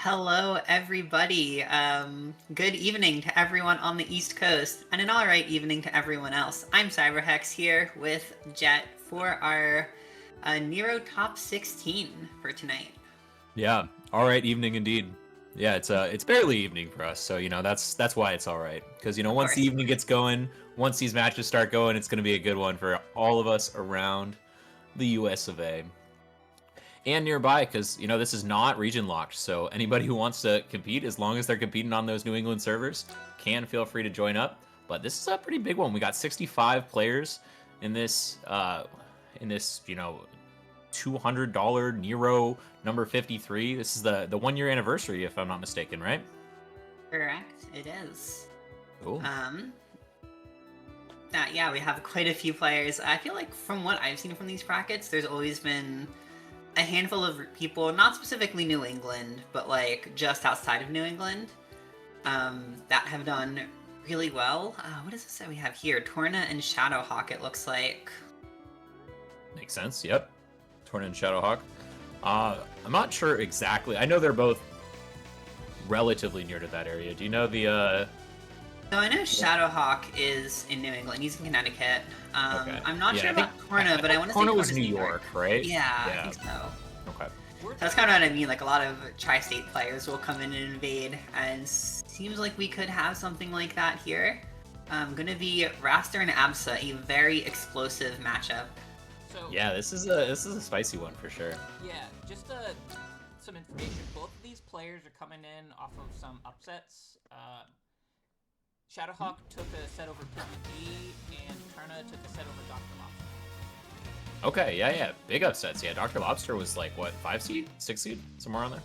Hello, everybody. Good evening to everyone on the East Coast, and an alright evening to everyone else. I'm CyberHex here with Jet for our Nero Top 16 for tonight. Yeah, alright evening indeed. Yeah, it's barely evening for us, so that's why it's alright. Because once the evening gets going, once these matches start going, it's gonna be a good one for all of us around the US of A. And nearby, because this is not region locked, so anybody who wants to compete, as long as they're competing on those New England servers, can feel free to join up. But this is a pretty big one. We got 65 players in this $200 Nero number 53. This is the 1 year anniversary, if I'm not mistaken, right? Correct, it is. Cool. Yeah, we have quite a few players. I feel like from what I've seen from these brackets, there's always been a handful of people, not specifically New England, but like just outside of New England, that have done really well. What does this say we have here? Torna and Shadowhawke, it looks like. Makes sense, yep. Torna and Shadowhawke. I'm not sure exactly. I know they're both relatively near to that area. Do you know the... So I know Shadowhawke is in New England. He's in Connecticut. Okay. I'm not sure about Torna, but I want to say Torna was New York, right? Yeah, I think so. Okay. So that's kind of what I mean. Like, a lot of tri-state players will come in and invade, and seems like we could have something like that here. Gonna be Raster and Absa, a very explosive matchup. So, yeah, this is a spicy one for sure. Yeah, just some information. Both of these players are coming in off of some upsets. Shadowhawke took a set over PvP, and Torna took a set over DrLobster. Okay, yeah, big upsets. Yeah, DrLobster was like what, 5 seed, 6 seed, somewhere on there.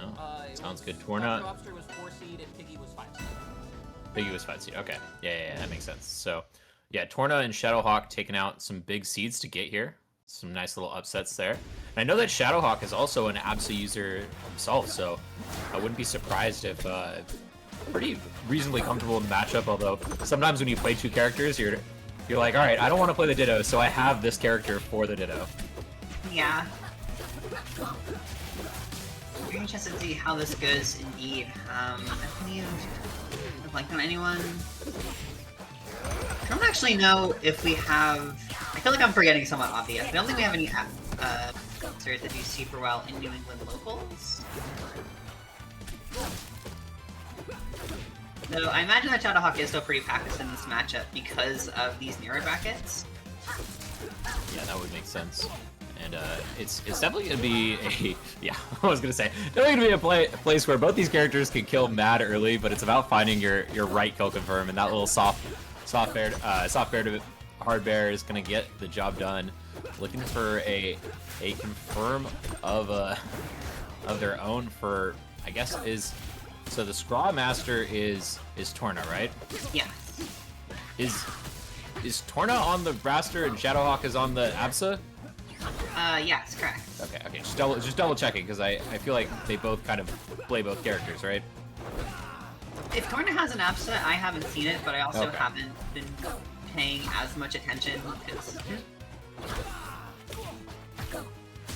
Oh, sounds good. Torna. DrLobster was 4 seed, and Piggy was 5 seed. Piggy was 5 seed. Okay, yeah, that makes sense. So, yeah, Torna and Shadowhawke taking out some big seeds to get here. Some nice little upsets there. And I know that Shadowhawke is also an Absa user himself, so I wouldn't be surprised if pretty reasonably comfortable in the matchup. Although sometimes when you play two characters, you're like, all right, I don't want to play the Ditto, so I have this character for the Ditto. Yeah. Very interested to see how this goes indeed. I believe I've liked on anyone. I don't actually know if we have... I feel like I'm forgetting somewhat obvious. I don't think we have any answers that do super well in New England locals. So I imagine that Shadowhawke is still pretty practiced in this matchup because of these Nero brackets. Yeah, that would make sense. And it's definitely going to be a... Yeah, I was going to say. Definitely going to be a place where both these characters can kill mad early, but it's about finding your right kill confirm, and that little soft bear to hard bear is going to get the job done. Looking for a confirm of their own for, I guess, is... So the Scraw Master is Torna, right? Yeah. Is Torna on the Raster and Shadowhawke is on the Absa? Yes, correct. Okay. Just double checking, because I feel like they both kind of play both characters, right? If Torna has an Absa, I haven't seen it, but I also haven't been paying as much attention because...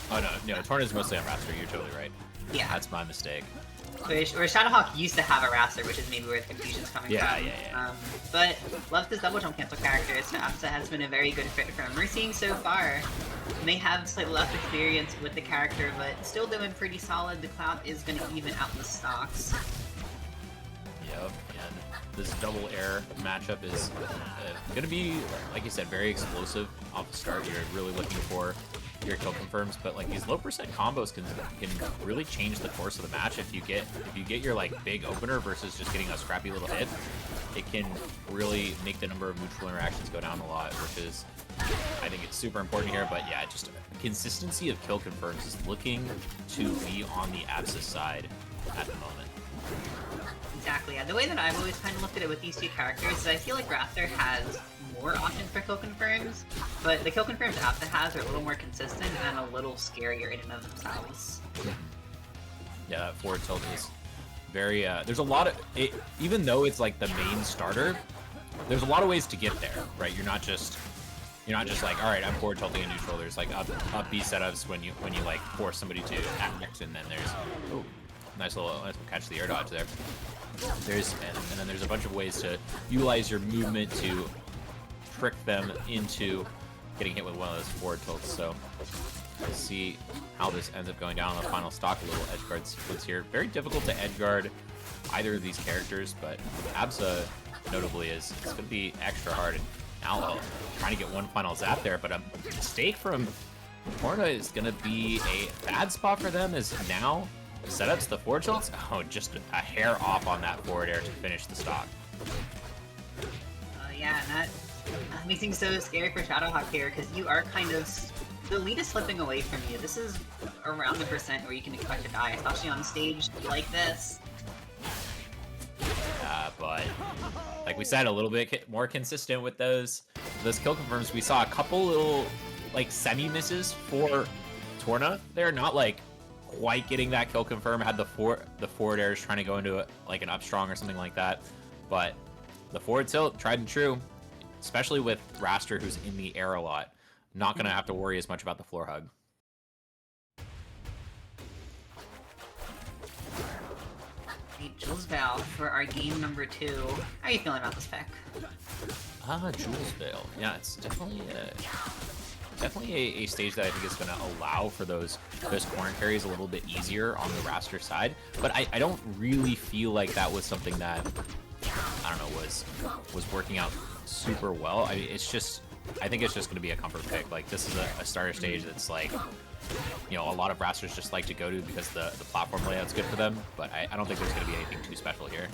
Oh no, Torna's mostly on Raster. You're totally right. Yeah. That's my mistake. Where Shadowhawke used to have a Raster, which is maybe where the confusion's coming from. Yeah. But loves his double jump cancel characters, so Absa has been a very good fit for him. We're seeing so far, may have slightly less experience with the character, but still doing pretty solid. The Cloud is going to even out the stocks. Yep, and this double air matchup is going to be, like you said, very explosive off the start. You're really looking for your kill confirms, but like these low percent combos can really change the course of the match. If you get your like big opener versus just getting a scrappy little hit, it can really make the number of neutral interactions go down a lot, which is, I think it's super important here. But yeah, just consistency of kill confirms is looking to be on the Absa side at the moment. Exactly. Yeah. The way that I've always kind of looked at it with these two characters is I feel like Raster has more options for kill confirms, but the kill confirms Absa has are a little more consistent and a little scarier in and of themselves. Yeah, that forward tilt is very, there's a lot of, even though it's like the main starter, there's a lot of ways to get there, right? You're not just You're not just like, all right, I'm forward tilting a neutral. There's like up B setups when you like force somebody to act, and then there's nice little catch the air dodge there. And then there's a bunch of ways to utilize your movement to trick them into getting hit with one of those forward tilts. So we'll see how this ends up going down on the final stock. A little edge guard sequence here. Very difficult to edge guard either of these characters, but Absa notably it's going to be extra hard. And now trying to get one final zap there, but a mistake from Torna is going to be a bad spot for them, as now setups the forward tilts. Oh, just a hair off on that forward air to finish the stock. Yeah, and that makes things so scary for Shadowhawke here, because you are kind of... The lead is slipping away from you. This is around the percent where you can expect to die, especially on stage like this. But like we said, a little bit more consistent with those kill confirms. We saw a couple little like semi misses for Torna. They're not like quite getting that kill confirm. Had the forward airs trying to go into like an up strong or something like that, but the forward tilt, tried and true, especially with Raster, who's in the air a lot. Not gonna have to worry as much about the floor hug. Jules Val for our game number 2. How are you feeling about this pick? Jules Vale. Yeah, it's definitely a stage that I think is going to allow for those corner carries a little bit easier on the Raster side. But I don't really feel like that was something that, I don't know, was working out super well. I mean, I think it's just going to be a comfort pick. Like, this is a starter stage that's like, you know, a lot of Rasters just like to go to because the platform layout's good for them, but I don't think there's going to be anything too special here.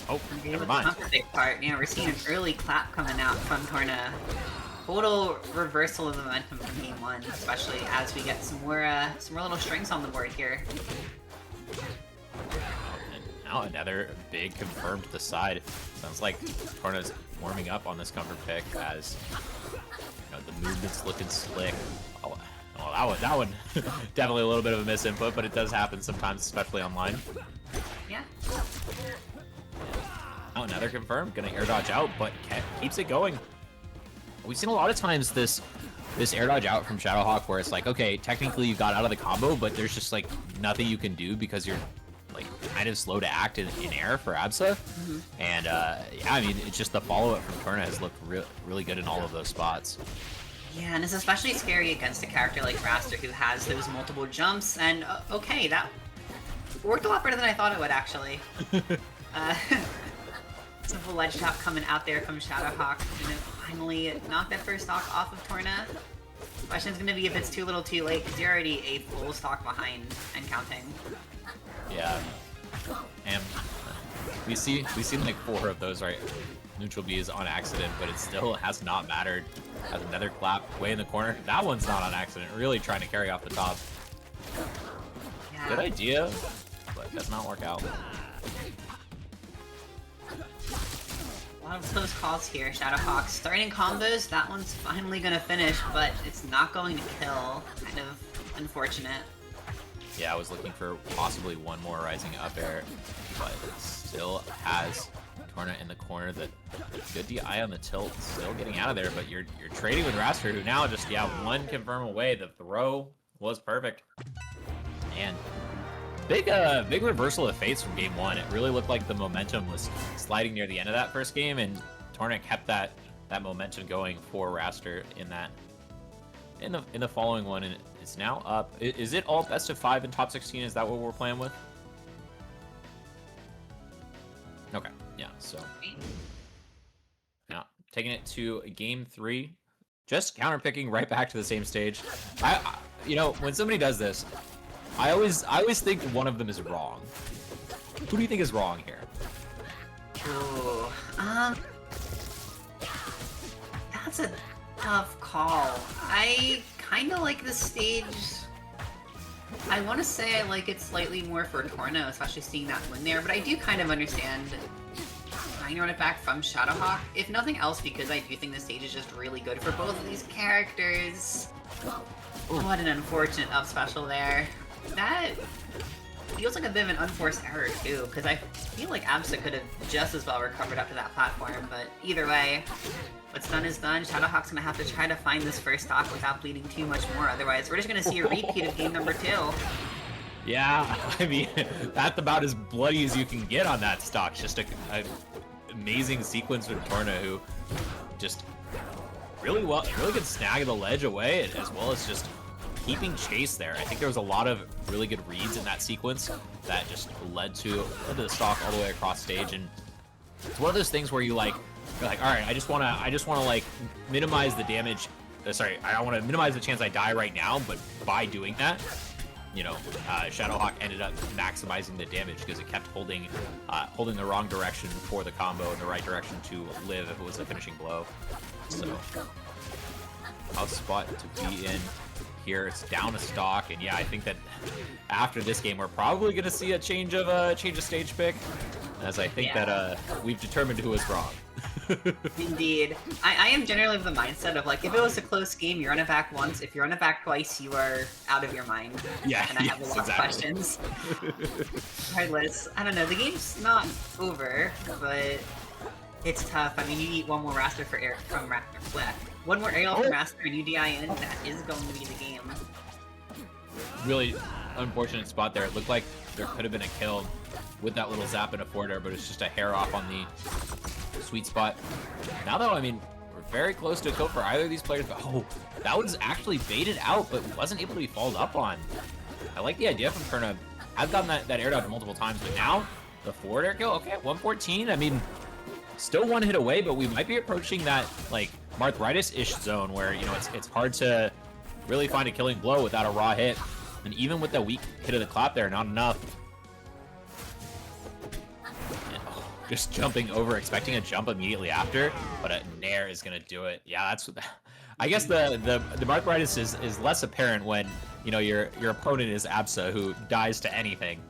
Oh, never mind. The big part. You know, we're seeing an early clap coming out from Torna. Total reversal of the momentum from game 1, especially as we get some more little strings on the board here. And now another big confirm to the side. Sounds like Torna's warming up on this comfort pick as, you know, the movement's looking slick. Oh, that one definitely a little bit of a misinput, but it does happen sometimes, especially online. Yeah. Oh, another confirm. Gonna air dodge out, but keeps it going. We've seen a lot of times this air dodge out from Shadowhawke where it's like, okay, technically you got out of the combo, but there's just like nothing you can do because you're like kind of slow to act in air for Absa. And yeah, I mean, it's just the follow-up from Torna has looked really good in all of those spots. Yeah, and it's especially scary against a character like Raster who has those multiple jumps, and okay, that worked a lot better than I thought it would, actually. Simple ledge tap coming out there from Shadowhawke, and finally knock that first stock off of Torna. Question's gonna be if it's too little too late, because you're already a full stock behind and counting. Yeah, and we've seen like 4 of those, right? Neutral B is on accident, but it still has not mattered. Has another clap way in the corner. That one's not on accident. Really trying to carry off the top. Yeah. Good idea, but does not work out. A lot of close calls here. Shadowhawke starting combos. That one's finally gonna finish, but it's not going to kill. Kind of unfortunate. Yeah, I was looking for possibly one more rising up air, but it still has Torna in the corner. That good DI on the tilt, still getting out of there, but you're trading with Raster, who now just, yeah, one confirm away. The throw was perfect. And big reversal of fates from game 1. It really looked like the momentum was sliding near the end of that first game, and Torna kept that momentum going for Raster in the following one, and it's now up. Is it all best of 5 in top 16? Is that what we're playing with? Okay, yeah, so now taking it to game 3, just counterpicking right back to the same stage. I you know, when somebody does this, I always think one of them is wrong. Who do you think is wrong here? Ooh, that's a tough call. I kind of like this stage. I want to say I like it slightly more for Torna, especially seeing that win there, but I do kind of understand trying to run it back from Shadowhawke, if nothing else because I do think the stage is just really good for both of these characters. What an unfortunate up special there. That feels like a bit of an unforced error too, because I feel like Absa could have just as well recovered up to that platform, but either way, what's done is done. Shadowhawke's gonna have to try to find this first stock without bleeding too much more, otherwise we're just gonna see a repeat of game number 2. Yeah, I mean, that's about as bloody as you can get on that stock. Just a amazing sequence from Torna, who just really good snag of the ledge away, as well as just keeping chase there. I think there was a lot of really good reads in that sequence that just led to the stock all the way across stage, and it's one of those things where you're like, all right, I just wanna like minimize the damage. Sorry, I want to minimize the chance I die right now, but by doing that, you know, Shadowhawke ended up maximizing the damage because it kept holding the wrong direction for the combo and the right direction to live if it was a finishing blow. So, tough spot to be in here. It's down a stock, and yeah, I think that after this game, we're probably going to see a change of stage pick, as I think that we've determined who is wrong. Indeed. I am generally of the mindset of, like, if it was a close game, you're on a back once. If you're on a back twice, you are out of your mind. Yeah, and I have a lot of questions. Regardless, I don't know, the game's not over, but it's tough. I mean, you need one more raster from Raptor. One more aerial from Raster and UDI in, that is going to be the game. Really unfortunate spot there. It looked like there could have been a kill with that little zap and a forward air, but it's just a hair off on the sweet spot. Now though, I mean, we're very close to a kill for either of these players, but oh, that was actually baited out, but wasn't able to be followed up on. I like the idea from Turna. I've gotten that air dodge multiple times, but now the forward air kill, okay, 114. I mean, still one hit away, but we might be approaching that, like, Marthritis-ish zone where, you know, it's hard to really find a killing blow without a raw hit. And even with the weak hit of the clap there, not enough. And, oh, just jumping over, expecting a jump immediately after, but a Nair is gonna do it. Yeah, that's. I guess the Marthritis is less apparent when, you know, your opponent is Absa, who dies to anything.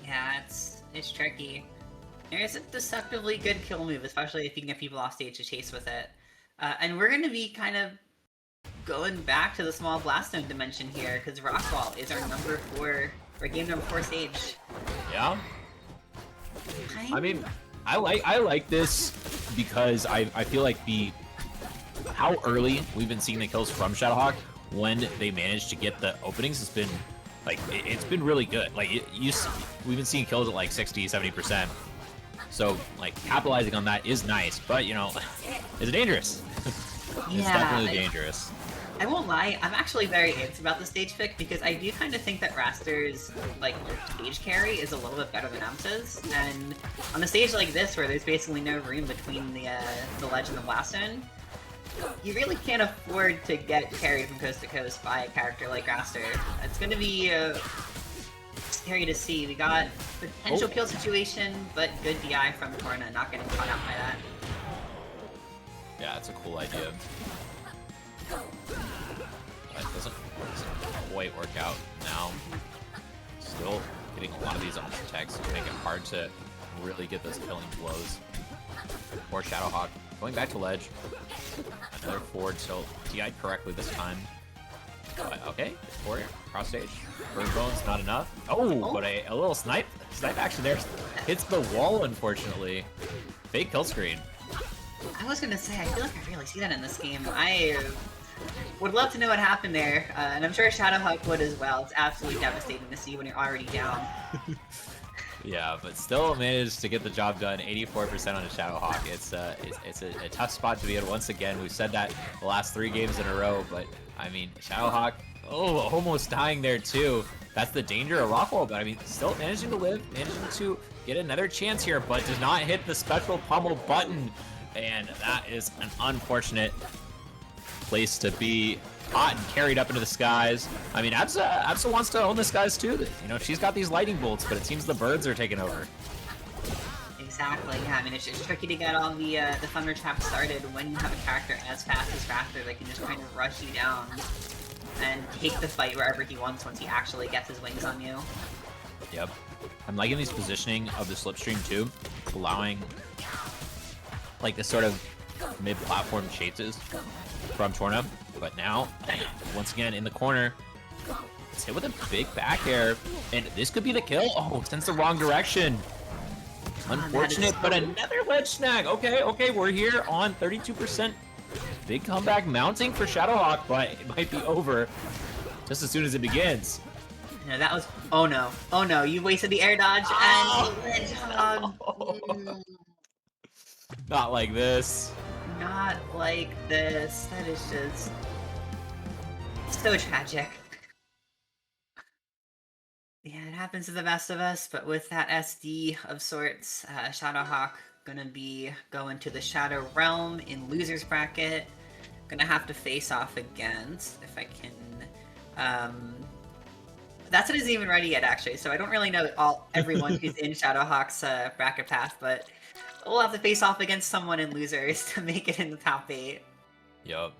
Yeah, it's tricky. It's a deceptively good kill move, especially if you can get people off stage to chase with it. And we're going to be kind of going back to the small blast zone dimension here, because Rockwall is our game number 4 stage. Yeah. I mean, I like this because I feel like how early we've been seeing the kills from Shadowhawke when they manage to get the openings has been, like, it's been really good. Like, we've been seeing kills at like 60-70%. So, like, capitalizing on that is nice, but, you know, it's dangerous. It's definitely dangerous. I won't lie, I'm actually very amped about the stage pick because I do kind of think that Raster's, like, stage carry is a little bit better than Amsa's, and on a stage like this where there's basically no room between the ledge and the blast zone, you really can't afford to get carried from coast to coast by a character like Raster. It's going to be scary to see. We got potential kill situation, but good DI from Torna, not getting caught out by that. Yeah, that's a cool idea. But it doesn't quite work out now. Still getting a lot of these ultra attacks make it hard to really get those killing blows. Poor Shadowhawke going back to ledge. Another forward tilt. DI'd correctly this time. But okay, forward cross stage. Burn bones, not enough. Oh, but a little snipe action there. Hits the wall, unfortunately. Fake kill screen. I was gonna say, I feel like I really see that in this game. I would love to know what happened there, and I'm sure Shadowhawke would as well. It's absolutely devastating to see when you're already down. Yeah, but still managed to get the job done. 84% on a Shadowhawke. It's a tough spot to be in. Once again, we've said that the last 3 games in a row, but I mean, Shadowhawke, almost dying there too. That's the danger of Rockwall, but I mean, still managing to live, managing to get another chance here, but does not hit the special pummel button. And that is an unfortunate place to be. Hot and carried up into the skies. I mean, Absa wants to own the skies too. You know, she's got these lightning bolts, but it seems the birds are taking over. Exactly, yeah. I mean, it's just tricky to get all the thunder traps started when you have a character as fast as Raptor that can just kind of rush you down and take the fight wherever he wants once he actually gets his wings on you. Yep. I'm liking these positioning of the slipstream too, allowing like this sort of mid-platform chases from Torna. But now, once again, in the corner, It's hit with a big back air, and this could be the kill. Oh, sends the wrong direction. Unfortunate, but another ledge snag. Okay, we're here on 32%. Big comeback mounting for Shadowhawke, but it might be over just as soon as it begins. No, that was... Oh no, you wasted the air dodge and the ledge hug. Not like this. Not like this. That is just... so tragic. Yeah, it happens to the best of us, but with that SD of sorts, Shadowhawke gonna be going to the Shadow Realm in loser's bracket. Gonna have to face off against, if I can... That's isn't even ready yet, actually, so I don't really know everyone who's in Shadowhawke's bracket path, but we'll have to face off against someone in losers to make it in the top 8. Yup.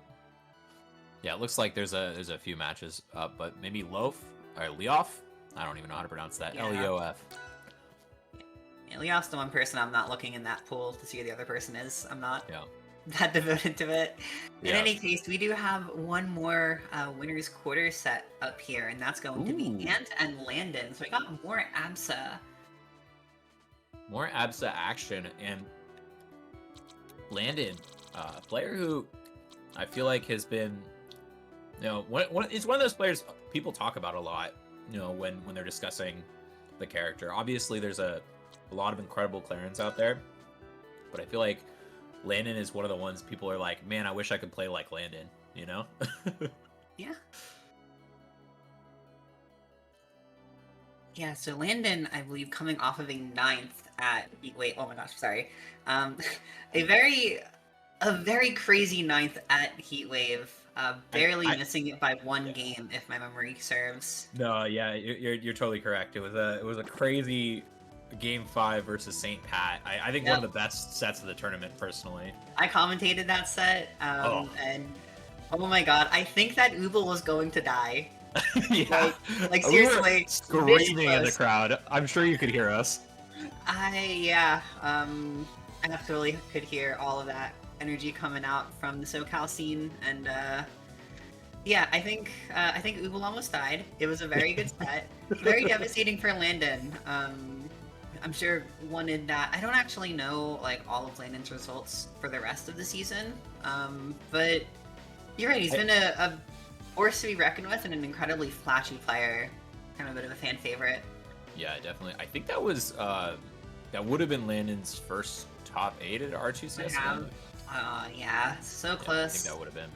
Yeah, it looks like there's a few matches up, but maybe Loaf or Leof? I don't even know how to pronounce that. Yeah. L-E-O-F. Yeah, Leof's the one person I'm not looking in that pool to see who the other person is. I'm not Yeah. that devoted to it. In Yeah. any case, we do have one more winner's quarter set up here, and that's going to be Ant and Landon. So we got more ABSA. More ABSA action, and Landon, player who I feel like has been, it's one of those players people talk about a lot, when they're discussing the character. Obviously, there's a lot of incredible Clarins out there, but I feel like Landon is one of the ones people are like, man, I wish I could play like Landon, Yeah. Yeah, so Landon, I believe, coming off of a 9th at Heatwave. Oh my gosh, sorry. A very crazy 9th at Heatwave. Barely missing it by one game, if my memory serves. No, yeah, you're totally correct. It was a crazy Game 5 versus St. Pat. I think one of the best sets of the tournament, personally. I commentated that set, and oh my god, I think that Ubel was going to die. Yeah. Like seriously, we were screaming in the crowd. I'm sure you could hear us. I absolutely could hear all of that energy coming out from the SoCal scene, and yeah, I think Ubel almost died. It was a very good set, very devastating for Landon. I'm sure wanted that. I don't actually know like all of Landon's results for the rest of the season, but you're right. He's been a force to be reckoned with and an incredibly flashy player. Kind of a bit of a fan favorite. Yeah, definitely. I think that was that would have been Landon's first top 8 at R2CS. Yeah, so close. Yeah, I think that would have been.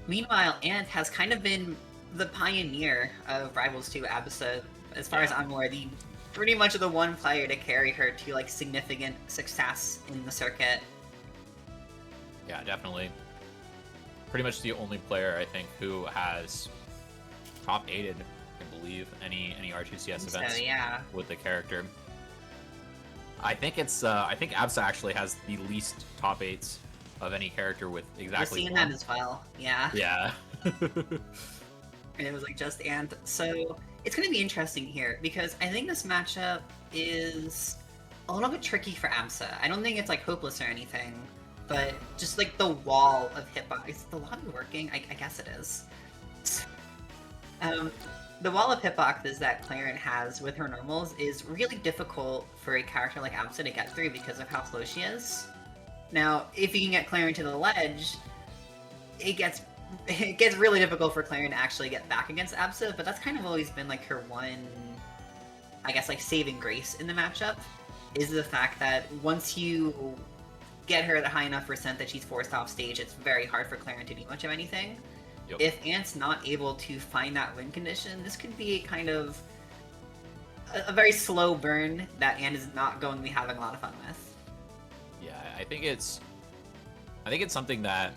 Meanwhile, Ant has kind of been the pioneer of Rivals 2 ABSA, as far as I'm aware, pretty much the one player to carry her to like significant success in the circuit. Yeah, definitely. Pretty much the only player I think who has top 8'd, I believe, any R2CS events with the character. I think ABSA actually has the least top 8s of any character with exactly. We're seeing one. that as well. Yeah. Yeah. And it was like just Ant. So it's going to be interesting here because I think this matchup is a little bit tricky for ABSA. I don't think it's like hopeless or anything, but just like the wall of hitbox. Is the lobby working? I guess it is. The wall of hitboxes that Claren has with her normals is really difficult for a character like ABSA to get through because of how slow she is. Now, if you can get Claren to the ledge, it gets really difficult for Claren to actually get back against ABSA, but that's kind of always been like her one, I guess, like saving grace in the matchup, is the fact that once you get her at a high enough percent that she's forced off stage, it's very hard for Claren to do much of anything. Yep. If Ant's not able to find that win condition, this could be kind of a very slow burn that Ant is not going to be having a lot of fun with. Yeah, I think it's something that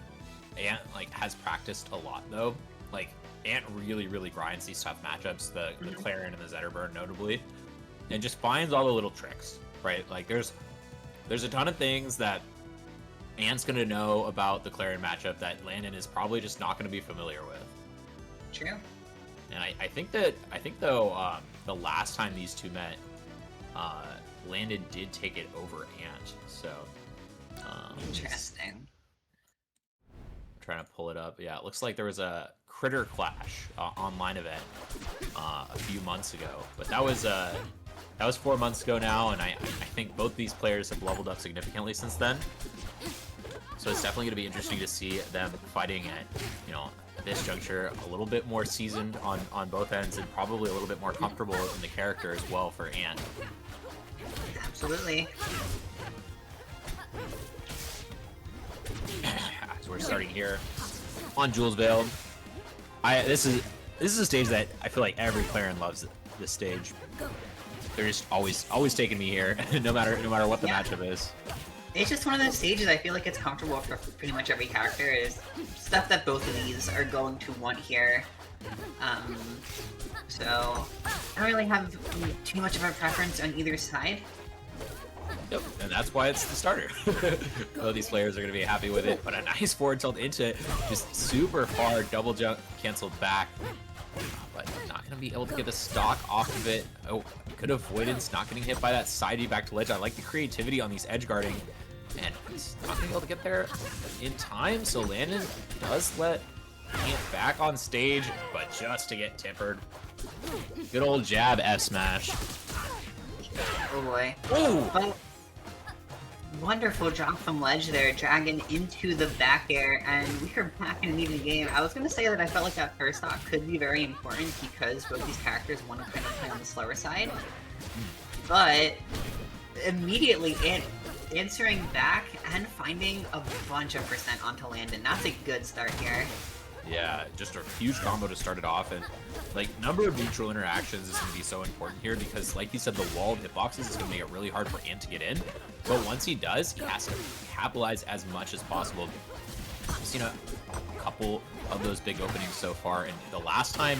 Ant like has practiced a lot though. Like Ant really grinds these tough matchups, the Claren and the Zetterburn notably, and just finds all the little tricks, right? Like there's a ton of things that Ant's gonna know about the Claren matchup that Landon is probably just not gonna be familiar with. True. And I think though the last time these two met, Landon did take it over Ant. So interesting. I'm trying to pull it up. Yeah, it looks like there was a Critter Clash online event a few months ago, but that was 4 months ago now, and I think both these players have leveled up significantly since then. So it's definitely going to be interesting to see them fighting at, you know, this juncture, a little bit more seasoned on both ends, and probably a little bit more comfortable in the character as well for Ant. Absolutely. So we're starting here on Jules Vale. This is a stage that I feel like every player loves. This stage, they're just always taking me here, no matter what the matchup is. It's just one of those stages I feel like it's comfortable for pretty much every character. Is stuff that both of these are going to want here. So I don't really have too much of a preference on either side. Yep, and that's why it's the starter. Both these players are going to be happy with it, but a nice forward tilt into it, just super far double jump canceled back, but not going to be able to get the stock off of it. Oh, good avoidance, not getting hit by that side B back to ledge. I like the creativity on these edge guarding, and he's not going to be able to get there in time, so Landon does let Ant back on stage, but just to get tempered. Good old jab F smash. Oh boy. Oh! But wonderful drop from ledge there, dragging into the back air, and we are back in an even game. I was going to say that I felt like that first stock could be very important because both these characters want to kind of play on the slower side. But immediately answering back and finding a bunch of percent onto Landon. That's a good start here. Yeah, just a huge combo to start it off, and like number of neutral interactions is going to be so important here because, like you said, the wall of hitboxes is going to make it really hard for Ant to get in. But once he does, he has to capitalize as much as possible. We've seen a couple of those big openings so far, and the last time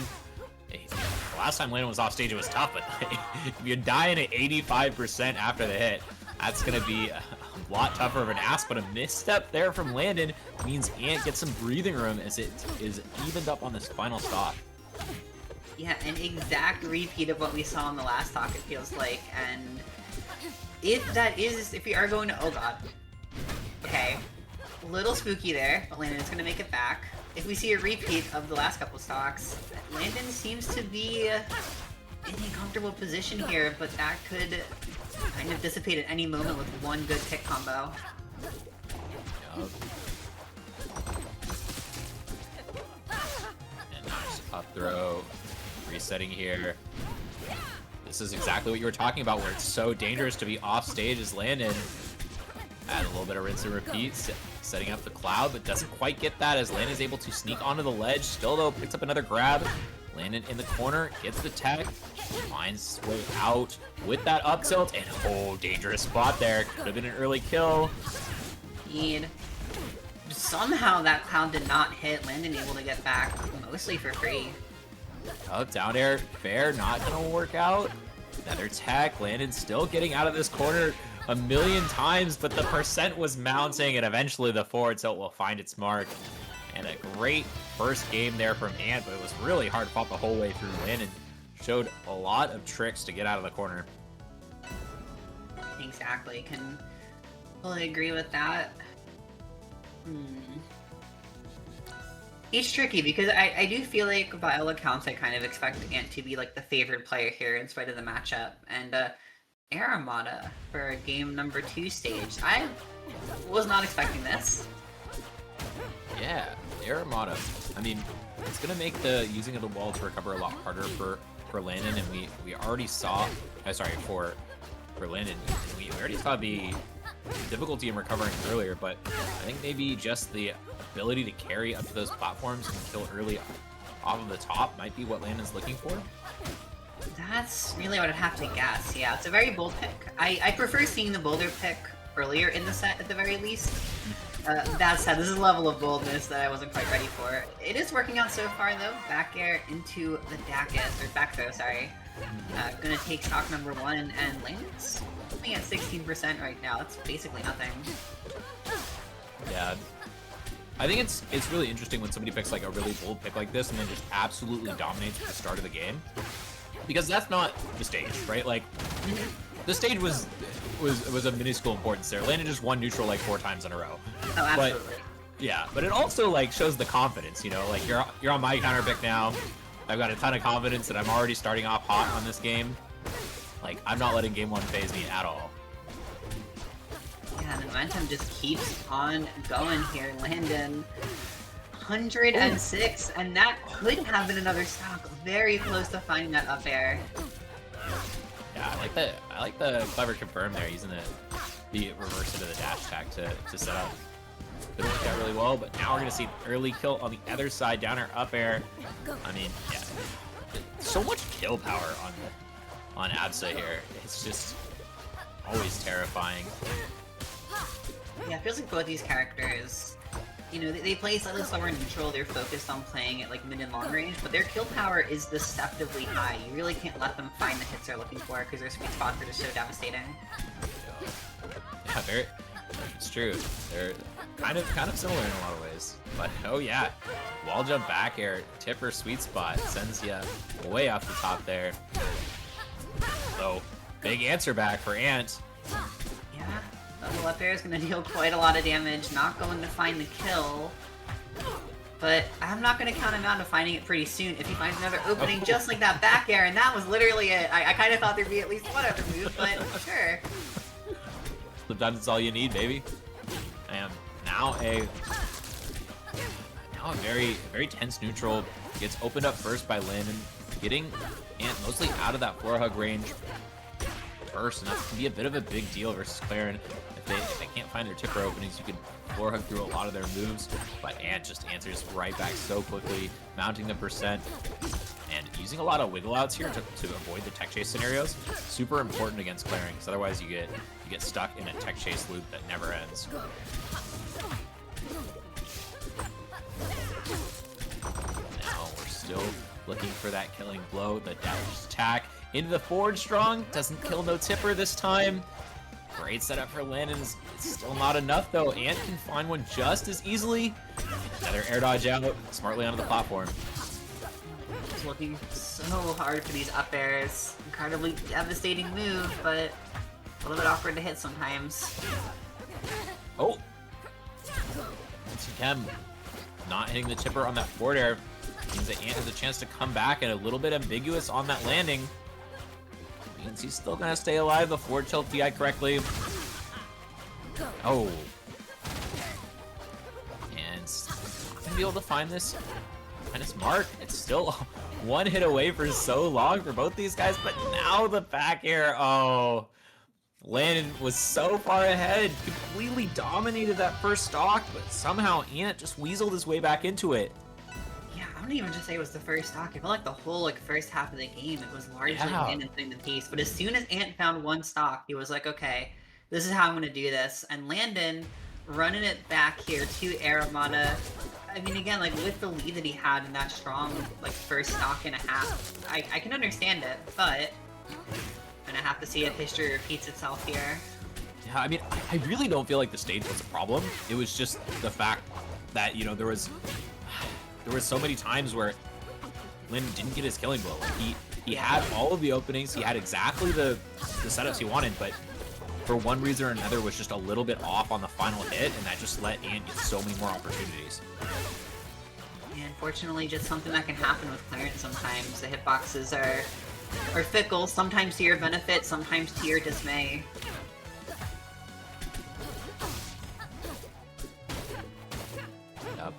Landon was off stage, it was tough. But if you're dying at 85% after the hit, that's going to be a lot tougher of an ask, but a misstep there from Landon means Ant gets some breathing room as it is evened up on this final stock. Yeah, an exact repeat of what we saw in the last stock, it feels like, and if we are going to, oh god. Okay, a little spooky there, but Landon is going to make it back. If we see a repeat of the last couple stocks, Landon seems to be in a comfortable position here, but that could kind of dissipate at any moment with one good pick combo. Yup. And nice up throw. Resetting here. This is exactly what you were talking about, where it's so dangerous to be off stage as Landon. Add a little bit of rinse and repeat, setting up the cloud, but doesn't quite get that as Landon is able to sneak onto the ledge. Still though, picks up another grab. Landon in the corner, gets the tech, finds his way out with that up tilt, and oh, dangerous spot there. Could have been an early kill. Somehow that cloud did not hit. Landon able to get back mostly for free. Oh, down air, fair, not gonna work out. Another tech, Landon still getting out of this corner a million times, but the percent was mounting, and eventually the forward tilt will find its mark. And a great first game there from Ant, but it was really hard fought the whole way through. Landon showed a lot of tricks to get out of the corner. Exactly, can fully agree with that. It's tricky because I do feel like by all accounts I kind of expect Ant to be like the favored player here in spite of the matchup. And Aramata for game number 2 stage. I was not expecting this. Yeah, Aramata. I mean, it's gonna make the using of the wall to recover a lot harder for Landon, and we already saw. For Landon, we already saw the difficulty in recovering earlier, but I think maybe just the ability to carry up to those platforms and kill early off of the top might be what Landon's looking for. That's really what I'd have to guess. Yeah, it's a very bold pick. I prefer seeing the bolder pick earlier in the set at the very least. That said, this is a level of boldness that I wasn't quite ready for. It is working out so far though. Back air into the Dacus, or back throw, sorry. Gonna take stock number 1, and Landon's only at 16% right now. That's basically nothing. Yeah. I think it's really interesting when somebody picks like a really bold pick like this and then just absolutely dominates at the start of the game. Because that's not the stage, right? Like, the stage was of minuscule importance there. Landon just won neutral like 4 times in a row. Oh, absolutely. Yeah, but it also like shows the confidence, you know, like you're on my counter pick now. I've got a ton of confidence that I'm already starting off hot on this game. Like, I'm not letting game one phase me at all. Yeah, the momentum just keeps on going here. Landon, 106, and that could have been another stock. Very close to finding that up air. Yeah, I like the clever confirm there, using the reverse into the dash attack to set up. It worked out really well, but now we're gonna see an early kill on the other side, down air, up air. I mean, yeah, so much kill power on Absa here. It's just always terrifying. Yeah, it feels like both these characters, you know, they play slightly slower neutral. They're focused on playing at like mid and long range, but their kill power is deceptively high. You really can't let them find the hits they're looking for because their sweet spots are just so devastating. Yeah, it's true. They're kind of similar in a lot of ways. But oh yeah, wall jump back air, tipper sweet spot sends you way off the top there. So big answer back for Ant. Yeah, double up air is going to deal quite a lot of damage. Not going to find the kill. But I'm not going to count him out of finding it pretty soon if he finds another opening just like that back air, and that was literally it. I kind of thought there'd be at least one other move, but sure. Sometimes it's all you need, baby. And now a very tense neutral gets opened up first by Landon, getting Ant mostly out of that 4-hug range first, and that can be a bit of a big deal versus Claren. If they can't find their tipper openings, you can 4-hug through a lot of their moves, but Ant just answers right back so quickly, mounting the percent, and using a lot of wiggle outs here to avoid the tech chase scenarios. Super important against Claren, because otherwise you get stuck in a tech chase loop that never ends. Now we're still looking for that killing blow. The dash attack into the forward strong doesn't kill no tipper this time. Great setup for Landon. It's still not enough though. Ant can find one just as easily. Another air dodge out smartly onto the platform. He's working so hard for these up airs. Incredibly devastating move, but a little bit awkward to hit sometimes. Oh! Kem not hitting the tipper on that forward air means that Ant has a chance to come back, and a little bit ambiguous on that landing. Means he's still gonna stay alive. The forward tilt DI correctly. Oh. And not gonna be able to find this mark. It's still one hit away for so long for both these guys, but now the back air. Oh. Landon was so far ahead, completely dominated that first stock, but somehow Ant just weaseled his way back into it. Yeah, I wouldn't even just say it was the first stock. I felt like the whole first half of the game, it was largely Landon setting the pace. But as soon as Ant found one stock, he was like, okay, this is how I'm going to do this. And Landon running it back here to Aramata. I mean, again, with the lead that he had in that strong, first stock and a half, I can understand it, but I'm gonna have to see if history repeats itself here. Yeah, I mean, I really don't feel like the stage was a problem. It was just the fact that, there was so many times where Landon didn't get his killing blow. He had all of the openings, he had exactly the setups he wanted, but for one reason or another was just a little bit off on the final hit, and that just let Ant get so many more opportunities. Yeah, unfortunately, just something that can happen with Clarence sometimes. The hitboxes are fickle, sometimes to your benefit, sometimes to your dismay. Yep.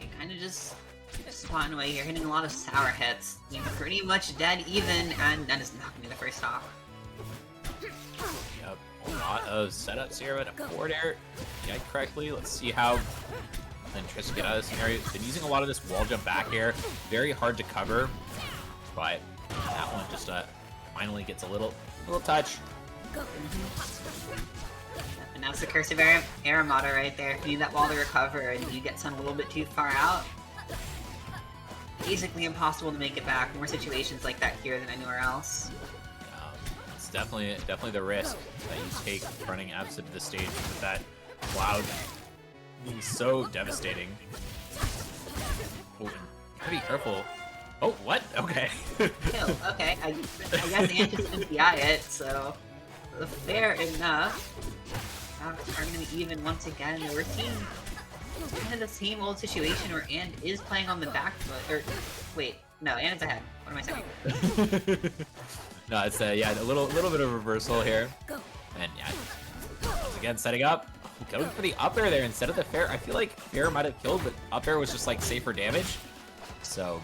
You kind of just spawning away here, hitting a lot of sour hits. You're pretty much dead even, and that is not going to be the first stock. Yep, a lot of setups here, but a forward air DI correctly. Let's see how Then tries to get out of this scenario. Been using a lot of this wall jump back air. Very hard to cover, but that one just finally gets a little touch. And that's the curse of Aramata right there. If you need that wall to recover and you get sent a little bit too far out, basically impossible to make it back. More situations like that here than anywhere else. It's definitely the risk that you take running Absa to the stage with that cloud being so devastating. Oh, gotta be careful. Oh, what? Okay. Kill. Okay, I guess Ant just didn't DI it, so fair enough. stocks are going to be even once again. We're seeing kind of the same old situation where Ant is playing on the back foot. Or, wait, no, Ant's ahead. What am I saying? No, it's yeah, a little bit of reversal here. And yeah, once again setting up. Going for the up air there instead of the fair. I feel like fair might have killed, but up air was just like safer damage. So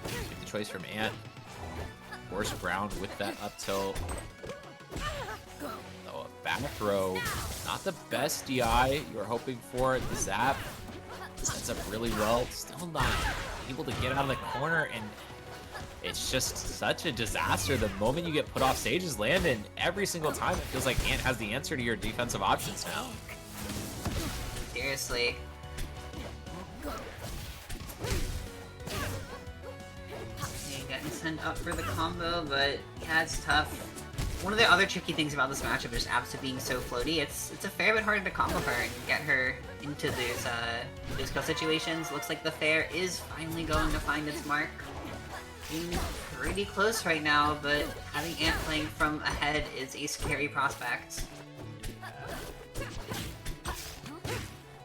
take the choice from Ant. Force ground with that up tilt. Oh, a back throw. Not the best DI you were hoping for. The zap sets up really well. Still not able to get out of the corner, and it's just such a disaster. The moment you get put off stage is Landon. Every single time it feels like Ant has the answer to your defensive options now. Seriously. Okay, getting sent up for the combo, but yeah, it's tough. One of the other tricky things about this matchup is Absa being so floaty. It's a fair bit harder to combo her and get her into those kill situations. Looks like the fair is finally going to find its mark. Being pretty close right now, but having Ant playing from ahead is a scary prospect.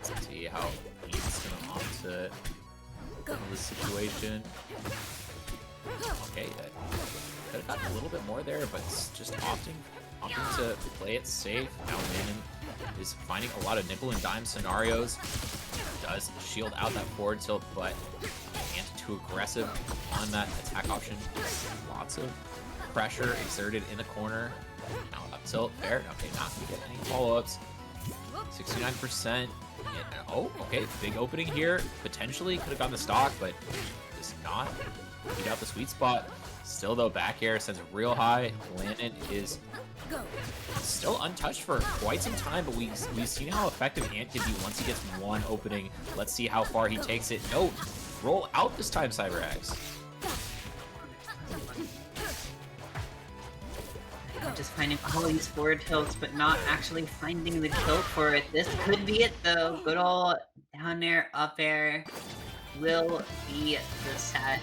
Let's see how Ant's gonna opt to handle this situation. Okay, that could have gotten a little bit more there, but it's just opting to play it safe. Now Landon is finding a lot of nickel and dime scenarios. Does shield out that forward tilt, but Ant too aggressive on that attack option. Lots of pressure exerted in the corner. Now up tilt, fair. Okay, not gonna get any follow-ups. 69%. Oh, okay, big opening here. Potentially could have gotten the stock, but does not beat out the sweet spot. Still though, back air sends it real high. Landon is still untouched for quite some time, but we've seen how effective Ant can be once he gets one opening. Let's see how far he takes it. No, roll out this time, CyberX. Just finding all these forward tilts, but not actually finding the tilt for it. This could be it though. Good old down air, up air will be the set.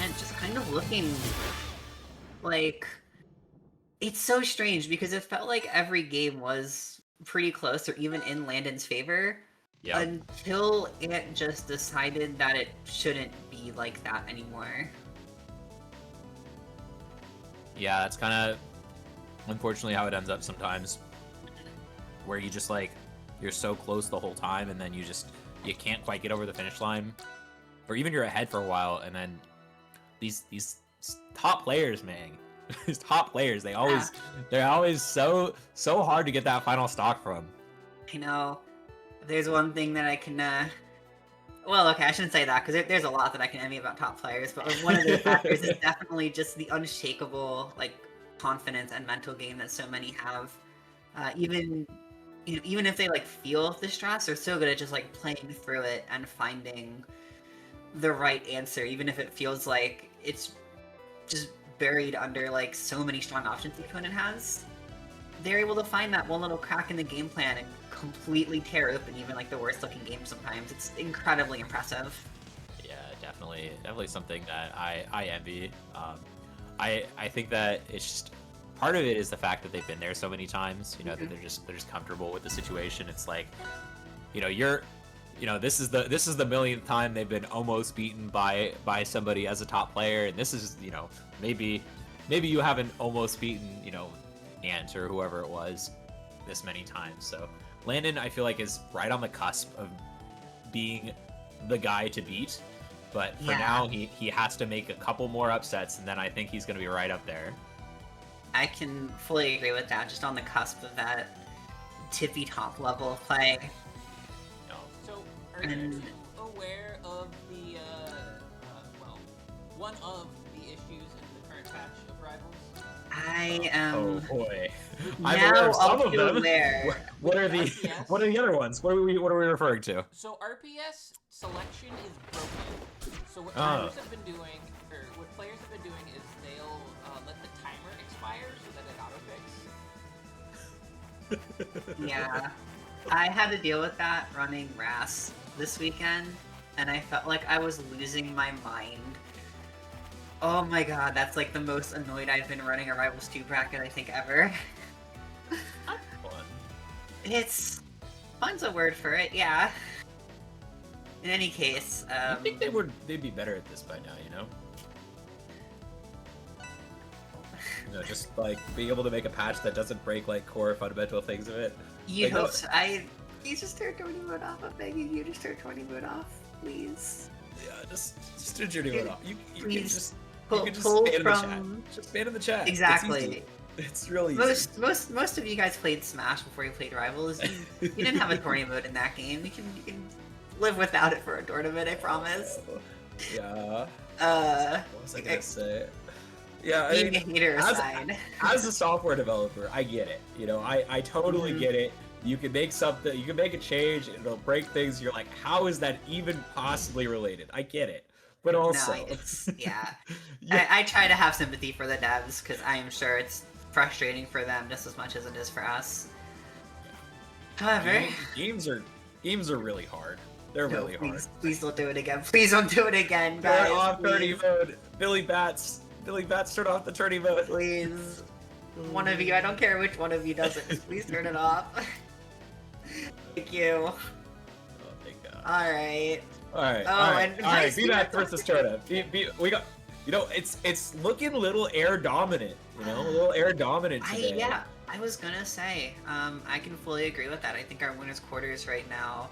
And just kind of looking like it's so strange because it felt like every game was pretty close or even in Landon's favor until it just decided that it shouldn't be like that anymore. Yeah, that's kind of unfortunately how it ends up sometimes, where you just like you're so close the whole time and then you can't quite get over the finish line, or even you're ahead for a while and then these top players, man, these top players, they're always so hard to get that final stock from. I know. There's one thing that I can well, okay, I shouldn't say that, because there's a lot that I can envy about top players, but one of the factors is definitely just the unshakable, like, confidence and mental game that so many have. Even if they, like, feel the stress, they're so good at just, like, playing through it and finding the right answer, even if it feels like it's just buried under, like, so many strong options the opponent has. They're able to find that one little crack in the game plan and completely tear open even like the worst looking game sometimes. It's incredibly impressive. Yeah, definitely something that I envy. I think that it's just part of it is the fact that they've been there so many times, that they're just comfortable with the situation. It's like, this is the millionth time they've been almost beaten by somebody as a top player, and this is, maybe you haven't almost beaten, Ant or whoever it was this many times. So Landon, I feel like, is right on the cusp of being the guy to beat, but for now he has to make a couple more upsets, and then I think he's going to be right up there. I can fully agree with that, just on the cusp of that tippy top level of play. So are you aware of the one of the issues in the current patch of Rivals? I am. Oh boy, I'm aware of some of them. Aware. What are the other ones? What are we referring to? So RPS selection is broken. So what players have been doing, is they'll let the timer expire so that it auto-fix. Yeah, I had to deal with that running RAS this weekend, and I felt like I was losing my mind. Oh my god, that's like the most annoyed I've been running a Rivals 2 bracket, I think, ever. Fun. It's fun's a word for it, yeah. In any case, I think they'd be better at this by now, you know? You know, just like being able to make a patch that doesn't break like core fundamental things of it. You Like, hope so. You just turn 20 mode off. I'm begging you, just turn 20 mode off, please. Yeah, just turn your mode off. You can just Pull, you can just pull spam in the chat. from Just spam in the chat. exactly. It's really easy. Most of you guys played Smash before you played Rivals. You didn't have a tourney mode in that game. You can live without it for a tournament. I promise. Yeah. What was I gonna say? Yeah, I being mean, a hater aside. as a software developer, I get it. You know, I totally Mm-hmm. get it. You can make something, you can make a change, and it'll break things. You're like, how is that even possibly related? I get it, but also, No, it's yeah. yeah, I try to have sympathy for the devs because I am sure it's frustrating for them just as much as it is for us. However, games are really hard. They're no, really hard. please don't do it again. Please don't do it again, Turn guys. off tourney please. mode. Billy Bbatts, turn off the tourney mode. Please. One of you, I don't care which one of you does it, just please turn it off. Thank you. Oh, thank God. Alright. Alright, Oh, alright, and alright, nice, Bbatts versus Turna. We got, you know, it's looking a little air dominant, you know, a little air dominant today. Yeah, I was gonna say, I can fully agree with that. I think our winner's quarters right now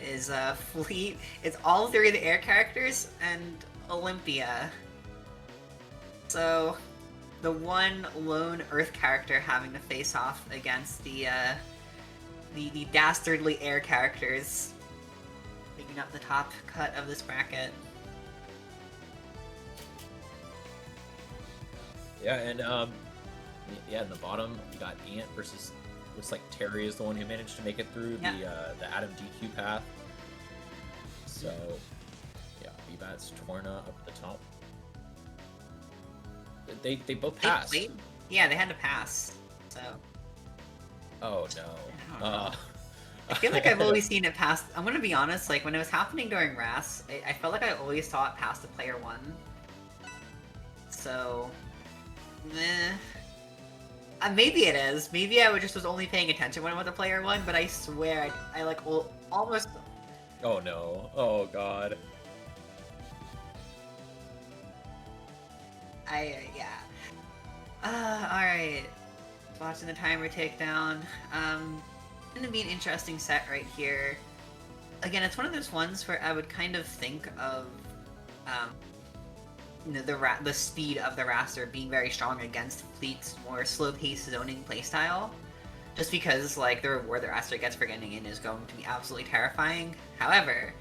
is Fleet. It's all three of the air characters and Olympia. So, the one lone Earth character having to face off against the dastardly air characters, making up the top cut of this bracket. Yeah, and yeah, in the bottom you got Ant versus, looks like Teri is the one who managed to make it through the Adam DQ path. So yeah, Bbatts, Torna up at the top. They both passed. Yeah, they had to pass. So Oh no. I feel like I've always seen it pass. I'm gonna be honest, like when it was happening during RAS, I felt like I always saw it pass the player one. So, maybe it is. Maybe I just was only paying attention when I went to player one, but I swear I like almost. Oh no. Oh god. Yeah. Alright. Watching the timer tick down. Gonna be an interesting set right here. Again, it's one of those ones where I would kind of think of, you know, the speed of the raster being very strong against Fleet's more slow-paced zoning playstyle. Just because, like, the reward the raster gets for getting in is going to be absolutely terrifying. However,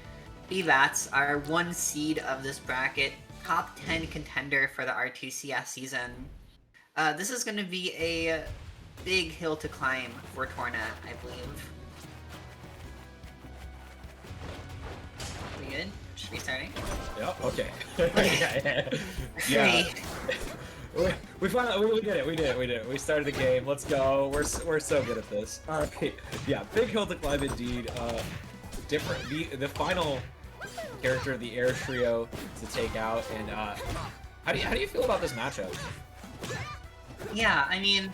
Bbatts are one seed of this bracket, top 10 contender for the R2CS season. This is going to be a big hill to climb for Torna, I believe. We good? Should be starting? Yep, okay. Yeah. We finally we did it. We started the game. Let's go. We're so good at this. Alright. Yeah, big hill to climb indeed. The final character of the air trio to take out, and how do you feel about this matchup? Yeah, I mean,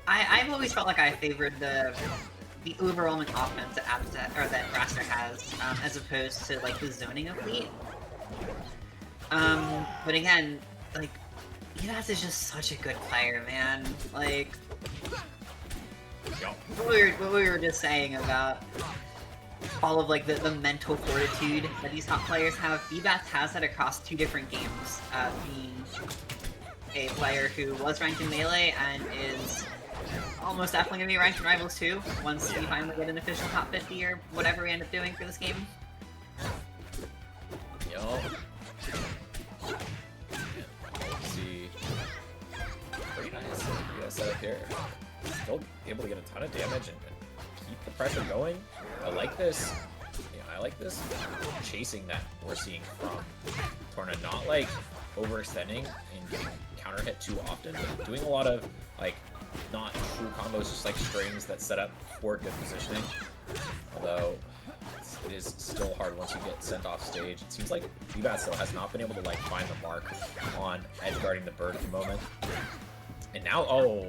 I've always felt like I favored the overwhelming offense that Raster has, as opposed to like the zoning of Fleet. But again, like, Bbatts is just such a good player, man. Like, what we were just saying about all of like the mental fortitude that these top players have. Bbatts has that across two different games, being a player who was ranked in Melee and is almost definitely going to be ranked in Rivals too, once we finally get an official top 50 or whatever we end up doing for this game. Yo. Let's see. Pretty nice. You guys set up here. Still able to get a ton of damage and keep the pressure going. I like this. Yeah, I like this chasing that we're seeing from Torna. Not like overextending and getting counter hit too often, but doing a lot of like not true combos, just like strings that set up for good positioning. Although it is still hard once you get sent off stage. It seems like Bbatts though has not been able to like find the mark on edge guarding the bird at the moment. And now, oh,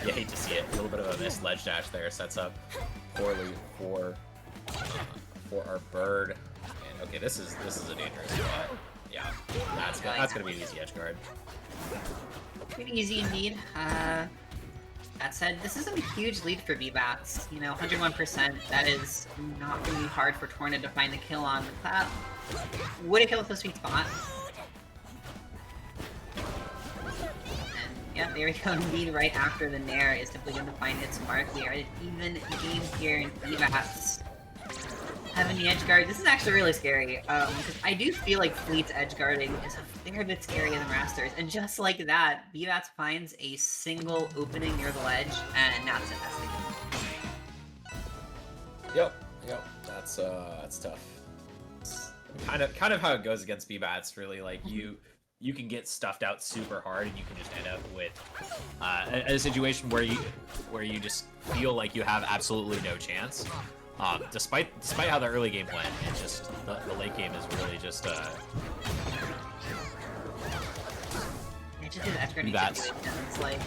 you hate to see it. A little bit of a missed ledge dash there. Sets up poorly for our bird. And okay, this is a dangerous spot. Yeah, that's gonna be an easy edge guard. Pretty easy indeed. That said, this isn't a huge lead for Bbatts. You know, 101%. That is not going to be hard for Torna to find the kill on. That would have killed with a sweet spot. And yeah, there we go. Indeed, right after the Nair is simply going to find its mark. We are at an even game here in Bbatts. Having the edge guard, this is actually really scary, because I do feel like Fleet's edge guarding is a fair bit scarier than Raster's, and just like that, Bbatts finds a single opening near the ledge, and now it's investing. Yep, that's tough. It's kind of how it goes against Bbatts, really. Like you can get stuffed out super hard, and you can just end up with a situation where you just feel like you have absolutely no chance. Despite how the early game went, it's just the late game is really just Bbatts. It's like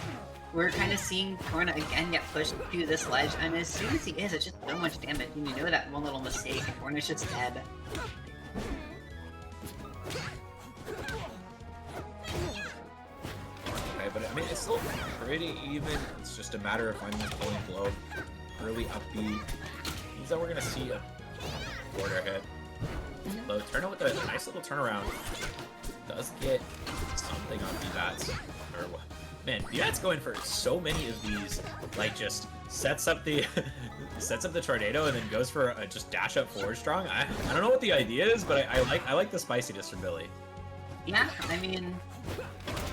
we're kind of seeing Torna again get pushed to this ledge, and as soon as he is, it's just so much damage. And you know that one little mistake, and Torna's just dead. Okay, but I mean it's still pretty even. It's just a matter of finding the pulling blow early up B. Means that we're gonna see a border hit. Low turn with a nice little turnaround. Does get something on Bbatts. Man, Bbatts going for so many of these, like just sets up the tornado and then goes for a just dash up forward strong. I don't know what the idea is, but I like the spiciness from Billy. Yeah, I mean,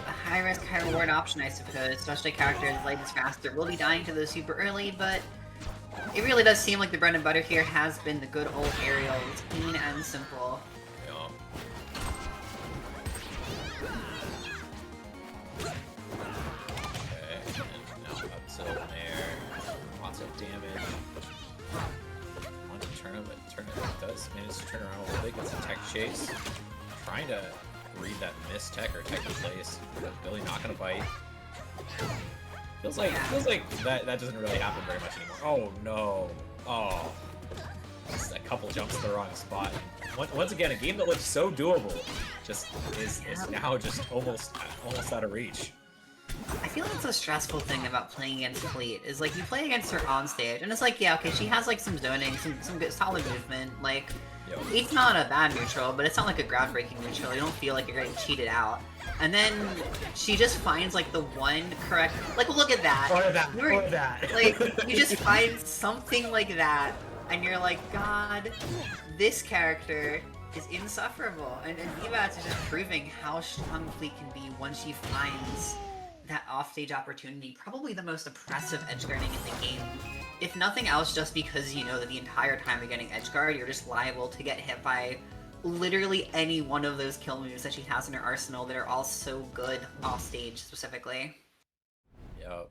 a high risk, high reward option, I suppose. Especially characters like this Raster will be dying to those super early, but it really does seem like the bread and butter here has been the good old aerial. It's clean and simple. Yeah. Okay, and now up tilt there. Lots of damage. Want to turn it, but turn it does manage to turn around a little bit. Gets a tech chase. Trying to read that missed tech or tech in place. But Billy not gonna bite. Feels like that doesn't really happen very much anymore. Oh no. Oh. Just a couple jumps to the wrong spot. Once again, a game that looks so doable just is now just almost out of reach. I feel like it's a stressful thing about playing against Fleet, is like you play against her on stage, and it's like, yeah, okay, she has like some zoning, some good solid movement, like it's not a bad neutral, but it's not like a groundbreaking neutral. You don't feel like you're getting cheated out. And then she just finds like the one correct, like look at that. Or that. Like you just find something like that, and you're like, God, this character is insufferable. And Bbatts is just proving how strong Fleet can be once she finds that offstage opportunity. Probably the most oppressive edgeguarding in the game. If nothing else, just because you know that the entire time you're getting edgeguard, you're just liable to get hit by literally any one of those kill moves that she has in her arsenal that are all so good offstage specifically. Yep.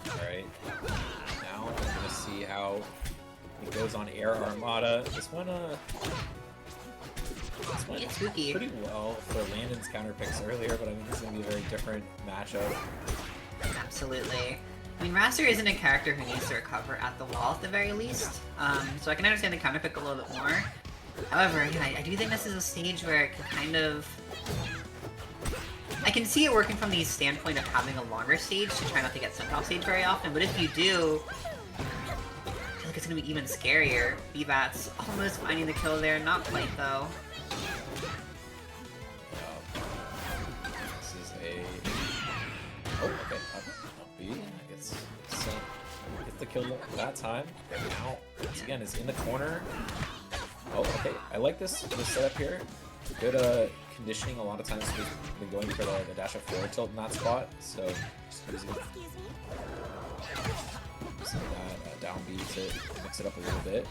Alright. Now we're gonna see how it goes on Air Armada. This one It's spooky. Pretty well for Landon's counter picks earlier, but I mean, this is going to be a very different matchup. Absolutely. I mean, Raster isn't a character who needs to recover at the wall at the very least, so I can understand the counter pick a little bit more. However, yeah, I do think this is a stage where it can kind of... I can see it working from the standpoint of having a longer stage to try not to get sent off stage very often, but if you do, I feel like it's going to be even scarier. Bbatts almost finding the kill there, not quite though. This is a... Oh, okay. Up B. Gets the kill that time. Now, once again, is in the corner. Oh, okay. I like this setup here. Good conditioning. A lot of times we've been going for the dash up forward tilt in that spot, so just using that down B to mix it up a little bit.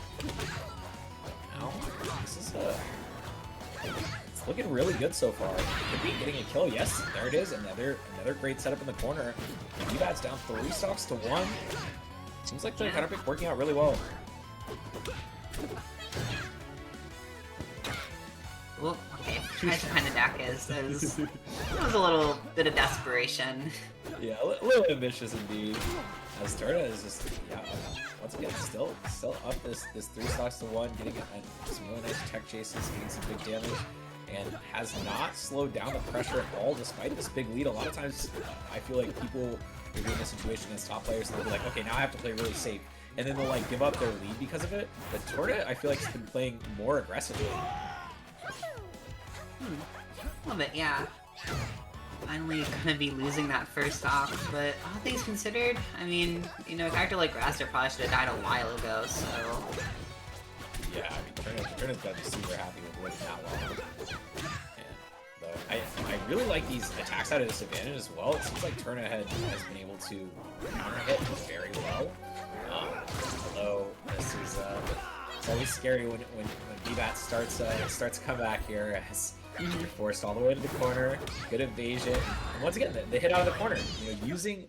Now, this is it's looking really good so far. Could be getting a kill. Yes, there it is. Another great setup in the corner. Bbatts down 3 stocks to 1. Seems like the counter pick working out really well. Well, okay, tried to find the Dakis. It was a little bit of desperation. Yeah, a little ambitious indeed. As Turna is just, yeah, once again, still up this 3 stocks to 1, getting some really nice tech chases, getting some big damage, and has not slowed down the pressure at all despite this big lead. A lot of times, I feel like people are in a situation against top players and they'll be like, okay, now I have to play really safe, and then they'll like give up their lead because of it. But Turna, I feel like, has been playing more aggressively. A little bit, yeah. Finally gonna be losing that first stock, but all things considered, I mean, you know, a character like Raster probably should have died a while ago, so... Yeah, I mean, Turna's been super happy with winning that long. And I really like these attacks out of disadvantage as well. It seems like Turna has been able to counter hit very well. Although this is it's always scary when Bbatts starts to come back here as you're forced all the way to the corner. Good evasion, and once again the hit out of the corner. You know, using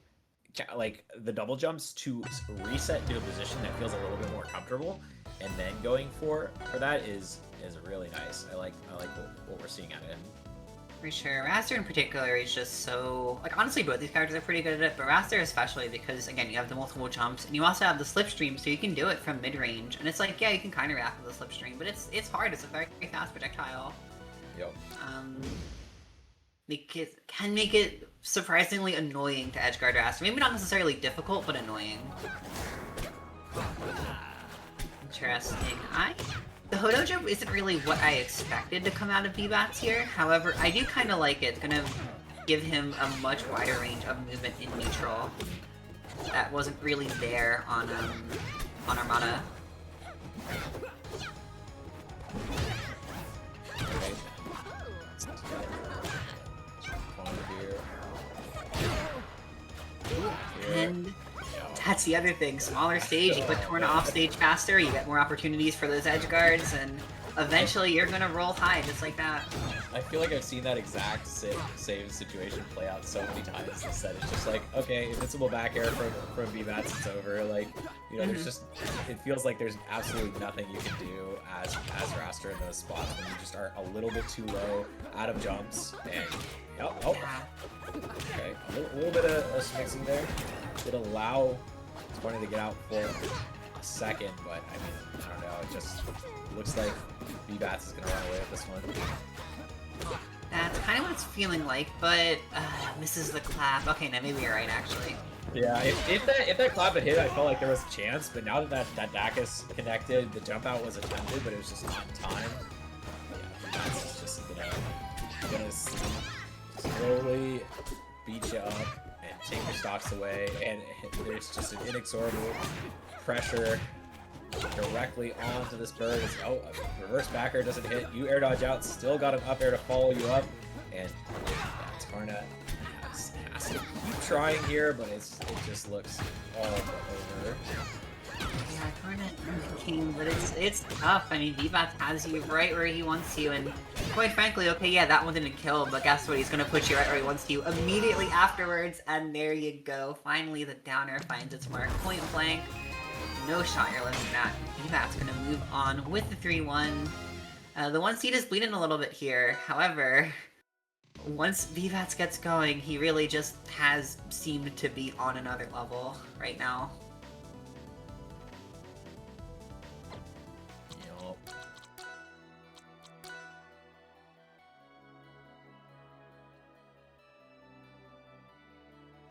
like the double jumps to reset to a position that feels a little bit more comfortable, and then going for that is really nice. I like what we're seeing at it. For sure. Raster in particular is just so... Like, honestly, both these characters are pretty good at it, but Raster especially because, again, you have the multiple jumps, and you also have the slipstream, so you can do it from mid-range. And it's like, yeah, you can kind of react with the slipstream, but it's hard. It's a very fast projectile. Yep. It can make it surprisingly annoying to edgeguard Raster. Maybe not necessarily difficult, but annoying. Interesting. The Hodo jump isn't really what I expected to come out of Bbatts here. However, I do kind of like it. It's gonna give him a much wider range of movement in neutral. That wasn't really there on Armada. And that's the other thing. Smaller stage, you put Torna off stage faster, you get more opportunities for those edge guards, and eventually you're gonna roll high just like that. I feel like I've seen that exact same situation play out so many times. Instead, it's just like, okay, invincible back air from Bbatts, it's over. Like, you know, there's just, it feels like there's absolutely nothing you can do as Raster in those spots when you just are a little bit too low, out of jumps, and okay, a little bit of mixing there. Did allow Torna to get out for a second, but I mean, I don't know. It just looks like Bbatts is gonna run away with this one. That's kind of what it's feeling like, but misses the clap. Okay, now maybe you're right, actually. Yeah, if that clap had hit, I felt like there was a chance, but now that Dakis connected, the jump out was attempted, but it was just not in time. Yeah, Bbatts is just gonna slowly beat you up and take your stocks away, and there's just an inexorable pressure directly onto this bird. Oh, a reverse backer doesn't hit. You air dodge out, still got an up air to follow you up, and Torna has to keep trying here, but it just looks all but over. Yeah, Torna king, but it's tough. I mean, Bbatts has you right where he wants you, and quite frankly, okay, yeah, that one didn't kill, but guess what? He's gonna put you right where he wants you immediately afterwards, and there you go. Finally, the downer finds its mark. Point blank. No shot you're living that. Bbatts gonna move on with the 3-1. The 1 seed is bleeding a little bit here. However, once Bbatts gets going, he really just has seemed to be on another level right now.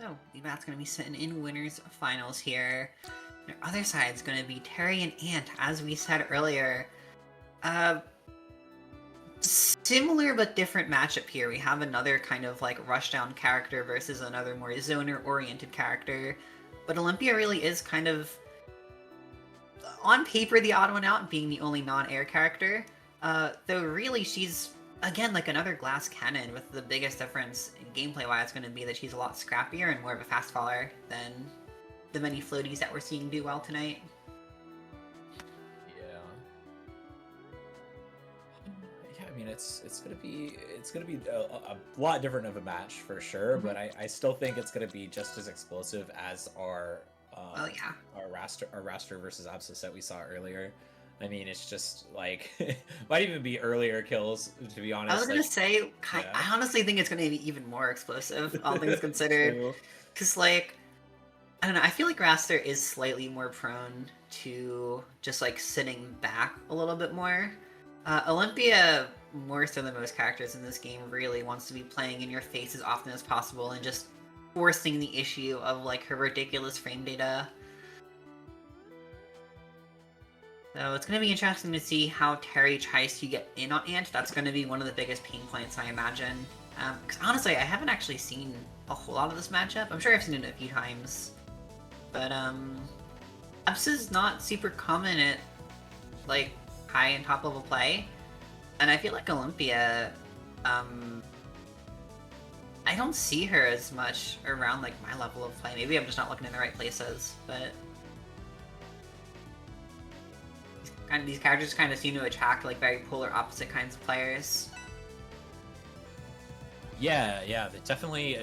So, Bbatts gonna be sitting in winners finals here. The other side's gonna be Teri and Ant, as we said earlier. Similar but different matchup here. We have another kind of like rushdown character versus another more zoner-oriented character. But Olympia really is kind of, on paper, the odd one out, being the only non-air character. Though really she's, again, like another glass cannon, with the biggest difference in gameplay-wise going to be that she's a lot scrappier and more of a fast faller than the many floaties that we're seeing do well tonight. Yeah, I mean it's gonna be a lot different of a match for sure, but I still think it's gonna be just as explosive as our Raster versus Abscess that we saw earlier. I mean, it's just like might even be earlier kills, to be honest. I was gonna like, say, yeah. I honestly think it's gonna be even more explosive, all things considered. True. Because, like, I don't know, I feel like Raster is slightly more prone to just, like, sitting back a little bit more. Olympia, more so than most characters in this game, really wants to be playing in your face as often as possible and just forcing the issue of, like, her ridiculous frame data. So it's going to be interesting to see how Teri tries to get in on Ant. That's going to be one of the biggest pain points, I imagine. Because honestly, I haven't actually seen a whole lot of this matchup. I'm sure I've seen it a few times. But, Bbatts is not super common at, like, high and top level play. And I feel like Olympia, I don't see her as much around, like, my level of play. Maybe I'm just not looking in the right places, but... these characters kind of seem to attract, like, very polar opposite kinds of players. Yeah, they definitely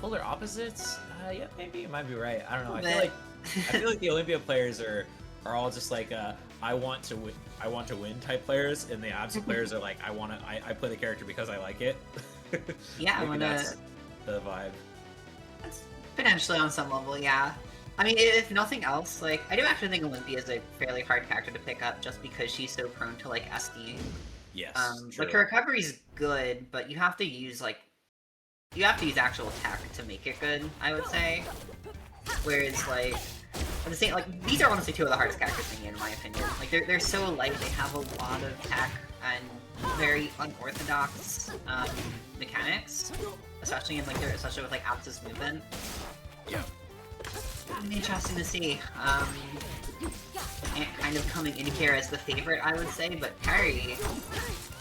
polar opposites. Yeah, maybe you might be right. I don't know. I feel like the Olympia players are all just like I want to win type players, and the Absu players are like I play the character because I like it. Yeah, I wanna. That's the vibe. That's potentially on some level, yeah. I mean, if nothing else, like, I do actually think Olympia is a fairly hard character to pick up just because she's so prone to, like, SDing. Yes, like, her recovery's good, but you have to use, like, actual tech to make it good, I would say. Whereas, like, at the same, like, these are honestly two of the hardest characters in the game, in my opinion. Like, they're so light, they have a lot of tech and very unorthodox, mechanics. Especially in, like, especially with, like, Aptus movement. Yeah. It'll be interesting to see. Ant kind of coming in here as the favorite, I would say, but Teri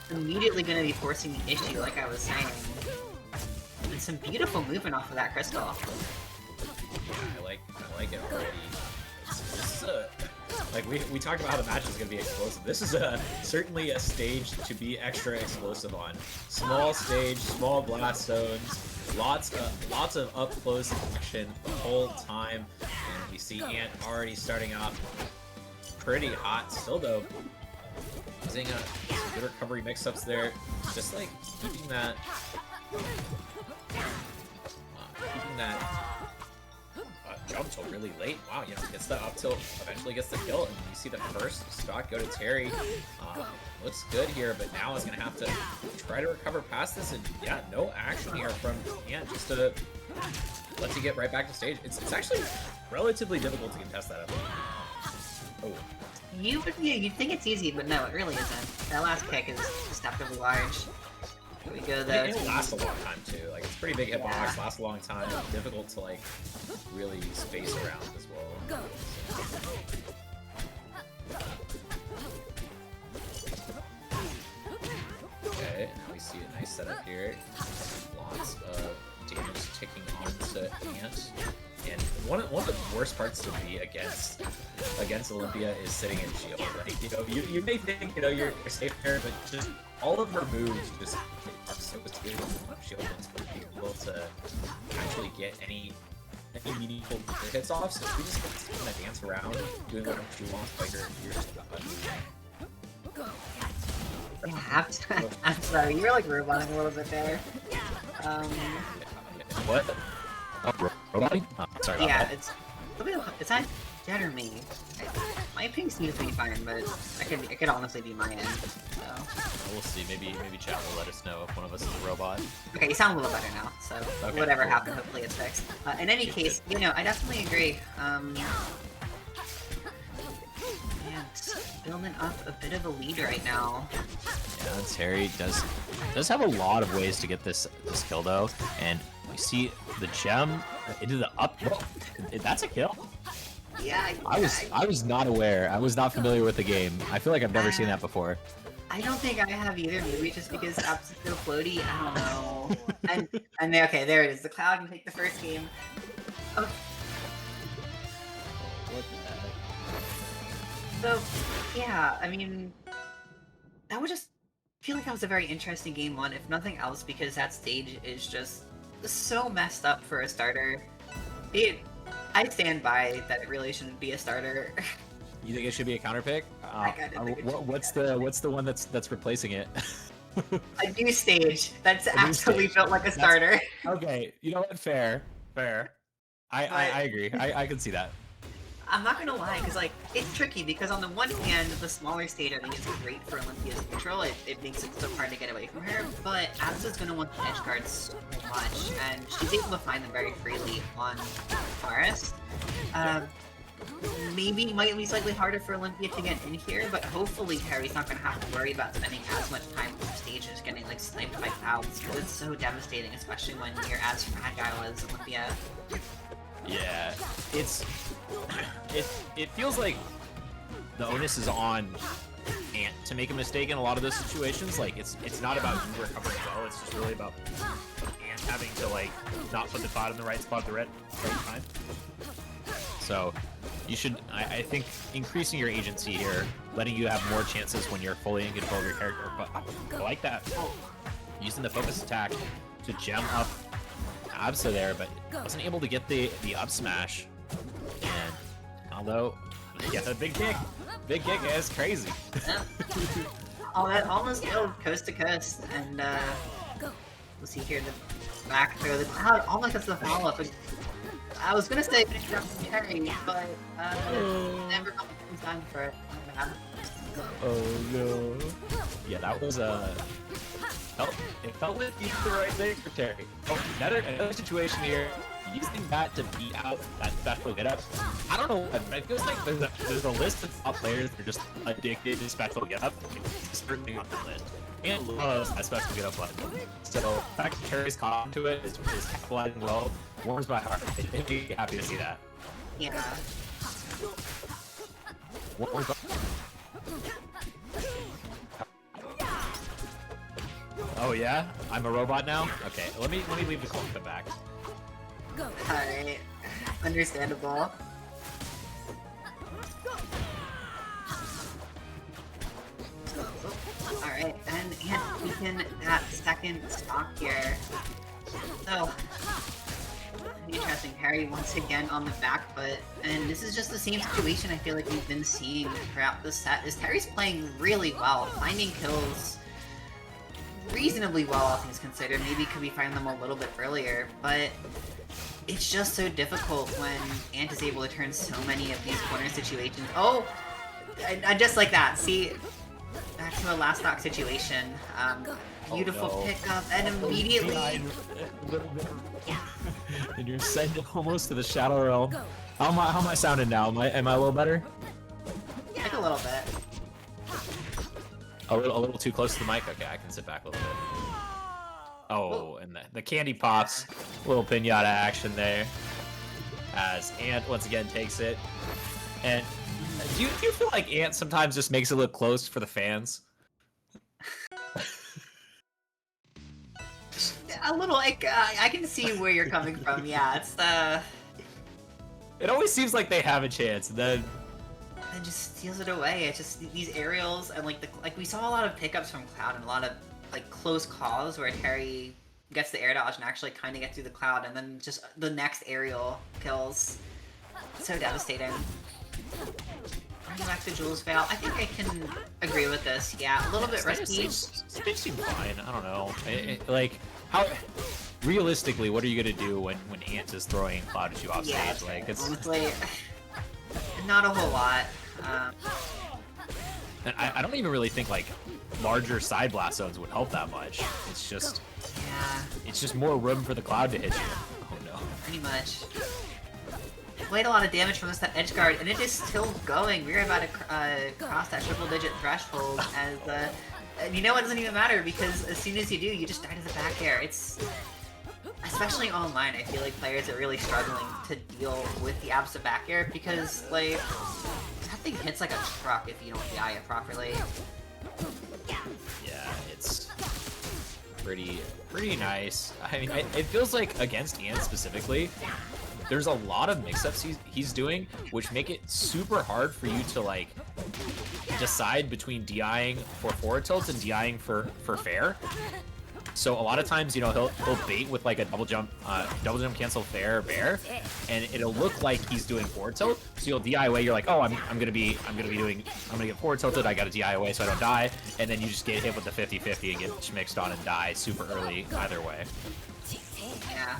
immediately going to be forcing the issue, like I was saying. And some beautiful movement off of that crystal. I like it already. This is like we talked about how the match is going to be explosive. This is certainly a stage to be extra explosive on. Small stage, small blast zones. Lots of up close action the whole time, and we see Ant already starting off pretty hot. Still though, using some good recovery mix-ups there, just like keeping that jump till really late. Wow, you know, gets the up tilt, eventually gets the kill, and you see the first stock go to Teri. Looks good here, but now is going to have to try to recover past this, and yeah, no action here from Ant, just to let you get right back to stage. It's actually relatively difficult to contest that up. Oh. You'd think it's easy, but no, it really isn't. That last kick is deceptively large. Here we go, though. It lasts a long time, too. Like, it's pretty big hitbox, lasts a long time, difficult to, like, really space around as well. Okay, now we see a nice setup here. Lots of damage ticking onto Ant. And one of the worst parts to be against Olympia is sitting in shield. Like, you know, you may think, you know, you're safe there, but just all of her moves just are so good on shield to be able to actually get any meaningful hits off. So we just kind of dance around, doing whatever she wants, like you're just Yeah, I'm sorry, you were like roboting a little bit there. What? Oh, roboting? Oh, sorry about that. It's not dead or me. My ping seems to be fine, but it could honestly be my end. So. We'll see. Maybe chat will let us know if one of us is a robot. Okay, you sound a little better now. So okay, whatever cool. happened, hopefully it's fixed. In any case, you know, I definitely agree. Yeah, building up a bit of a lead right now. Yeah, Teri does have a lot of ways to get this kill though, and we see the gem into the up. Whoa, that's a kill. Yeah, I was not aware. I was not familiar with the game. I feel like I've never seen that before. I don't think I have either. Maybe just because Apps is so floaty. I don't know. and okay, there it is. The cloud can take the first game. Oh. What the heck? So, yeah, I mean, that would just feel like that was a very interesting game one, if nothing else, because that stage is just so messed up for a starter. I stand by that it really shouldn't be a starter. You think it should be a counter pick? I kinda think it should be What's the one that's replacing it? A new stage that's A new actually stage. built like a starter. Okay, you know what? Fair. I agree. I can see that. I'm not gonna lie, because like it's tricky because on the one hand, the smaller stage I think is great for Olympia's neutral. It makes it so hard to get away from her, but Absa's gonna want the edge guards so much, and she's able to find them very freely on Forest. Maybe it might be slightly harder for Olympia to get in here, but hopefully Teri's not gonna have to worry about spending as much time on stages getting like sniped by clouds, because it's so devastating, especially when you're as fragile as Olympia. Yeah, it feels like the onus is on Ant to make a mistake in a lot of those situations. Like it's not about you recovering well. It's just really about Ant having to like not put the cloud in the right spot at the right time. So you should, I think, increasing your agency here, letting you have more chances when you're fully in control of your character. But I like that. Using the focus attack to gem up Absa there, but wasn't able to get the up smash. And although, yeah, the big kick is crazy. Yeah. Oh, that almost killed coast to coast, and we'll see here the back throw the cloud. Oh my, that's the follow up. I was gonna say finish up from Teri, but never got the time for it. Oh no. Yeah, that was it felt like the right thing for Teri. Oh, another situation here, using that to beat out that special get up. I don't know, it feels like there's a list of top players that are just addicted to special get up. It's certainly on the list. And loves that special get up button. So the fact that Teri's caught onto it is capitalizing well. Warms my heart. I'd be happy to see that. Yeah. Oh yeah? I'm a robot now? Okay, let me leave the call and come back. Alright. Understandable. Alright, and taking that second stock here. So, interesting. Teri once again on the back foot, and this is just the same situation I feel like we've been seeing throughout the set. Is Teri's playing really well, finding kills reasonably well, all things considered. Maybe could we find them a little bit earlier, but it's just so difficult when Ant is able to turn so many of these corner situations. Oh, I just like that. See, back to a last stock situation. Beautiful pickup, and immediately. And you're sent almost to the Shadow Realm. How am I sounding now? Am I a little better? Like a little bit. A little too close to the mic? Okay, I can sit back a little bit. Oh, and the candy pops. Little pinata action there. As Ant once again takes it. And do you feel like Ant sometimes just makes it look close for the fans? A little, like, I can see where you're coming from, yeah, it's, It always seems like they have a chance, and then it just steals it away. It's just these aerials, and, like we saw a lot of pickups from Cloud, and a lot of, like, close calls where Teri gets the air dodge and actually kind of gets through the Cloud, and then just the next aerial kills. So devastating. Bring back to Jules Veil. I think I can agree with this, yeah, a little bit risky. It seemed fine, I don't know. Like, how realistically, what are you gonna do when Ant is throwing Cloud at you off Yeah, stage? Like, it's honestly, not a whole lot. And I don't even really think like larger side blast zones would help that much. It's just more room for the Cloud to hit you. Oh no. Pretty much. Played a lot of damage from this edge guard, and it is still going. We're about to cross that triple-digit threshold as, you know what, it doesn't even matter, because as soon as you do, you just die to the back air. It's... Especially online, I feel like players are really struggling to deal with the Absa back air, because, like, that thing hits like a truck if you don't DI it properly. Yeah, it's pretty nice. I mean, it feels like against Ant specifically, there's a lot of mix-ups he's doing, which make it super hard for you to, like, decide between DIing for forward tilts and DIing for fair. So a lot of times, you know, he'll bait with like a double jump cancel fair bear, and it'll look like he's doing forward tilt. So you'll DI away. You're like, oh, I'm gonna get forward tilted. I gotta DI away so I don't die, and then you just get hit with the 50-50 and get mixed on and die super early either way. Yeah.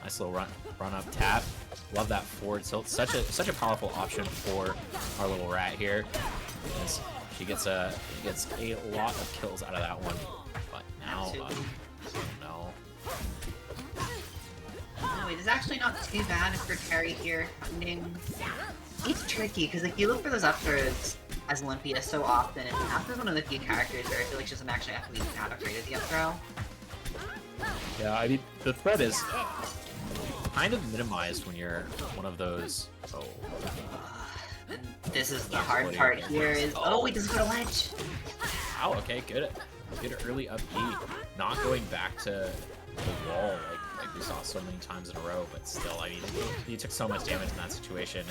Nice little run up tap. Love that forward tilt. Such a powerful option for our little rat here. As she gets a lot of kills out of that one. But now, no. No, it is actually not too bad for Teri here. It's tricky because like you look for those up throws as Olympia so often, and Apsa's one of the few characters where I feel like she doesn't actually have to be that afraid of the up throw. Yeah, I mean the threat is kind of minimized when you're one of those. Oh. And this is the hard part here is, oh, he doesn't go to ledge. Wow, okay, good early up B. Not going back to the wall like we saw so many times in a row, but still, I mean, he took so much damage in that situation.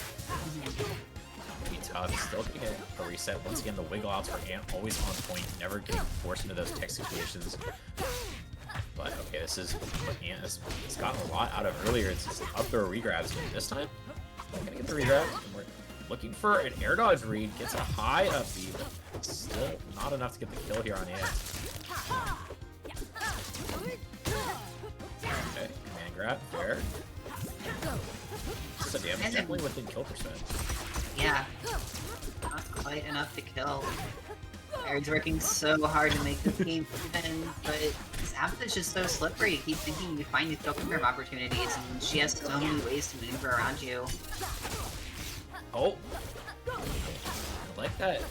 Be tough. Still getting a reset. Once again, the wiggle outs for Ant always on point, never getting forced into those tech situations. But okay, this is what Ant has gotten a lot out of earlier. It's just up throw regrabs, but this time, not gonna get the regrab. And we're looking for an air dodge read. Gets a high up B, but still not enough to get the kill here on Ant. Okay, command grab, fair. Just a damage, definitely within kill percent. Yeah, not quite enough to kill. Aaron's working so hard to make this game even, but Apsa is just so slippery. You keep thinking you find these kill confirm opportunities, and she has so many ways to maneuver around you. Oh! I like that.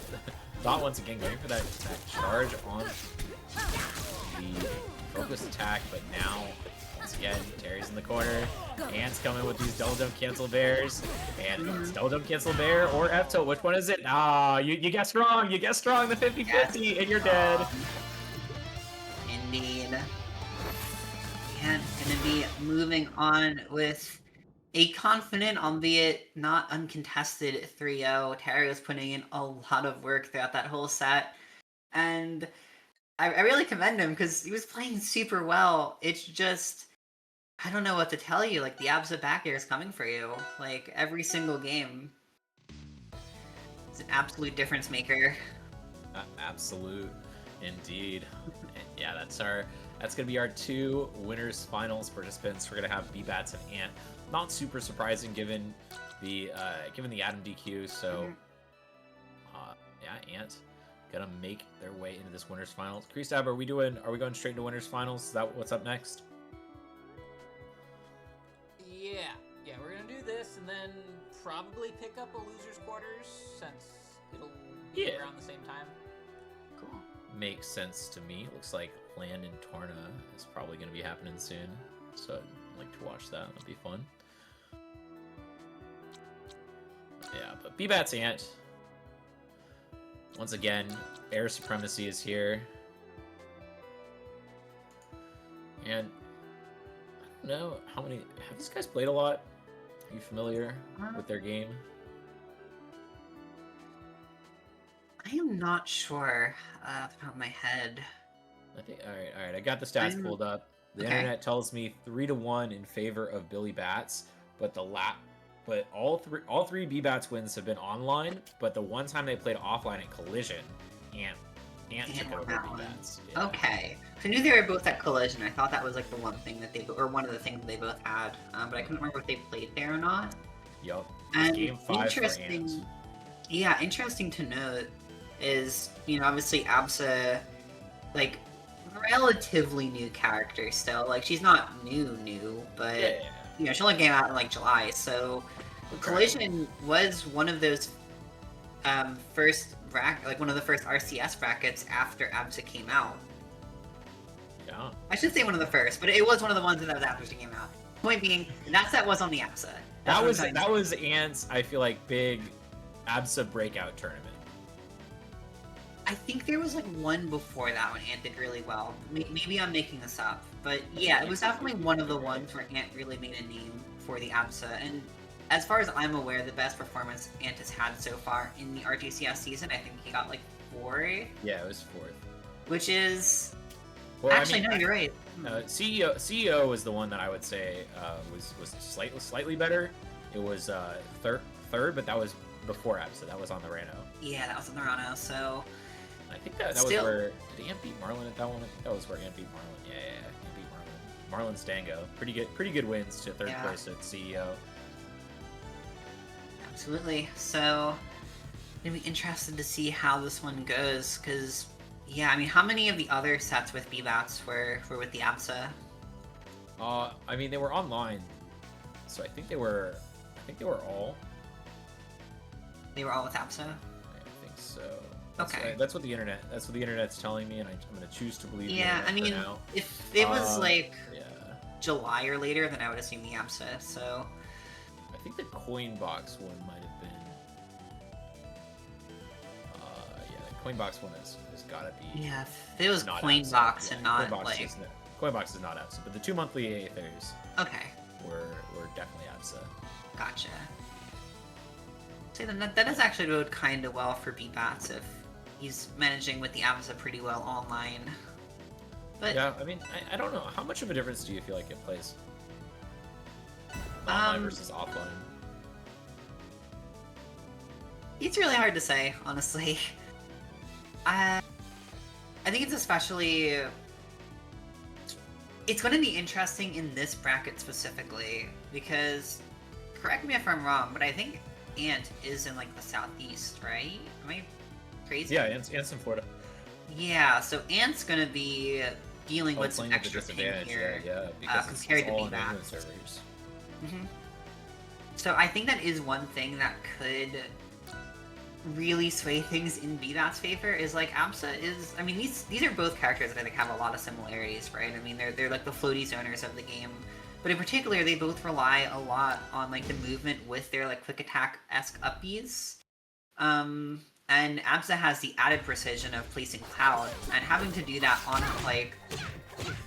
Thought once again going for that charge on the focus attack, but now, once again, Teri's in the corner. Ant's coming with these double jump cancel bears. And it's double jump cancel bear or F tilt. Which one is it? Ah, you guessed wrong. You guessed wrong. The 50-50, and you're dead. Indeed. And gonna be moving on with a confident, albeit not uncontested 3-0. Teri was putting in a lot of work throughout that whole set. And I really commend him because he was playing super well. It's just, I don't know what to tell you. Like, the Absa back air is coming for you. Like, every single game. It's an absolute difference maker. Absolute, indeed. And yeah, that's gonna be our two winners finals participants. We're gonna have Bbatts and Ant. Not super surprising given the Adam DQ. So yeah, Ant gonna make their way into this winners finals. Kreestab, are we going straight into winners finals? Is that what's up next? Yeah, we're gonna do this and then probably pick up a losers quarters since it'll be around the same time. Cool. Makes sense to me. Looks like Landon Torna is probably gonna be happening soon, so I'd like to watch that. That'd be fun. Yeah, but Bbatts Ant. Once again, air supremacy is here. And I don't know how many have these guys played a lot? Are you familiar with their game? I am not sure off the top of my head. I think all right. I got the stats pulled up. The internet tells me 3-1 in favor of Bbatts, but all three Bbatts wins have been online. But the one time they played offline at Collision, Ant took over Bbatts. Yeah. Okay, so I knew they were both at Collision. I thought that was like the one thing that one of the things that they both had, but I couldn't remember if they played there or not. Yup. And Game 5 interesting, for Ant. Yeah, interesting to note is, you know, obviously Absa, like, relatively new character still. Like, she's not new, but you know, she only came out in like July, so Collision was one of those first one of the first RCS brackets after Absa came out. Yeah. I should say one of the first, but it was one of the ones that was after she came out. Point being, that set was on the Absa. That was Ant's, I feel like, big Absa breakout tournament. I think there was like one before that when Ant did really well. Maybe I'm making this up, but yeah, it was definitely one of the ones where Ant really made a name for the Absa. And as far as I'm aware, the best performance Ant has had so far in the RTCS season, I think he got like 4th. Yeah, it was 4th. Which is Well, Actually, I mean, no, you're right. CEO was the one that I would say was slightly better. It was third, but that was before Absa. That was on the Reno. Yeah, that was on the Rano, so... I think that was where... Did Ant beat Marlon at that one? I think that was where Ant beat Marlon. Yeah, Ant beat Marlon. Marlon's Dango. Pretty good wins to third place at CEO. Absolutely. So, gonna be interested to see how this one goes, because, yeah, I mean, how many of the other sets with Bbatts were with the ABSA? I mean, they were online, so I think they were all. They were all with ABSA? I think so. Okay. That's what the internet's telling me, and I'm gonna choose to believe. Yeah, I mean, now. if it was July or later, then I would assume the ABSA. So. I think the Coinbox one might have been. The Coinbox one has gotta be. Yeah, if it was Coinbox and not Coinbox is not ABSA, but the 2 monthly Aethers. Okay. Were definitely ABSA. Gotcha. So then that does actually go kind of well for Bbatts if he's managing with the ABSA pretty well online. But yeah, I mean, I don't know. How much of a difference do you feel like it plays? Online versus offline? It's really hard to say, honestly. I think it's especially... It's going to be interesting in this bracket specifically, because, correct me if I'm wrong, but I think Ant is in, like, the southeast, right? Am I crazy? Yeah, Ant's in Florida. Yeah, so Ant's going to be dealing with some extra ping here because compared it's to all Bbatts. England servers. So I think that is one thing that could really sway things in Bbatts' favor, is like ABSA is... I mean, these are both characters that I think have a lot of similarities, right? I mean, they're like the floaty zoners of the game. But in particular, they both rely a lot on like the movement with their like quick attack-esque up-Bs. And ABSA has the added precision of placing Cloud, and having to do that on like,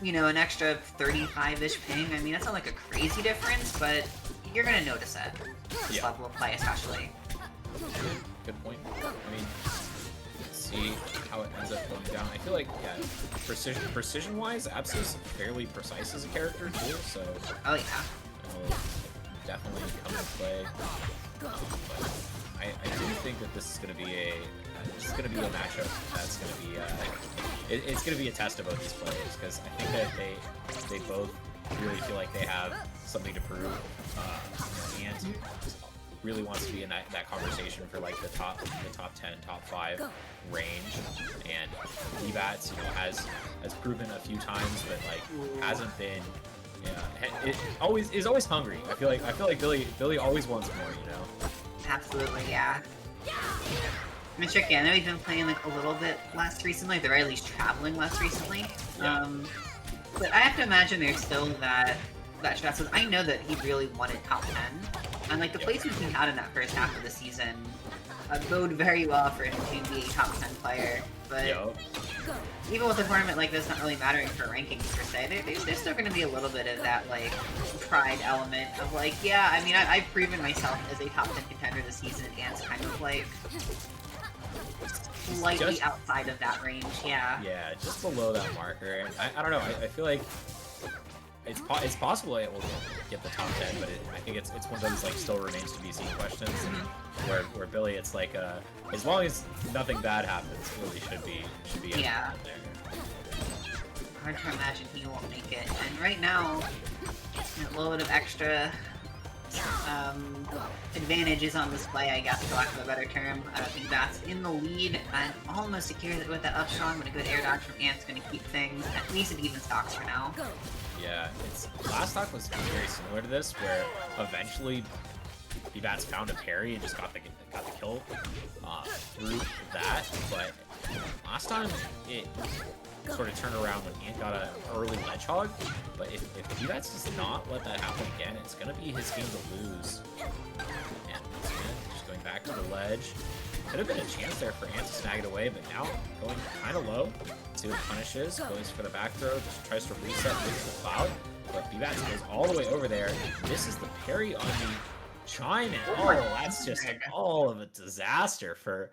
you know, an extra 35-ish ping. I mean, that's not like a crazy difference, but you're gonna notice it. This level of play, especially. Good point. I mean, let's see how it ends up going down. I feel like, precision-wise, ABSA's fairly precise as a character too. So. Oh yeah. It'll definitely come into play. But I do think that this is going to be a matchup that's going to be it's going to be a test of both these players, because I think that they both really feel like they have something to prove. Ant really wants to be in that conversation for like the top 10, top 5 range, and Bbatts, you know, has proven a few times, but like hasn't been. Yeah, is always hungry. I feel like Billy always wants more, you know. Absolutely, yeah. I mean, tricky. I know he's been playing like a little bit less recently, or at least traveling less recently. Yeah. But I have to imagine there's still that stress. I know that he really wanted top 10, and like the placements he had in that first half of the season bode very well for him to be a top 10 player. But even with a tournament like this not really mattering for rankings per se, there's still going to be a little bit of that like pride element of like, yeah, I mean, I've proven myself as a top 10 contender this season, and it's kind of like slightly outside of that range, yeah. Yeah, just below that marker. I don't know. I feel like it's possible it will get the top 10, but I think it's one of those like still remains to be seen questions. And where Billy, it's like as long as nothing bad happens, Billy should be in there. Hard to imagine he won't make it. And right now, a little bit of extra advantage is on display, I guess, for lack of a better term. Bbatts in the lead and almost secures it with that up strong, but a good air dodge from Ant's going to keep things at least at even stocks for now. Yeah, last stock was very similar to this, where eventually Bbatts found a parry and just got the kill through that, but last time it sort of turned around when Ant got an early ledge hog. But if Bbatts does not let that happen again, it's going to be his game to lose. And once again, just going back to the ledge. Could have been a chance there for Ant to snag it away, but now going kind of low. See what punishes, goes for the back throw, just tries to reset with the cloud. But Bbatts goes all the way over there. This is the parry on the chime, and oh, that's just all of a disaster for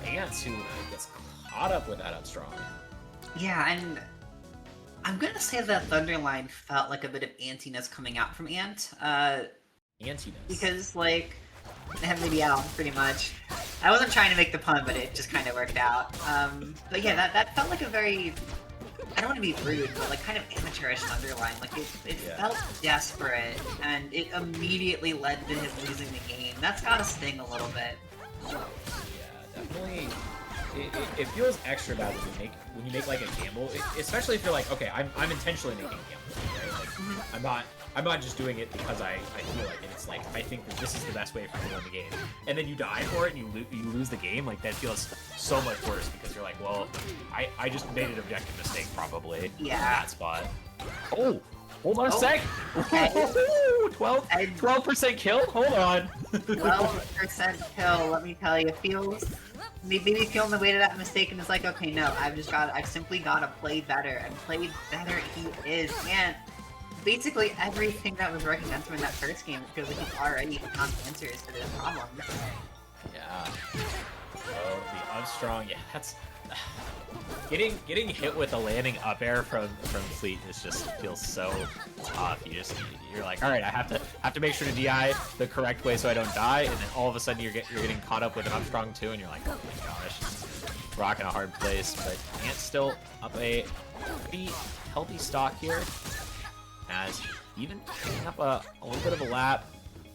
Ant, who gets caught up with that up strong. Yeah, and I'm gonna say that Thunderline felt like a bit of antiness coming out from Ant, Antiness. because, like, yeah, pretty much. I wasn't trying to make the pun, but it just kind of worked out. But yeah, that felt like a very, I don't want to be rude, but like kind of amateurish Thunderline. Like it felt desperate, and it immediately led to his losing the game. That's gotta sting a little bit. Yeah, definitely. It feels extra bad when you make like a gamble, especially if you're like, okay, I'm intentionally making a gamble, right? Like, I'm not just doing it because I feel like it. It's like I think that this is the best way for me to win the game, and then you die for it and you lose the game. Like that feels so much worse because you're like, well, I just made an objective mistake probably in that spot. Oh, hold on a sec. Okay. 12% kill. Hold on. 12% kill. Let me tell you, feels. Maybe feeling the weight of that mistake, and it's like, okay, no, I've simply gotta play better, and play better he is, and basically everything that was working against him in that first game, it feels like he's already found answers to this problem. Yeah. Oh, the unstrong, yeah, that's... Getting hit with a landing up air from Fleet just feels so tough. You're like, all right, I have to make sure to DI the correct way so I don't die, and then all of a sudden you're getting caught up with an unstrong too, and you're like, oh my gosh, rocking a hard place. But Ant's still up a pretty healthy stock here, as even picking up a little bit of a lap,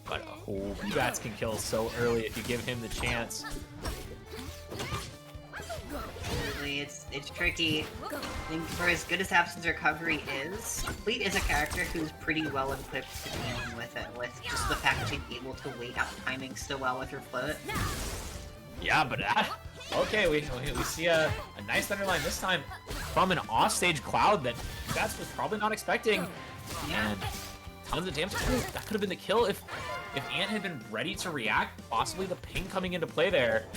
but Bbatts can kill so early if you give him the chance. It's tricky. I think for as good as Absence Recovery is, Fleet is a character who's pretty well equipped to dealing with it, with just the fact that she's able to wait out timing so well with her float. Yeah, but okay, we see a nice Thunderline this time from an offstage Cloud that Bbatts was probably not expecting. And tons of damage. Ooh, that could have been the kill if Ant had been ready to react. Possibly the ping coming into play there.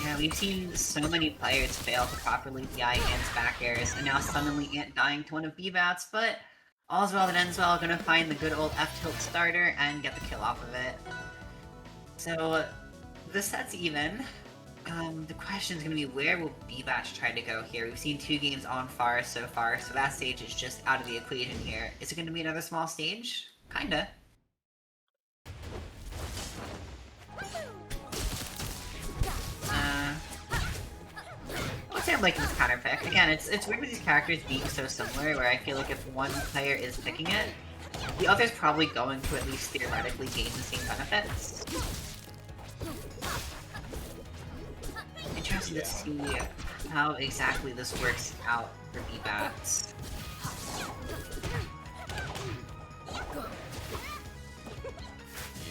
Yeah, we've seen so many players fail to properly DI Ant's back airs, and now suddenly Ant dying to one of Bbatts, but all's well that ends well, gonna find the good old F-tilt starter and get the kill off of it. So, the set's even. The question's gonna be, where will Bbatts try to go here? We've seen 2 games on far so far, so that stage is just out of the equation here. Is it gonna be another small stage? Kinda. I'd say I'm liking this counter pick. Again, it's weird with these characters being so similar, where I feel like if one player is picking it, the other's probably going to at least theoretically gain the same benefits. Interesting to see how exactly this works out for Bbatts.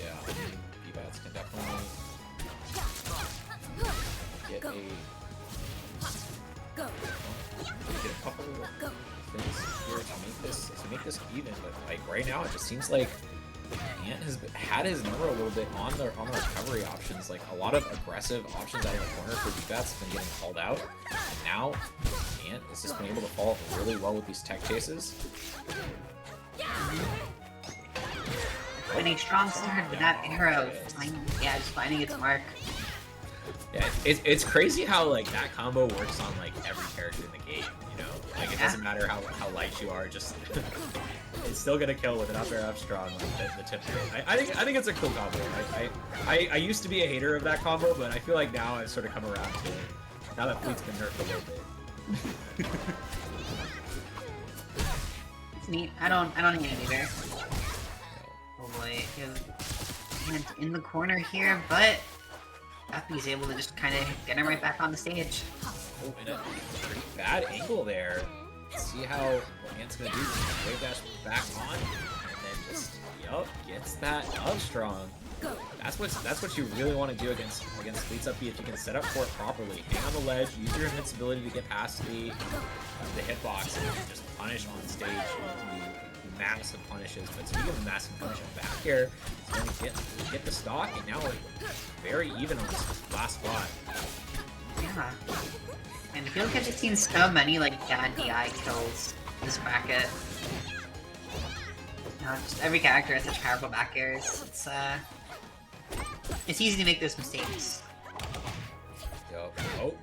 Yeah, Bbatts can definitely get a couple things here to make this even, but like right now it just seems like Ant has had his number a little bit on the recovery options. Like a lot of aggressive options out of the corner for Bbatts have been getting called out, and now Ant has just been able to follow up really well with these tech chases. And a strong start with that arrow, just finding its mark. Yeah, it's crazy how like that combo works on like every character in the game. You know, like it doesn't matter how light you are, just it's still gonna kill with an up air up strong like the tip. I think it's a cool combo. I used to be a hater of that combo, but I feel like now I've sort of come around to it. Now that Fleet's been nerfed a little bit. It's neat. I don't hate it either. Oh boy, Ant in the corner here, but Appy's able to just kind of get him right back on the stage. Oh, and a pretty bad angle there. Let's see how Ant's gonna do. Wave dash back on, and then just gets that up strong. That's what you really want to do against Fleet's up B. If you can set up for it properly, hang on the ledge, use your invincibility to get past the hitbox, and just punish on stage. Massive punishes, but speaking of massive punishes, back here is going to get the stock, and now we're very even on this last spot. Yeah. And I feel like I've just seen so many like bad DI kills in this bracket. Just every character has such powerful back airs. It's easy to make those mistakes. Yo, oh.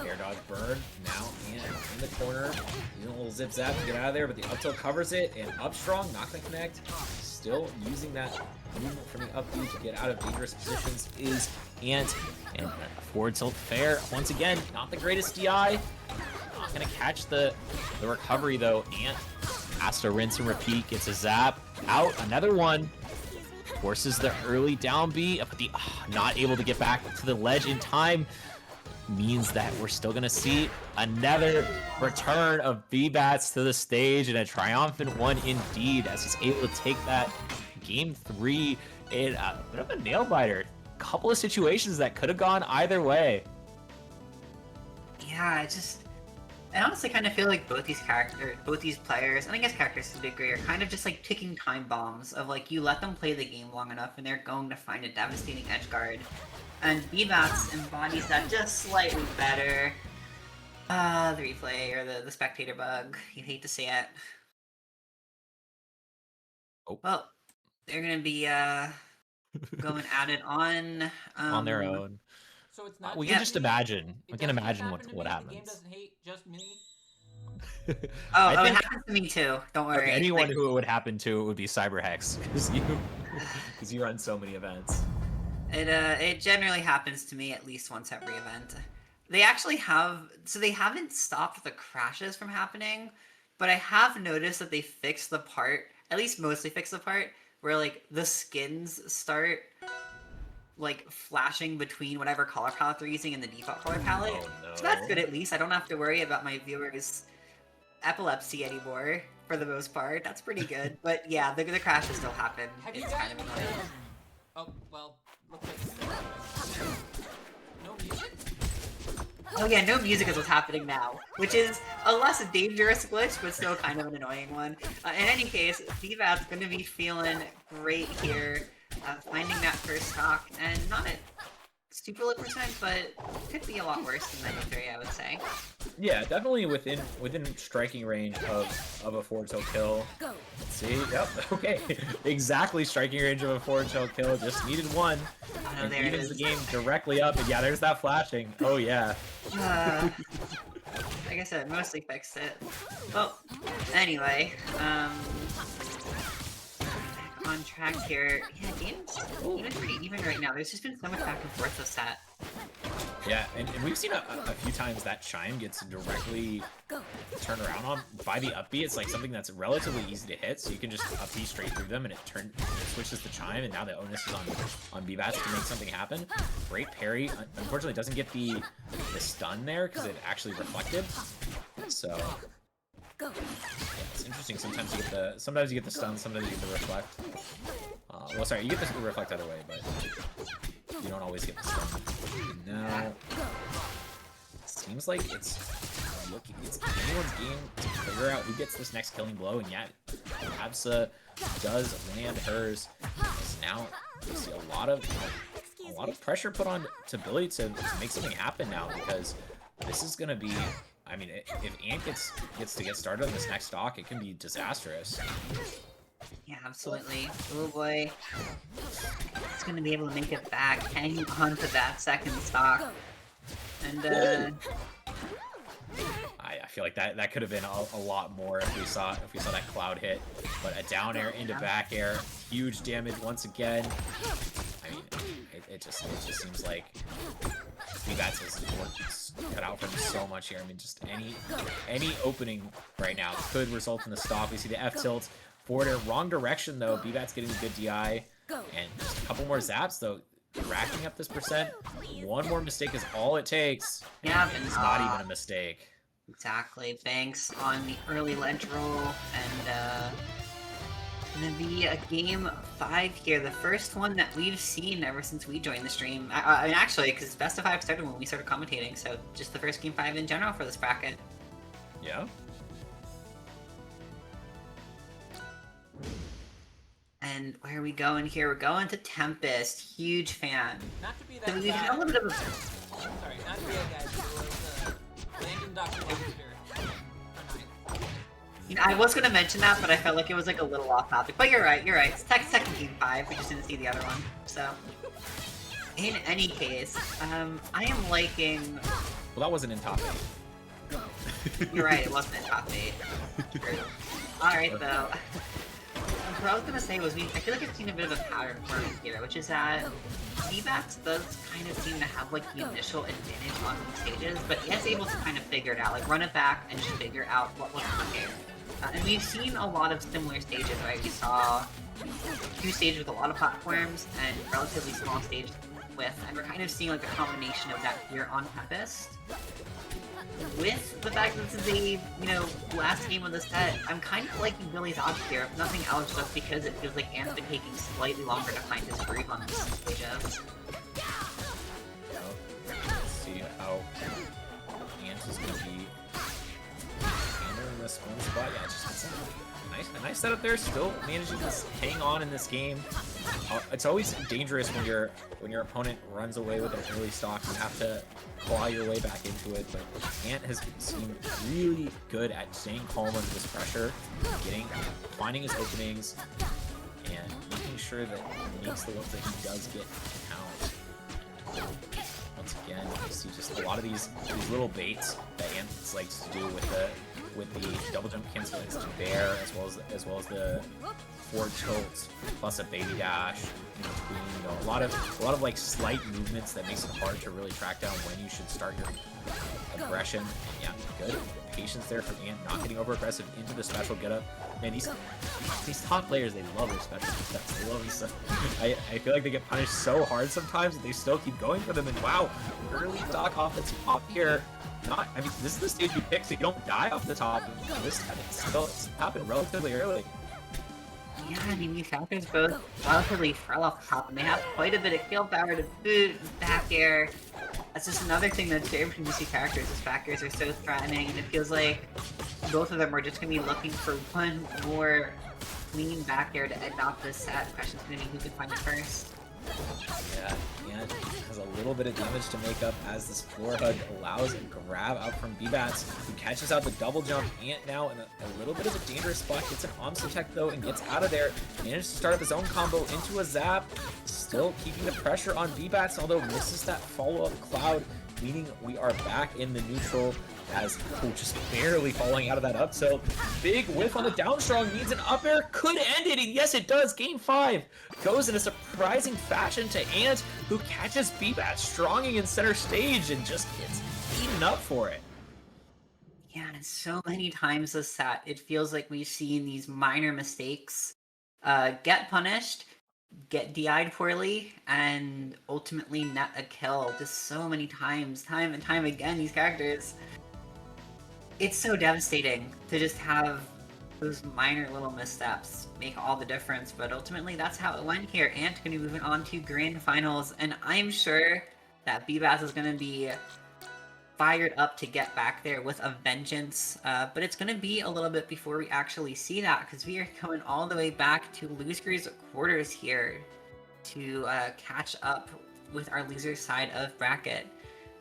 Air dodge burn. Now Ant in the corner. Using a little zip zap to get out of there, but the up tilt covers it. And up strong, not gonna connect. Still using that movement from the up B to get out of dangerous positions is Ant. And forward tilt fair. Once again, not the greatest DI. Not gonna catch the recovery though. Ant has to rinse and repeat. Gets a zap. Out. Another one. Forces the early down B, but the not able to get back to the ledge in time means that we're still gonna see another return of Bbatts to the stage, and a triumphant one indeed, as he's able to take that game 3 in a bit of a nail biter. Couple of situations that could have gone either way. Yeah, I honestly kind of feel like both these players, and I guess characters to a degree, are kind of just like ticking time bombs of like, you let them play the game long enough and they're going to find a devastating edge guard. And Bbatts embodies that just slightly better. The replay, or the spectator bug, you hate to say it. Oh. Well, they're gonna be going at it on their own. So it's not. We Yeah. can just imagine. It We can doesn't imagine happen to what me. happens. The game doesn't hate just me. It I think happens to me too. Don't worry. anyone Like, who it would happen to would be CyberHex, because you run so many events. It generally happens to me at least once every event. They actually they haven't stopped the crashes from happening, but I have noticed that they fixed the part, at least mostly fixed the part, where like the skins start like flashing between whatever color palette they're using and the default color palette. Oh, no. So that's good, at least. I don't have to worry about my viewers' epilepsy anymore, for the most part. That's pretty good. But yeah, the crashes still happen. Have you It's guys? kind of annoying. Oh well, looks like no music. Oh yeah, no music is what's happening now, which is a less dangerous glitch, but still kind of an annoying one. In any case, Bbatts going to be feeling great here, finding that first stock, and not at super low percent, but could be a lot worse than -3, I would say. Yeah, definitely within striking range of a forward tilt kill. Let's see, yep, okay. Exactly striking range of a forward tilt kill, just needed one. Oh, no, And there it evens is. the game directly up, and yeah, there's that flashing. Oh yeah. Like I said, mostly fixed it. Well, anyway, back on track here. Yeah, game's pretty even right now. There's just been so much back and forth this set. Yeah, and we've seen a few times that chime gets directly turned around on by the up B. It's like something that's relatively easy to hit, so you can just up B straight through them, and it switches the chime, and now the onus is on Bbatts to make something happen. Great parry. Unfortunately, doesn't get the stun there because it actually reflected. So yeah, it's interesting. Sometimes you get the stun, sometimes you get the reflect. Well, sorry, you get the reflect either way, but you don't always get the stun. And now seems like it's anyone's game to figure out who gets this next killing blow, and yeah, Absa does land hers. So now you see a lot of pressure put on to Billy to make something happen now, because this is gonna be, I mean, if Ant gets to get started on this next stock, it can be disastrous. Yeah, absolutely. Oh boy. It's gonna be able to make it back, hanging on to that second stock. And I feel like that could have been a lot more if we saw that cloud hit, but a down air into back air, huge damage once again. I mean, it just seems like Bbatts is cut out from so much here. I mean, just any opening right now could result in the stock. We see the F tilt forward air, wrong direction though. Bbatts getting a good DI, and just a couple more zaps though. Racking up this percent. One more mistake is all it takes. yeah, And it's not even a mistake. exactly. Banks on the early ledge roll, and gonna be a game 5 here, the first one that we've seen ever since we joined the stream. I mean, actually, because Best of 5 started when we started commentating, so just the first game 5 in general for this bracket. Yeah. And where are we going here? We're going to Tempest. Huge fan. Not to be So that we've guy. had a little bit of a... Sorry, not to be that guy. But it was Landon DrLobster. You know, I was gonna mention that, but I felt like it was like a little off topic. But you're right. It's technically game 5. We just didn't see the other one. So, in any case, I am liking Well, that wasn't in top 8. You're right, it wasn't in top 8. Alright, though. What I was gonna say was, I feel like I've seen a bit of a pattern forming here, which is that Bbatts does kind of seem to have, like, the initial advantage on these stages, but he is able to kind of figure it out, like, run it back and just figure out what was working. And we've seen a lot of similar stages, right? We saw 2 stages with a lot of platforms and relatively small stages with, and we're kind of seeing, like, a combination of that here on Tempest. With the fact that this is a, last game of the set, I'm kind of liking Billy's odds here, if nothing else, just because it feels like Ant's been taking slightly longer to find his groove on these stages. Let's see how Ant is going to be handling this one spot. Yeah, it's just a nice setup there. Still managing to hang on in this game. It's always dangerous when your opponent runs away with an early stock. You have to claw your way back into it. But Ant has seemed really good at staying calm under this pressure, finding his openings, and making sure that he makes the ones that he does get count. Once again, you see just a lot of these little baits that Ant likes to do with the double jump cancel is to bear, as well as the forward tilts plus a baby dash in between. A lot of like slight movements that makes it hard to really track down when you should start your aggression. And yeah, good patience there from Ant, not getting over aggressive into the special getup. Man, these top players, they love their special getups. They love these stuff. I feel like they get punished so hard sometimes, and they still keep going for them. And wow, early stock offense up here. This is the stage you pick so you don't die off the top. It's happened relatively early. Yeah, these factors both relatively fell off the top, and they have quite a bit of kill power to boot back air. That's just another thing that's favorite from DC characters, is factors are so threatening, and it feels like both of them are just going to be looking for one more clean back air to end off this set. The question's going to be who can find it first. Yeah, Ant has a little bit of damage to make up as this floor hug allows a grab out from Bbatts, who catches out the double jump. Ant now in a little bit of a dangerous spot, gets an Omni Tech though and gets out of there. Manages to start up his own combo into a zap, still keeping the pressure on Bbatts, although misses that follow-up cloud, meaning we are back in the neutral as just barely falling out of that up tilt. Big whiff on the down strong, needs an up air, could end it, and yes it does. Game 5 goes in a surprising fashion to Ant, who catches Bbatts stronging in center stage and just gets eaten up for it. Yeah, and so many times this set, it feels like we've seen these minor mistakes get punished, get DI'd poorly, and ultimately net a kill. Just so many times, time and time again, these characters. It's so devastating to just have those minor little missteps make all the difference, but ultimately that's how it went here. Ant going to be moving on to Grand Finals, and I'm sure that Bbatts is going to be fired up to get back there with a vengeance, but it's going to be a little bit before we actually see that, because we are going all the way back to losers quarters here to catch up with our loser side of bracket.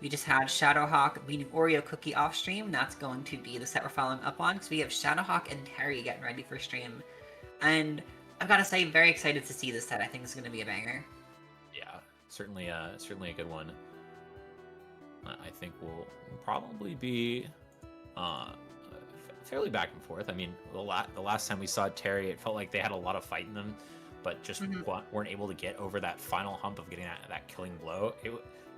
We just had Shadowhawke beating OreoCookie off stream. That's going to be the set we're following up on, because we have Shadowhawke and Teri getting ready for stream. And I've got to say, very excited to see this set. I think it's going to be a banger. Yeah, certainly a good one. I think will probably be fairly back and forth. I mean, the last time we saw Teri, it felt like they had a lot of fight in them, but just weren't able to get over that final hump of getting that killing blow.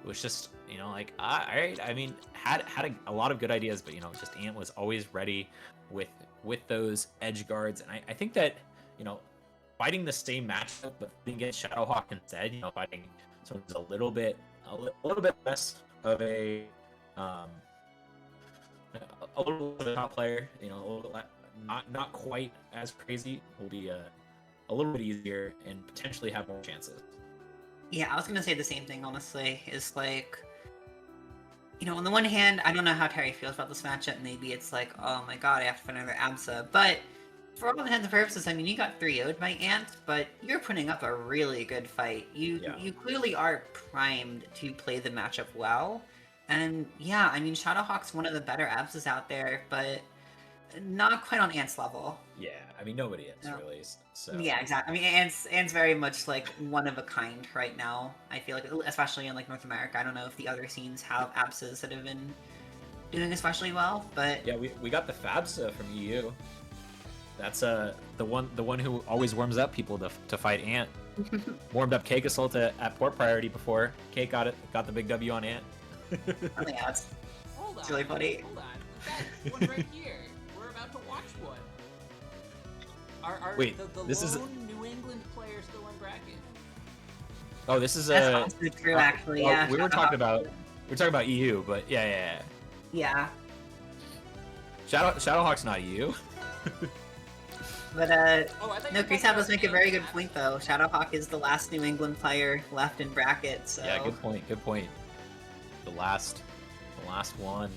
It was just, like, all right. I mean, had a lot of good ideas, but just Ant was always ready with those edge guards, and I think that fighting the same matchup but against Shadowhawke instead, fighting someone who's a little bit less of a little bit of a top player, a little bit not quite as crazy, will be a little bit easier and potentially have more chances. Yeah, I was gonna say the same thing, honestly. Is like, on the one hand, I don't know how Teri feels about this matchup. Maybe it's like, oh my god, I have to find another ABSA. But for all intents and purposes, I mean, you got 3-0'd by Ant, but you're putting up a really good fight. You clearly are primed to play the matchup well. And yeah, I mean, Shadowhawke's one of the better ABSAs out there, but not quite on Ant's level. Yeah, I mean nobody is No. really. So Yeah, exactly. I mean, Ant's very much like one of a kind right now. I feel like, especially in like North America. I don't know if the other scenes have abses that have been doing especially well, but yeah, we got the Fabs from EU. That's the one who always warms up people to fight Ant. Warmed up Cake Assault at Port Priority before. Cake got the big W on Ant. oh yeah, it's Hold on. really funny. Hold on. We've got one right here. We're about to watch one. Are Wait, the this is- lone New England player still in bracket? Oh, this is That's also true, actually. well, Yeah, we were talking about EU, but yeah. yeah. Shadowhawke's not EU. But Oh, I thought no, you were Chris talking does make a about very Ant. good point though. Shadowhawke is the last New England player left in bracket. So Yeah, good point. Good point. The last one.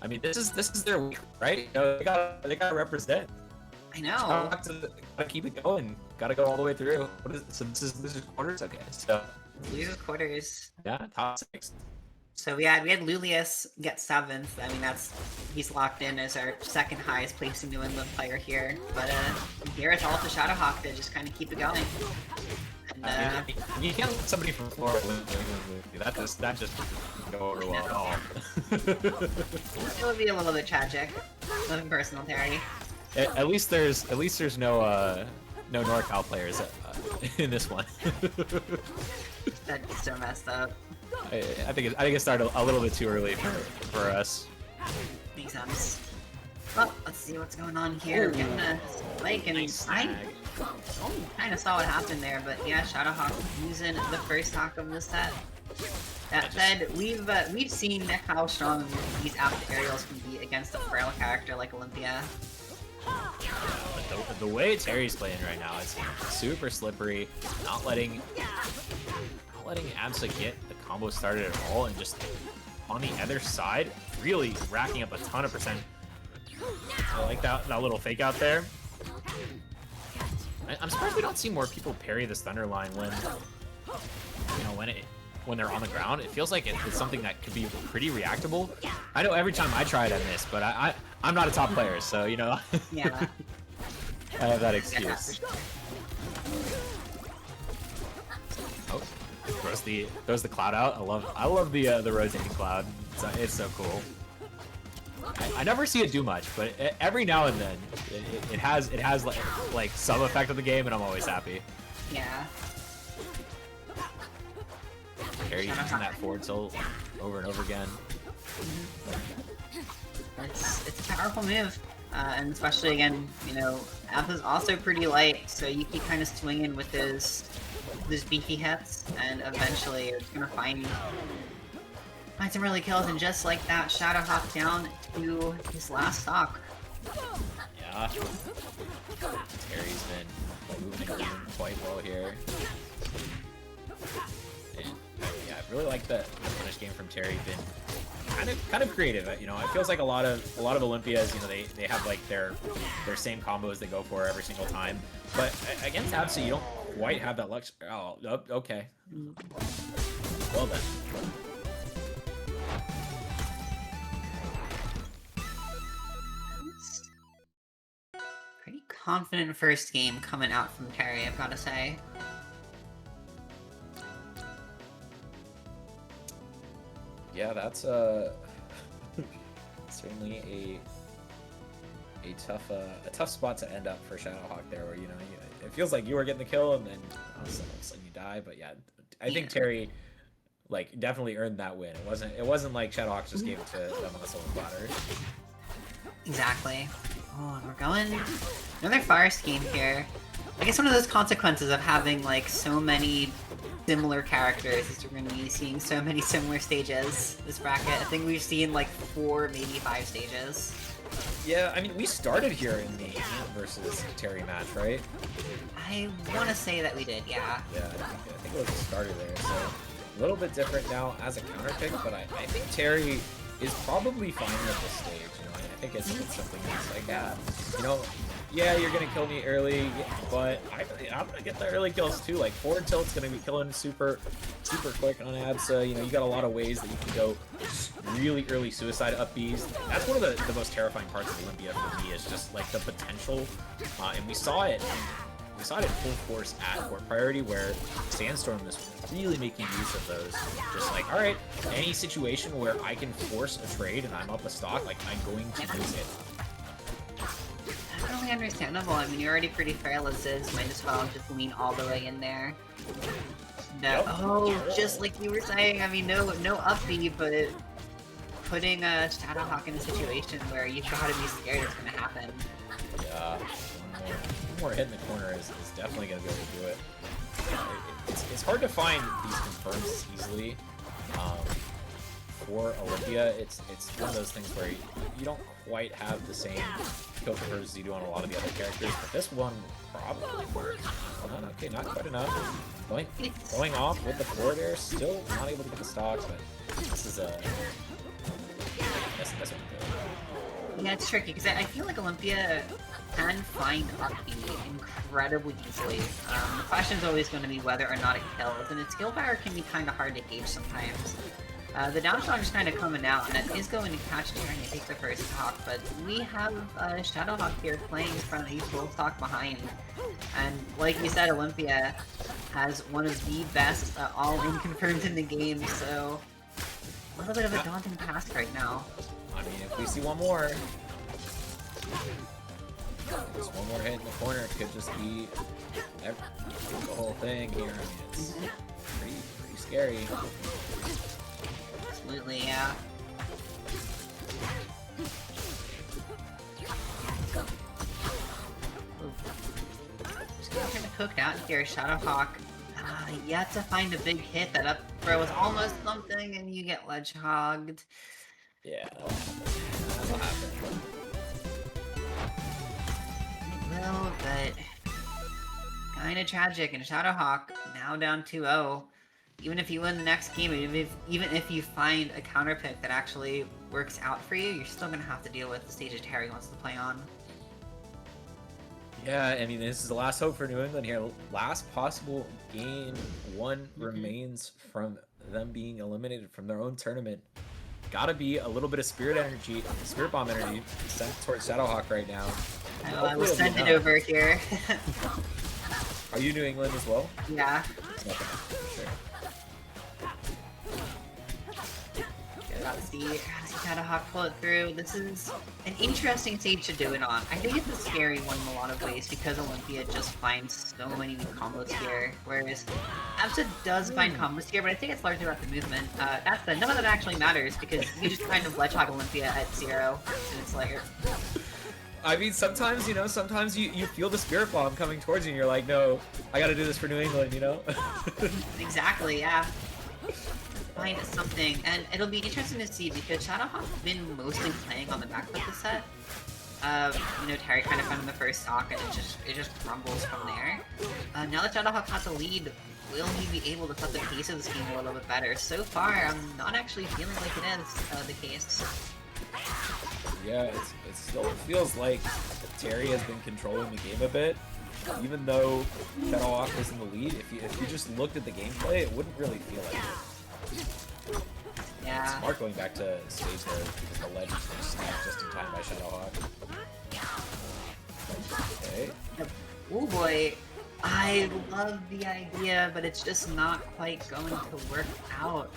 I mean, this is their week, right? You know, they gotta represent. I know. Gotta keep it going. Gotta go all the way through. What is it? So this is quarters. Okay, so Losers quarters. yeah, top 6. So we had Lulius get 7th. I mean, he's locked in as our second highest placing New England player here. But here it's all to Shadowhawke to just kind of keep it going. And You can't let somebody from Florida win. That just doesn't go over well at all. it would be a little bit tragic. Nothing personal, Teri. At least there's no NorCal players in this one. That's so messed up. I think it started a little bit too early for us. Makes sense. Well, let's see what's going on here. We're getting a spike, and Nice I snag. kind of saw what happened there, but yeah, Shadowhawke using the first hack of the set. That said, we've seen how strong these apt aerials can be against a frail character like Olympia. But the way Teri's playing right now is super slippery, not letting Absa get the combo started at all, and just on the other side, really racking up a ton of percent. I like that little fake out there. I'm surprised we don't see more people parry this Thunder line when they're on the ground. It feels like it's something that could be pretty reactable. I know every time I try it I miss, but I'm not a top player, so you know. Yeah. I have that Yeah, excuse. for sure. Oh, throws the cloud out. I love the rotating cloud. It's so cool. I never see it do much, but every now and then it has like some effect on the game, and I'm always happy. Yeah. Teri using that forward tilt over and over again. It's a powerful move, and especially again, you know, Alpha's also pretty light, so you keep kind of swinging with those beefy hits, and eventually you're gonna find some early kills, and just like that, Shadowhawke down to his last stock. Yeah. Teri's been moving the game quite well here. And yeah, I really like the punish game from Teri. Been kind of creative. You know, it feels like a lot of Olympias. You know, they have like their same combos they go for every single time. But against Absa, you don't quite have that luxury. Oh, okay. Well then. Pretty confident first game coming out from Teri, I've got to say. Yeah, that's certainly a tough spot to end up for Shadowhawke there, where you know it feels like you were getting the kill and then all of a sudden you die. But yeah, I think Teri like definitely earned that win. It wasn't like Shadowhawke just gave it to them on a silver platter. Exactly. Oh, and we're going another fire scheme here. I guess one of those consequences of having like so many similar characters is we're going to be seeing so many similar stages this bracket. I think we've seen like 4, maybe 5 stages. Yeah, I mean we started here in the Ant versus Teri match, right? I want to say that we did, yeah. Yeah, I think it was the starter there. So a little bit different now as a counter pick, but I think Teri is probably fine with this stage. You know, I think it's something that's like, yeah, you know, yeah, you're gonna kill me early, but I'm gonna get the early kills too. Like forward tilt's gonna be killing super quick on Absa. You know, you got a lot of ways that you can go really early suicide up Bs. That's one of the most terrifying parts of Olympia for me, is just like the potential, and we saw it. We saw it in full force at Court Priority, where Sandstorm is really making use of those. Just like, all right, any situation where I can force a trade and I'm up a stock, like I'm going to use it. Totally understandable. I mean, you're already pretty frail as is. Might as well just lean all the way in there. No, Yep. oh, just like you were saying. I mean, no upbeat, but putting a Shadowhawke in a situation where you've got to be scared it's going to happen. Yeah, one more hit in the corner is definitely going to be able to do it. It's hard to find these confirms easily. For Olympia, it's one of those things where you don't quite have the same kill confirms as you do on a lot of the other characters, but this one probably works. Hold on, okay, not quite enough. Going off with the forward air, still not able to get the stock, but this is a... That's what I'm doing. Yeah, it's tricky, because I feel like Olympia can find upbeat incredibly easily. The question is always going to be whether or not it kills, and its skill power can be kind of hard to gauge sometimes. The down shot is kind of coming out, and it is going to catch Teri and take the first stock, but we have Shadowhawke here playing in front of a full stock behind. And like you said, Olympia has one of the best all-in confirms in the game, so a little bit of a daunting task right now. I mean, if we see one more... Just one more hit in the corner, it could just be the whole thing here. I mean, it's pretty scary. Absolutely, yeah. Just getting kind of cooked out here, Shadowhawke. Yet to find a big hit. That up throw was almost something, and you get ledge hogged. Yeah, that'll happen. Well, but kind of tragic. And Shadowhawke now down 2-0. Even if you win the next game, even if you find a counter pick that actually works out for you, you're still gonna have to deal with the stages Teri wants to play on. Yeah, I mean, this is the last hope for New England here. Last possible game one remains from them being eliminated from their own tournament. Gotta be a little bit of spirit bomb energy sent towards Shadowhawke right now. I will send it over here. Are you New England as well? Yeah. Okay, for sure. Gotta see Shadowhawke pull it through. This is an interesting stage to do it on. I think it's a scary one in a lot of ways because Olympia just finds so many new combos here, whereas Absa does find combos here, but I think it's largely about the movement. None of that actually matters because you just kind of ledge hog Olympia at 0 and it's like... I mean, sometimes, you know, you feel the spirit bomb coming towards you and you're like, no, I gotta do this for New England, you know? Exactly, yeah. Find something, and it'll be interesting to see because Shadowhawke's been mostly playing on the back foot this set. You know, Teri kind of found in the first stock, and it just crumbles from there. Now that Shadowhawke has the lead, will he be able to set the pace of this game a little bit better? So far, I'm not actually feeling like it is the case. Yeah, it still feels like Teri has been controlling the game a bit. Even though Shadowhawke was in the lead, if you just looked at the gameplay, it wouldn't really feel like it. Yeah. It's smart going back to stage there because the ledge is snapped just in time by Shadowhawke. Okay. Oh boy, I love the idea, but it's just not quite going to work out.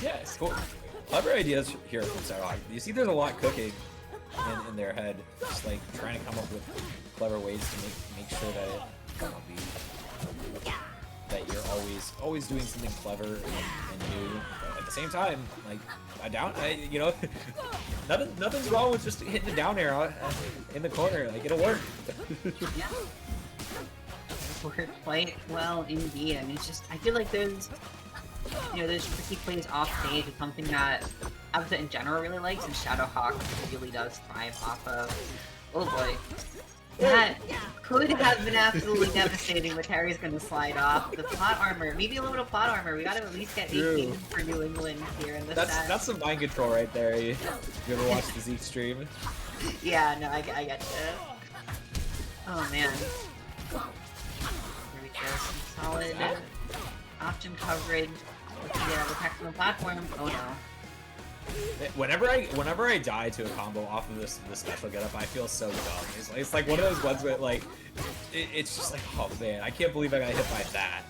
Yeah, it's cool. Clever ideas here from Shadowhawke. You see there's a lot cooking in their head. Just like trying to come up with clever ways to make sure that it cannot be... that you're always doing something clever and new. But at the same time, like you know, nothing's wrong with just hitting the down air in the corner. Like it'll work. Yeah. Worked quite well indeed. I mean, it's just I feel like those tricky plays off stage is something that Absa in general really likes, and Shadowhawke really does thrive off of. Oh boy. That could have been absolutely devastating, but Teri's gonna slide off. The plot armor, maybe a little bit of plot armor. We gotta at least get 18 for New England here in the set. That's some mind control right there. You ever watch the Zeke stream? Yeah, no, I get you. Oh man. Here we go, some solid option coverage. Looking at the text on the platform. Oh no. Whenever I die to a combo off of this special getup, I feel so dumb. It's like one of those ones where like it's just like, oh man, I can't believe I got hit by that.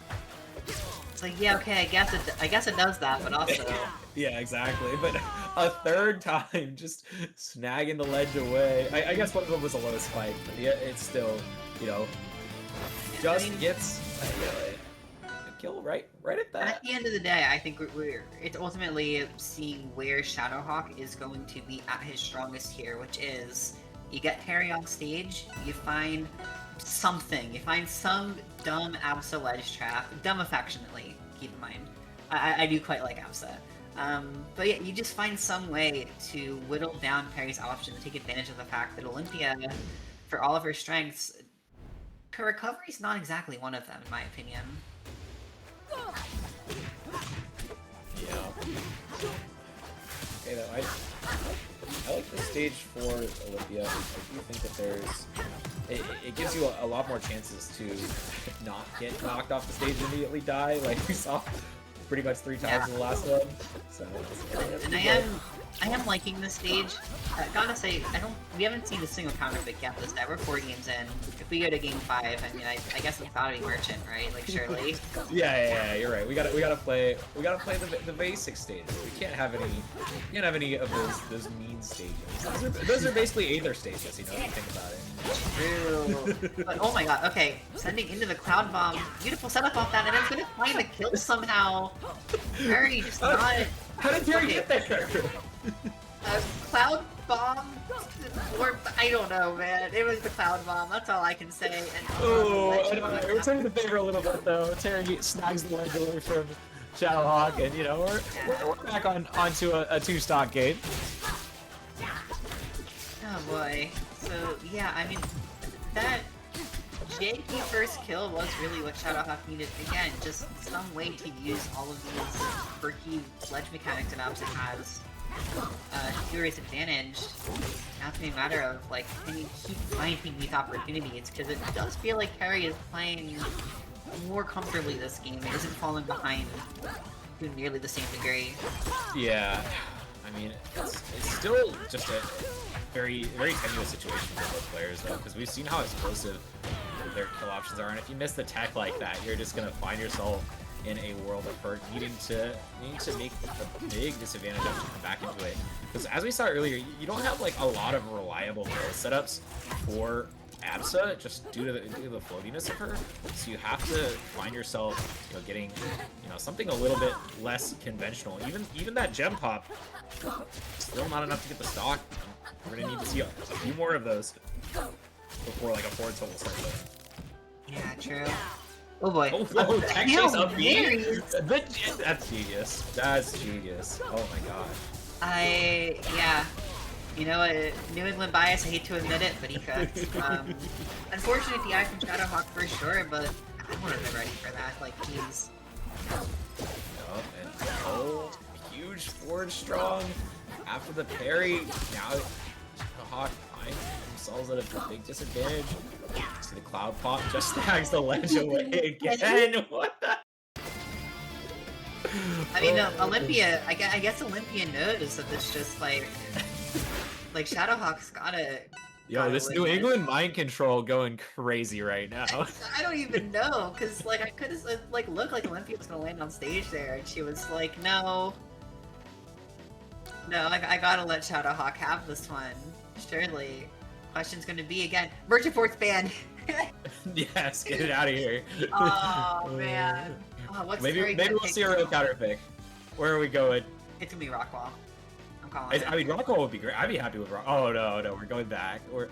It's like, yeah, okay, I guess it does that, but also yeah, exactly. But a third time, just snagging the ledge away. I guess one of them was a low spike, but yeah, it's still, you know, just gets a kill right at that. At the end of the day, I think it's ultimately seeing where Shadowhawke is going to be at his strongest here, which is you get Teri on stage, you find something, you find some dumb Absa ledge trap, dumb affectionately, keep in mind. I do quite like Absa. But yeah, you just find some way to whittle down Teri's option to take advantage of the fact that Olympia, for all of her strengths, her recovery is not exactly one of them, in my opinion. Yeah. Okay, though, I like the stage for Olympia. I do think that it gives you a lot more chances to not get knocked off the stage and immediately die, like we saw pretty much 3 times in the last one. So, and I am liking this stage. Gotta say, we haven't seen a single counterpick yet this time. We're 4 games in. If we go to game 5, I mean, I guess it's gotta be Merchant, right? Like, surely. Yeah, you're right. We gotta play the basic stages. We can't have any of those mean stages. Those are basically Aether stages, you know, if you think about it. True. But oh my god, okay. Sending into the Cloud Bomb. Beautiful setup off that, and it's gonna find the kill somehow. Teri just not... How did Teri get there? Cloud Bomb? Or, I don't know, man. It was the Cloud Bomb, that's all I can say. And, we're turning the favor a little bit, though. Teri snags the ledge away from Shadowhawke, and, you know, we're back onto a 2-stock game. Oh boy. So, yeah, I mean, that janky first kill was really what Shadowhawke needed. Again, just some way to use all of these quirky ledge mechanics that Absa has to his advantage. Now it's a matter of, like, can you keep finding these opportunities? Because it does feel like Teri is playing more comfortably this game. It isn't falling behind to nearly the same degree. Yeah. I mean, it's still just a very, very tenuous situation for both players, though, because we've seen how explosive their kill options are, and if you miss the tech like that, you're just gonna find yourself in a world of hurt, needing to make a big disadvantage of to come back into it. Because as we saw earlier, you don't have like a lot of reliable kill setups for Absa, just due to the floatiness of her. So you have to find yourself, you know, getting, you know, something a little bit less conventional. Even that gem pop, still not enough to get the stock. We're gonna need to see a few more of those before like a forward tilt will start there. Yeah, true. Oh boy. Oh, tech chase up Mary. That's genius. That's genius. Oh my god. Yeah. You know, New England bias, I hate to admit it, but he cooked. Unfortunate DI from Shadowhawke for sure, but I would have been ready for that. Like, he's... Huge forward strong. After the parry, now Shadowhawke finds themselves at a big disadvantage. See the cloud pop, just snags the ledge away again. What the? I mean, Olympia, I guess Olympia knows that it's just like Shadowhawke's gotta... Yo, this New England mind control going crazy right now. I don't even know, because, like, I could have, like, looked like Olympia was gonna land on stage there, and she was like, no, I gotta let Shadowhawke have this one. Surely. Question's gonna be, again, Merchant Force ban! Yes, get it out of here. Oh, man. Oh, maybe we'll see a real counter pick. Where are we going? It's gonna be Rockwall. I'm calling it. I mean, Rockwall would be great. I'd be happy with Rockwall. Oh no, we're going back. We're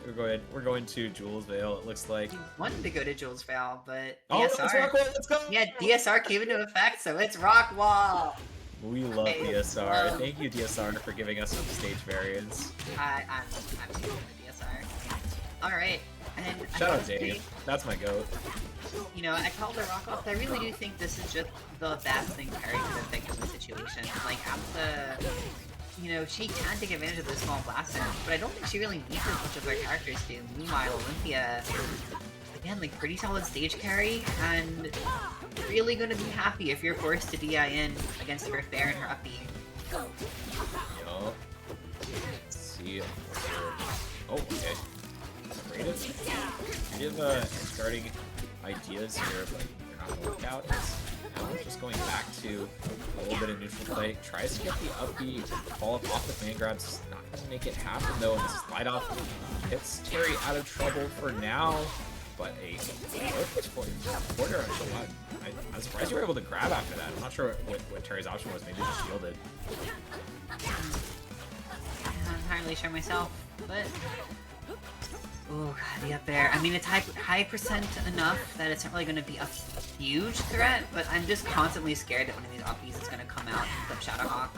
going to Jules Vale. It looks like. He wanted to go to Jules Vale, but DSR. DSR. It's Rockwall. Let's go. Yeah, DSR came into effect, so it's Rockwall. We love DSR. Thank you, DSR, for giving us some stage variants. I'm too good at DSR. Alright. And Shout I out gotta say, Dave. That's my goat. you know, I called the rock off. I really do think this is just the best thing Teri could have picked in the situation. Like, Apsa, you know, she can take advantage of this small blaster, but I don't think she really needs as much as her characters do. Meanwhile, Olympia, again, like, pretty solid stage carry, and really gonna be happy if you're forced to DI in against her fair and her up B. Yup. Let's see. Oh, okay. Creative starting ideas here, but they're not gonna work out. Now we're just going back to a little bit of neutral play. Tries to get the up B, fall up off the fan grabs. Not gonna make it happen though, and the slide off hits Teri out of trouble for now. But a quarter actually. I'm surprised you were able to grab after that. I'm not sure what Teri's option was. Maybe just shielded. I'm not entirely sure myself, but oh god, the up air. I mean, it's high percent enough that it's not really going to be a huge threat, but I'm just constantly scared that one of these upbeats is going to come out and flip Shadowhawke.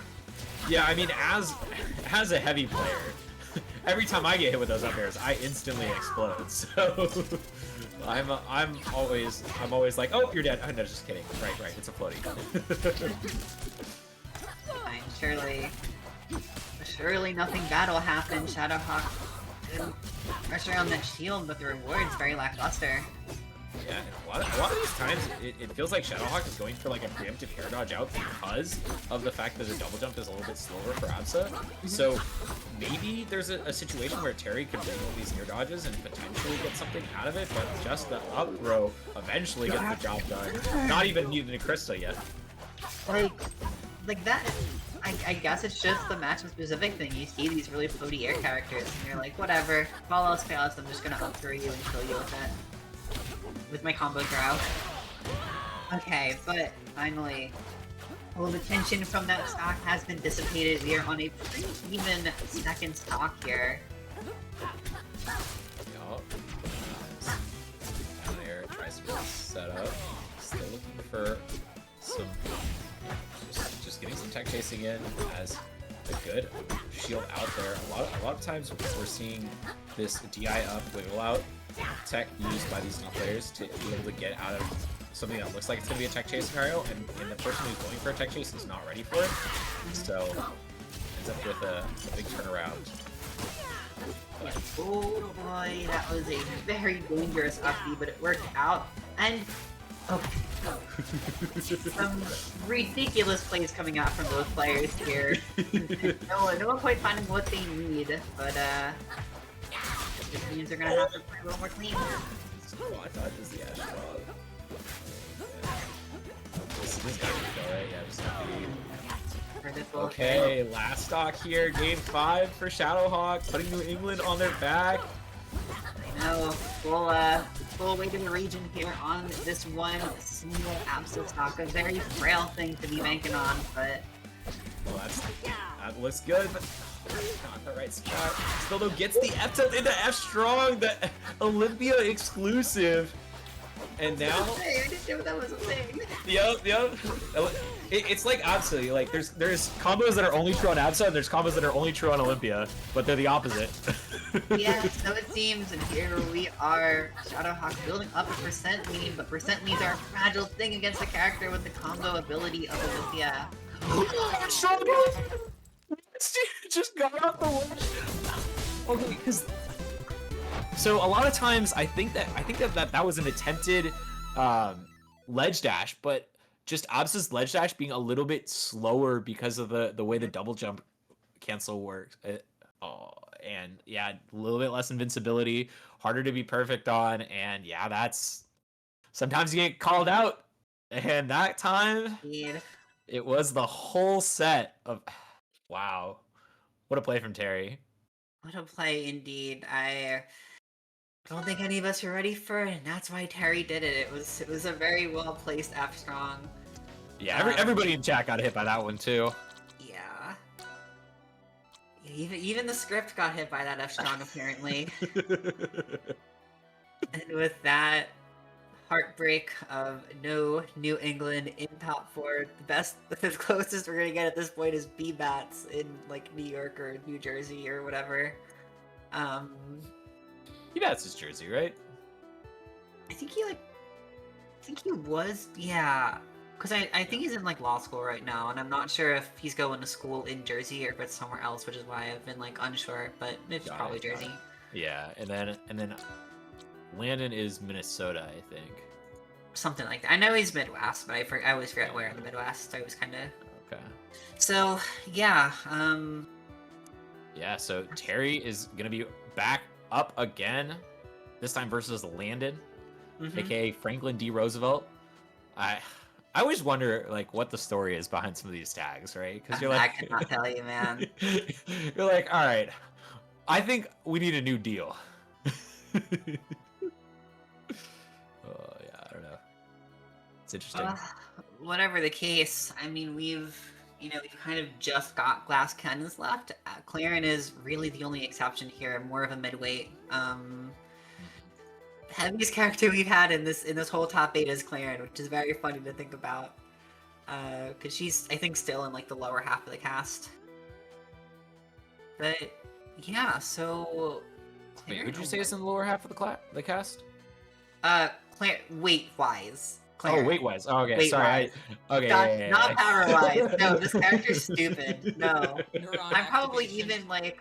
Yeah, I mean, as a heavy player, every time I get hit with those up airs, I instantly explode. So I'm always like, oh, you're dead. Oh, no, just kidding. Right, it's a floaty. Fine, surely nothing bad will happen. Shadowhawke good pressure on that shield, but the reward's very lackluster. Yeah, a lot of these times, it feels like Shadowhawke is going for like a preemptive air dodge out because of the fact that the double jump is a little bit slower for Absa. So maybe there's a situation where Teri could win all these air dodges and potentially get something out of it, but just the up throw eventually gets the job done. Not even needing a Krista yet. Like that. I guess it's just the matchup specific thing. You see these really floaty air characters, and you're like, whatever. If all else fails, I'm just gonna up throw you and kill you with it. With my combo throw. Okay, but finally, all the tension from that stock has been dissipated. We are on a pretty even second stock here. Yup. Down there, tries to set up. Still looking for some. Just getting some tech chasing in as a good shield out there. A lot of times we're seeing this DI up, wiggle out tech used by these new players to be able to get out of something that looks like it's going to be a tech chase scenario, and the person who's going for a tech chase is not ready for it, so ends up with a big turnaround. Oh boy, that was a very dangerous up B, but it worked out. And some ridiculous plays coming out from both players here. no one quite finding what they need, but this means they're gonna have to play a little more clean. Squad dodges the Ash Frog. This gotta be go, right? Yeah, just have to be... Okay, last stock here, game 5 for Shadowhawke, putting New England on their back. I know, full weight in the region here on this one single Absa stock. A very frail thing to be banking on, but... Well, that looks good, but not the right spot. Still though gets the F tilt into F strong, the Olympia exclusive. And now... Hey, I didn't know that was a thing. Yep. It's like Absa, like there's combos that are only true on Absa and there's combos that are only true on Olympia, but they're the opposite. Yeah, so it seems, and here we are, Shadowhawke building up a percent lead, but percent leads are a fragile thing against a character with the combo ability of Olympia. Just got off the ledge. Okay, because so a lot of times I think that was an attempted ledge dash, but just Absa's ledge dash being a little bit slower because of the way the double jump cancel works. And yeah, a little bit less invincibility, harder to be perfect on, and yeah, that's sometimes you get called out, and that time it was the whole set of wow, what a play from Teri. What a play indeed. I don't think any of us were ready for it, and that's why Teri did it. It was a very well placed F strong. Yeah, everybody in chat got hit by that one too. Yeah. Even the script got hit by that F strong apparently. And with that heartbreak of no New England in top 4, the closest we're gonna get at this point is Bbatts in like New York or New Jersey or whatever. That's his jersey, right? I think he was, yeah. Because I think he's in like law school right now, and I'm not sure if he's going to school in Jersey or if it's somewhere else, which is why I've been like unsure. But it's probably Jersey. Yeah, and then Landon is Minnesota, I think. Something like that. I know he's Midwest, but I always forget where in the Midwest. So I was kind of. Okay. So yeah, Yeah, so Teri is gonna be back up again, this time versus Landon, aka Franklin D. Roosevelt. I always wonder like what the story is behind some of these tags, right? Because you're like, I could not tell you, man. You're like, all right, I think we need a new deal. Oh yeah, I don't know. It's interesting. Whatever the case, I mean, we've kind of just got glass cannons left. Claren is really the only exception here, more of a midweight. Heaviest character we've had in this whole top 8 is Claren, which is very funny to think about. Because she's, I think, still in like the lower half of the cast. But yeah, so. Wait, who'd you say is in the lower half of the cast? Weight-wise. Oh, weight-wise. Oh, okay, sorry. Okay, not power-wise. No, this character's stupid. No. Neuron I'm probably activation. even like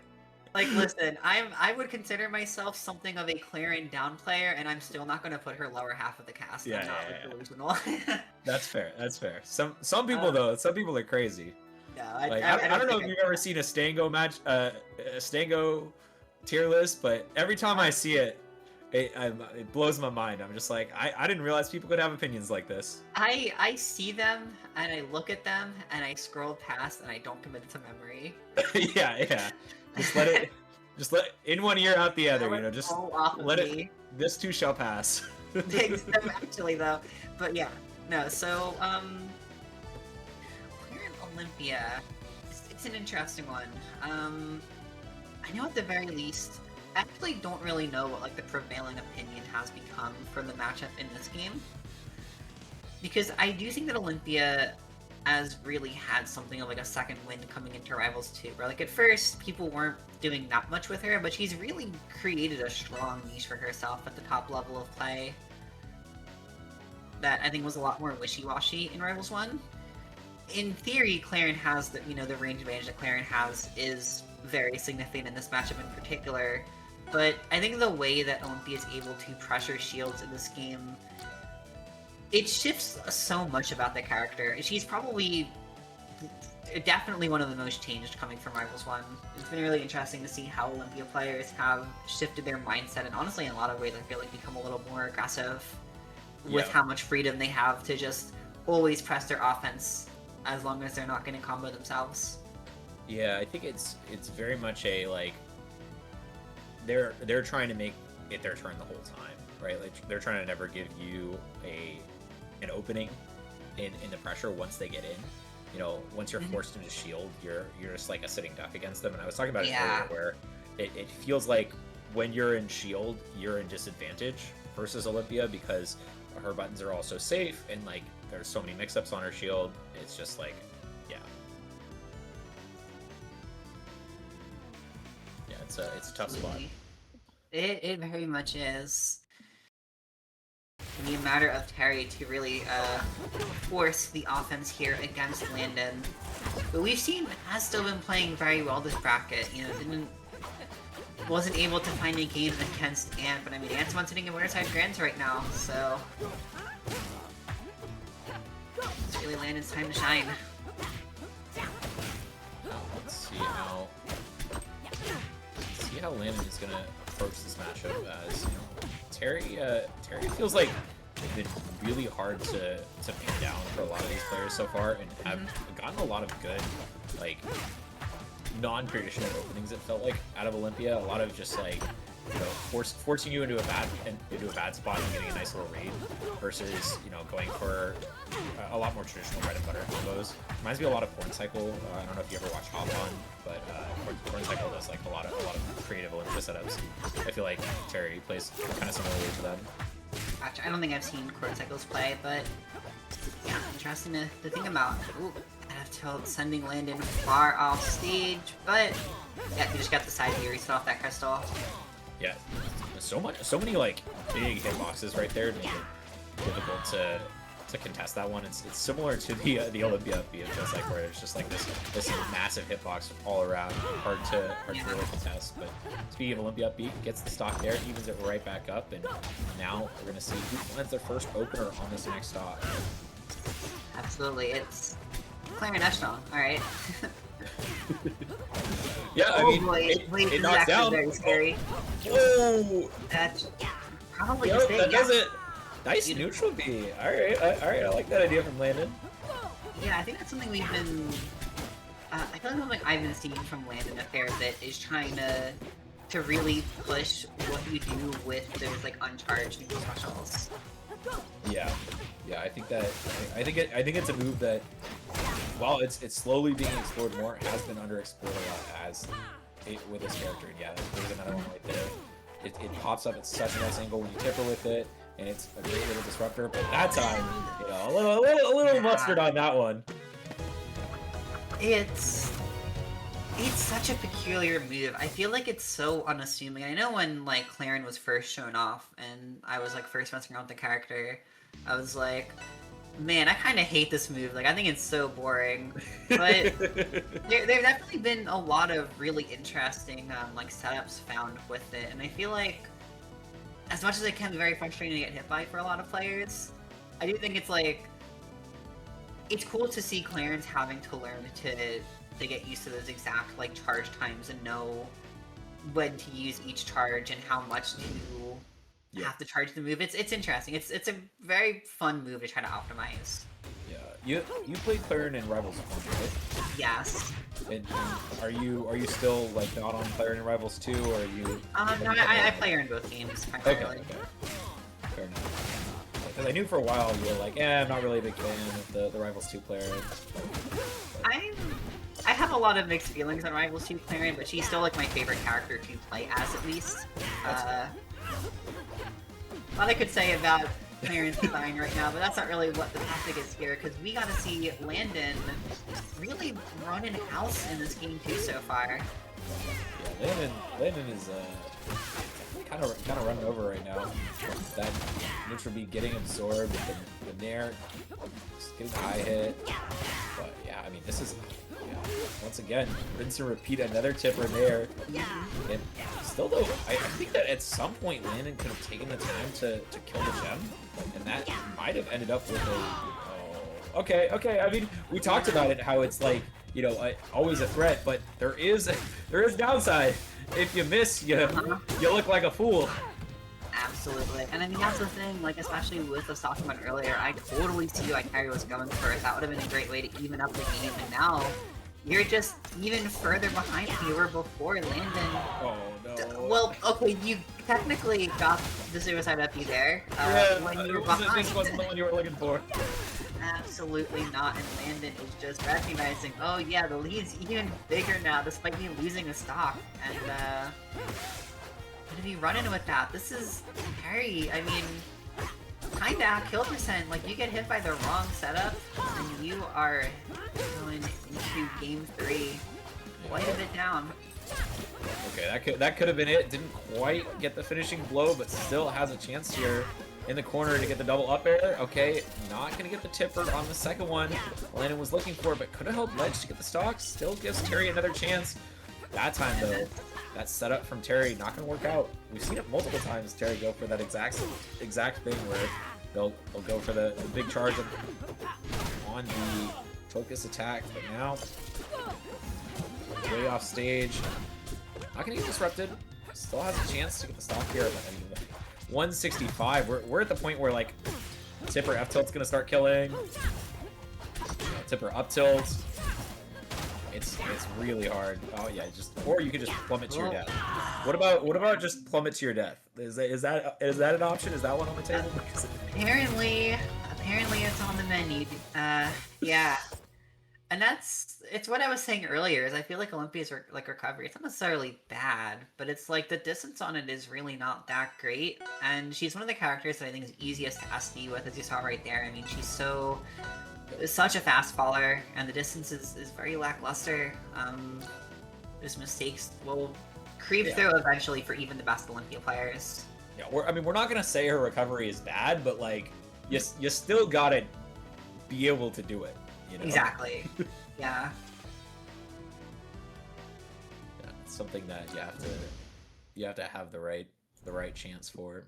listen, I would consider myself something of a Claren down player, and I'm still not going to put her lower half of the cast. I'm not delusional. That's fair. Some people though, some people are crazy. No, I don't know if you've ever seen a Stango match, a Stango tier list, but every time I see it, it blows my mind. I'm just like, I didn't realize people could have opinions like this. I see them and I look at them and I scroll past and I don't commit it to memory. yeah. Just let in one ear out the other. Just let it. This too shall pass. Actually, though, but yeah, no. So we're in Olympia. It's an interesting one. I know at the very least. I actually don't really know what like the prevailing opinion has become for the matchup in this game. Because I do think that Olympia has really had something of like a second wind coming into Rivals 2, where like at first people weren't doing that much with her, but she's really created a strong niche for herself at the top level of play that I think was a lot more wishy-washy in Rivals 1. In theory, Claren has the range advantage that Claren has is very significant in this matchup in particular. But I think the way that Olympia is able to pressure shields in this game, it shifts so much about the character. She's probably definitely one of the most changed coming from Rivals 1. It's been really interesting to see how Olympia players have shifted their mindset, and honestly, in a lot of ways, I feel like become a little more aggressive with how much freedom they have to just always press their offense as long as they're not going to combo themselves. Yeah, I think it's very much a like. They're trying to make it their turn the whole time, right? Like they're trying to never give you an opening in the pressure once they get in. Once you're forced into shield, you're just like a sitting duck against them. And I was talking about it earlier, where it feels like when you're in shield, you're in disadvantage versus Olympia because her buttons are all so safe and like there's so many mix-ups on her shield. It's just like, it's a tough spot. It very much is. It'll be a matter of Teri to really force the offense here against Landon. But we've seen has still been playing very well this bracket. Wasn't able to find a game against Ant, but I mean Ant's one sitting in Winterside Grands right now, so it's really Landon's time to shine. Let's see how Landon is gonna approach this matchup. As Teri feels like it's been really hard to pin down for a lot of these players so far, and have gotten a lot of good like non-traditional openings. It felt like out of Olympia, a lot of just like forcing you into a bad spot and getting a nice little read versus going for a lot more traditional bread and butter combos. Reminds me a lot of Corn Cycle. I don't know if you ever watched Hop On, but Corn Cycle does like a lot of creative Olympia setups. I feel like Teri plays kind of similarly to them. Gotcha. I don't think I've seen Corn Cycles play, but yeah, interesting to think about. Ooh, I have Tilt sending Landon far off stage, but yeah, he just got the side here. He set off that crystal. Yeah, so many like big hitboxes right there to make it difficult to contest that one. It's similar to the Olympia up B, it feels like, where it's just like this massive hitbox all around, hard to really contest. But speaking of Olympia up B, gets the stock there, evens it right back up, and now we're gonna see who lands their first opener on this next stock. Absolutely, it's Claire National. All right. Yeah, I mean, boy, it knocks down. Very scary. Whoa! That's probably Yo, the thing. that Yeah. does it. Nice neutral B. All right, I like that idea from Landon. Yeah, I think that's something we've been. I feel like something I've been seeing from Landon a fair bit is trying to really push what you do with those like uncharged neutral specials. Yeah, I think it's a move that, while it's slowly being explored more, has been underexplored a lot with this character. And yeah, there's another one right there. It pops up at such a nice angle when you tipper with it, and it's a great little disruptor. But that time, you know, a little mustard on that one. It's such a peculiar move. I feel like it's so unassuming. I know when like Claren was first shown off and I was like first messing around with the character, I was like, man, I kind of hate this move. Like, I think it's so boring. But there definitely been a lot of really interesting like setups found with it, and I feel like as much as it can be very frustrating to get hit by for a lot of players, I do think it's like it's cool to see Clarence having to learn to get used to those exact like charge times and know when to use each charge and how much to have to charge the move. It's interesting. It's a very fun move to try to optimize. Yeah, you played Claren in Rivals 1, right? Yes. And are you still like not on Claren in Rivals 2, or are you? No, I play her in both games primarily. Okay. Fair enough. Because I knew for a while you were like, I'm not really a big fan of the Rivals 2 player. I have a lot of mixed feelings on Rivals 2 Claren, but she's still like my favorite character to play as, at least. A lot I could say about Claren's design right now, but that's not really what the topic is here, because we got to see Landon really running house in this game too so far. Yeah, Landon is kind of running over right now. That neutral B getting absorbed, the Nair just getting the high hit. But yeah, I mean, this is once again rinse and repeat, another tipper there. And still though, I think that at some point Landon could have taken the time to kill the gem, and that might have ended up with a okay. I mean, we talked about it, how it's like, you know, always a threat, but there is downside. If you miss, you look like a fool. Absolutely. And I mean, that's the thing, like, especially with us talking about earlier, I totally see why Teri was going for it. That would have been a great way to even up the game, and now you're just even further behind than you were before, Landon. Oh, no. Well, okay, you technically got the suicide up you there, when you were behind. This wasn't the one you were looking for. Absolutely not, and Landon is just recognizing, oh yeah, the lead's even bigger now, despite me losing a stock, and gonna be running with that. This is Teri, I mean, kinda kill percent, like, you get hit by the wrong setup, and you are going into game 3 quite a bit down. Okay, that could have been it. Didn't quite get the finishing blow, but still has a chance here in the corner to get the double up air. Okay, not gonna get the tipper on the second one Landon was looking for, but could have held ledge to get the stock. Still gives Teri another chance. That time though, that setup from Teri not gonna work out. We've seen it multiple times. Teri go for that exact thing where they'll go for the big charge on the focus attack, but now way off stage. Not gonna get disrupted. Still has a chance to get the stock here. But I mean, 165. We're at the point where like tipper F tilt's gonna start killing. Tipper up tilt. It's really hard. Oh yeah, or you could just plummet to your death. What about just plummet to your death? Is that an option? Is that one on the table? Apparently it's on the menu. Yeah. And it's what I was saying earlier, is I feel like Olympia's like recovery, it's not necessarily bad, but it's like the distance on it is really not that great. And she's one of the characters that I think is easiest to SD with, as you saw right there. I mean, she's such a fast faller, and the distance is very lackluster. Those mistakes will creep through eventually for even the best Olympia players. Yeah, we're not gonna say her recovery is bad, but like, you still gotta be able to do it. You know? Exactly. Yeah. Yeah, it's something that you have to have the right chance for.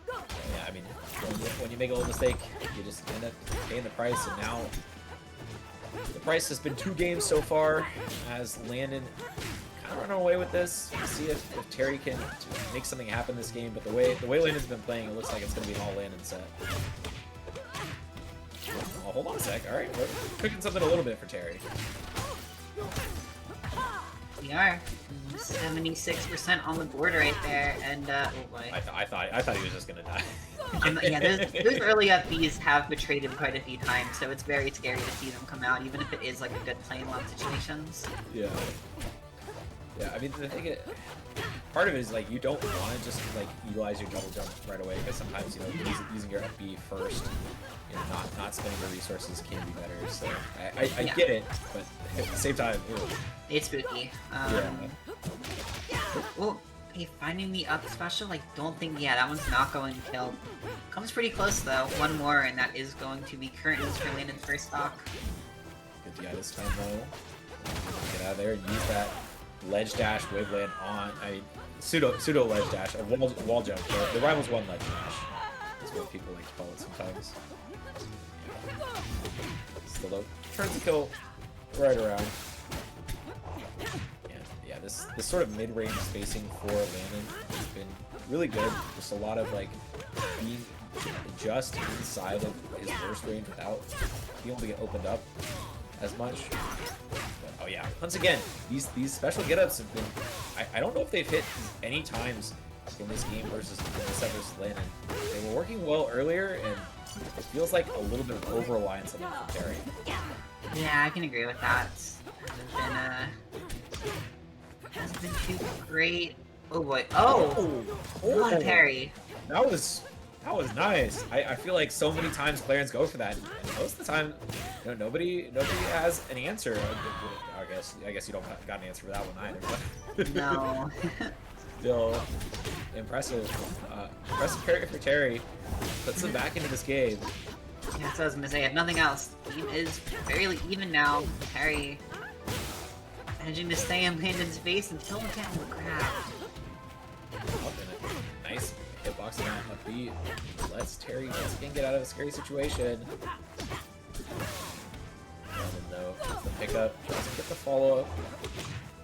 Yeah, I mean, when you make a little mistake, you just end up paying the price, and now the price has been 2 games so far, as Landon kind of running away with this. We'll see if Teri can make something happen this game, but the way Landon's been playing, it looks like it's going to be an all Landon set. Oh, hold on a sec. All right, we're cooking something a little bit for Teri. We are 76% on the board right there, and oh boy. I thought he was just gonna die. Yeah, those early up Bs have betrayed him quite a few times, so it's very scary to see them come out, even if it is like a good play in a lot of situations. Yeah. Yeah, I mean, the thing, part of it is like you don't want to just like utilize your double jump right away, because sometimes, you know, using your FB first, you know, not spending your resources can be better. So I get it, but at the same time, ew. It's spooky. Well, hey, finding the up special, I don't think, yeah, that one's not going to kill. Comes pretty close though. One more, and that is going to be current use for Landon's first stock. Good DI this time though. Get out of there and use that ledge dash waveland on, I mean, pseudo ledge dash, or wall jump. The Rivals 1 ledge dash. That's what people like to call it sometimes. Still though, turns the kill right around. Yeah, this sort of mid-range spacing for Landon has been really good. Just a lot of like being just inside of his burst range without being able to get opened up as much. But, oh yeah, once again, these special get-ups have been, I don't know if they've hit any times in this game versus Landon. They were working well earlier, and it feels like a little bit of over-reliance on them from Teri. Yeah, I can agree with that. Hasn't been too great. Oh boy. Oh! What a parry. That was nice. I feel like so many times Clarence go for that, and most of the time, you know, nobody has an answer. I guess you don't got an answer for that one either. But No. Still impressive. Impressive parry for Teri. Puts him back into this game. Yeah, that's what I was gonna say. If nothing else, the game is fairly even now. Teri managing to stay in Landon's face until the down the grab. Nice hitbox on a beat. Lets Teri once again get out of a scary situation. Landon though, the pickup, doesn't get the follow-up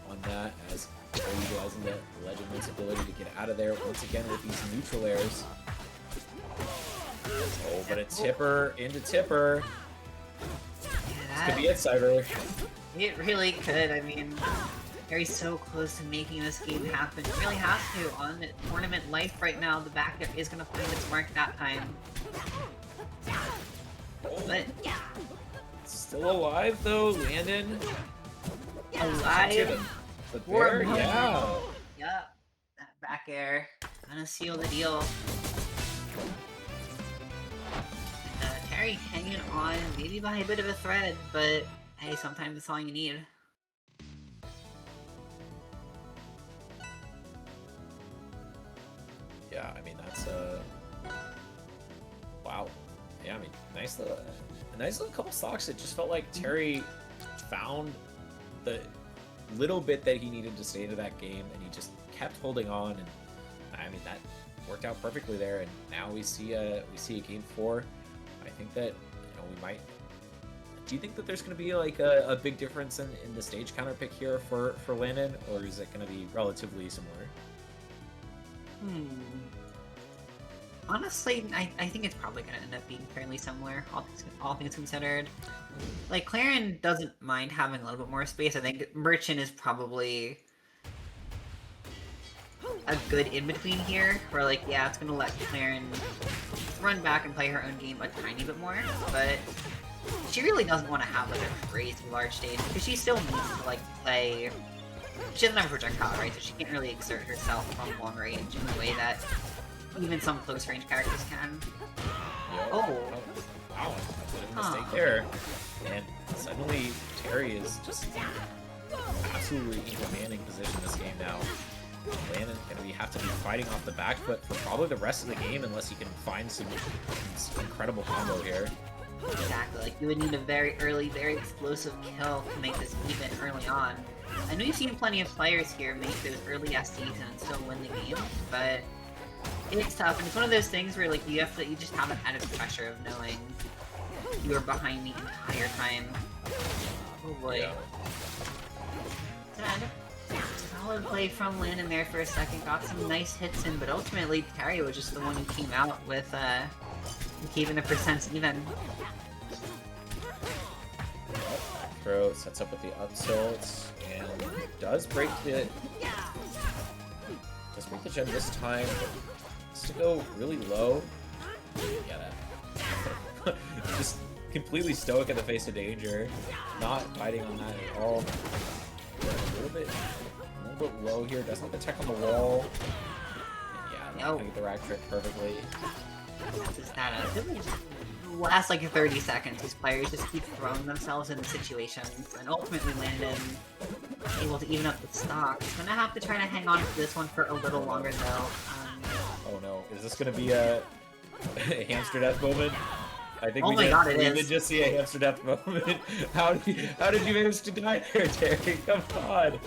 on that, as Teri utilizing the Legend's ability to get out of there once again with these neutral airs. Oh, but a tipper into tipper. This could be it, Cyber. It really could. I mean, Teri's so close to making this game happen. It really has to. On tournament life right now, the backup is going to find its mark that time. But still alive though, Landon. Alive. But there, Yeah. yeah. That back air gonna seal the deal. Teri hanging on, maybe by a bit of a thread, but hey, sometimes it's all you need. Yeah, I mean that's wow. Yeah, I mean a nice little couple stocks. It just felt like Teri found the little bit that he needed to stay into that game, and he just kept holding on, and I mean that worked out perfectly there. And now we see a game 4. I think that, you know, we might. Do you think that there's going to be like a big difference in the stage counter pick here for Landon, or is it going to be relatively similar? Honestly, I think it's probably going to end up being fairly similar, all things considered. Like, Claren doesn't mind having a little bit more space. I think Merchant is probably a good in-between here, where, like, yeah, it's going to let Claren run back and play her own game a tiny bit more, but she really doesn't want to have, like, a crazy large stage, because she still needs to, like, play. She doesn't have a projectile, right? So she can't really exert herself from long range in the way that even some close range characters can. Yo. Wow, a bit of a mistake there. And suddenly Teri is just absolutely in commanding position this game now. Landon gonna have to be fighting off the back foot for probably the rest of the game unless he can find some incredible combo here. Exactly. Like, you would need a very early, very explosive kill to make this even early on. I know you've seen plenty of players here make those early SDs and still win the game, but it's tough. And it's one of those things where like you just have an added pressure of knowing you are behind the entire time. Oh boy. Yeah. Solid play from Landon there for a second. Got some nice hits in, but ultimately Teri was just the one who came out with keeping the percents even. Throw sets up with the up tilt and does break the gem this time. Just to go really low. Yeah, that just completely stoic in the face of danger. Not biting on that at all. A little bit low here. Doesn't have the tech on the wall. And yeah, not gonna get the rack trick perfectly. Just that last like 30 seconds, these players just keep throwing themselves into situations, and ultimately Landon able to even up the stock. He's gonna have to try to hang on to this one for a little longer though. Oh no, is this gonna be a hamster death moment? I think Oh my god, it we is. did just see a hamster death moment. How did you manage to die there, Teri? Come on.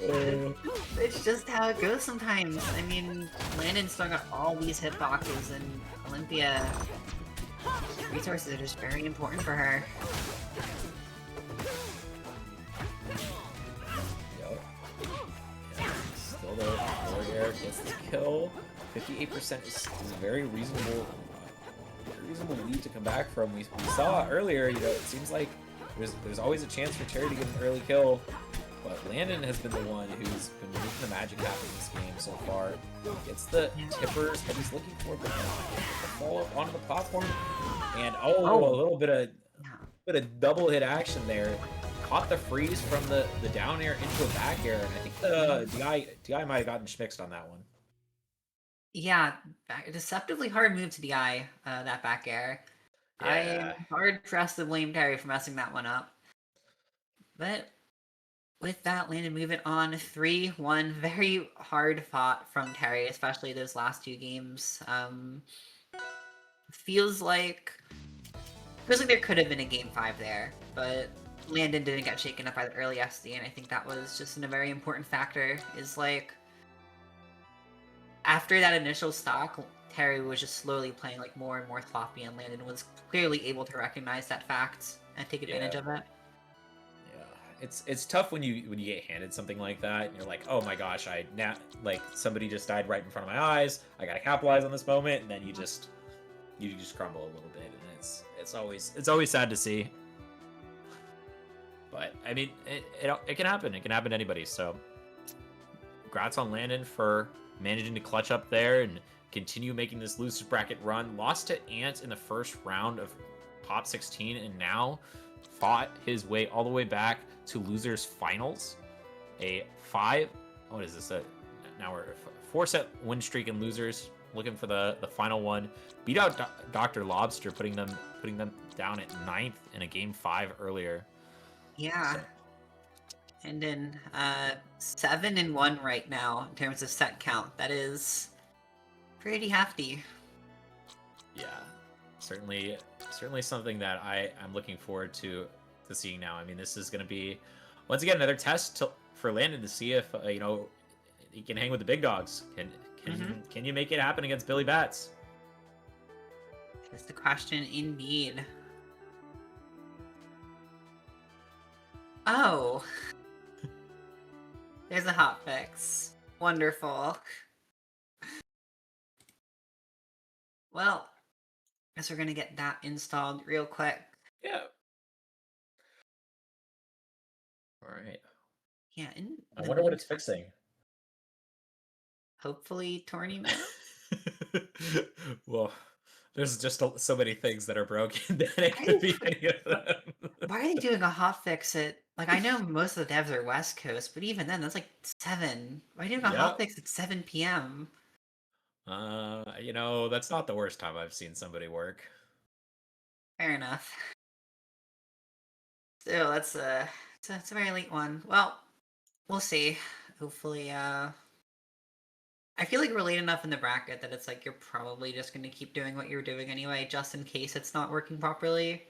It's just how it goes sometimes. I mean, Landon's still got all these hitboxes, and Olympia resources are just very important for her. Yep. Still there. Warrior gets the kill. 58% is a very reasonable lead to come back from. We saw earlier, you know, it seems like there's always a chance for Teri to get an early kill. But Landon has been the one who's been making the magic happen in this game so far. Gets the tippers that he's looking for, but the fall up onto the platform. And a little bit of double hit action there. Caught the freeze from the down air into a back air, and I think the DI might have gotten schmixed on that one. Yeah, deceptively hard move to DI, that back air. Yeah. I'm hard pressed to blame Teri for messing that one up. But with that, Landon moving on 3-1. Very hard fought from Teri, especially those last two games. Feels like there could have been a game 5 there, but Landon didn't get shaken up by the early SD, and I think that was just a very important factor. Is like after that initial stock, Teri was just slowly playing like more and more sloppy, and Landon was clearly able to recognize that fact and take advantage of it. It's tough when you get handed something like that and you're like, oh my gosh, like somebody just died right in front of my eyes. I gotta capitalize on this moment, and then you just crumble a little bit, and it's always sad to see. But I mean, it can happen. It can happen to anybody. So, congrats on Landon for managing to clutch up there and continue making this losers bracket run. Lost to Ant in the first round of Pop 16, and now fought his way all the way back to losers finals. What is this? Now we're a 4-set win streak in losers. Looking for the final one. Beat out DrLobster, putting them down at 9th in a game 5 earlier. Yeah. So. And in 7-1 right now in terms of set count. That is pretty hefty. Yeah, certainly something that I'm looking forward to seeing now. I mean, this is going to be once again another test for Landon to see if he can hang with the big dogs. Can you make it happen against Billy Bbatts? That's the question, indeed. Oh, there's a hotfix. Wonderful. Well, guess we're gonna get that installed real quick. Yeah. All right. Yeah. I wonder what it's fixing. Hopefully, tournament. Well, there's just so many things that are broken that it could be any of them. Why are they doing a hotfix at? Like, I know most of the devs are West Coast, but even then, that's like 7. Why are you doing a hotfix at 7 p.m.? You know, that's not the worst time I've seen somebody work. Fair enough. Still, that's It's a very late one. Well, we'll see. Hopefully, I feel like we're late enough in the bracket that it's like you're probably just going to keep doing what you're doing anyway, just in case it's not working properly.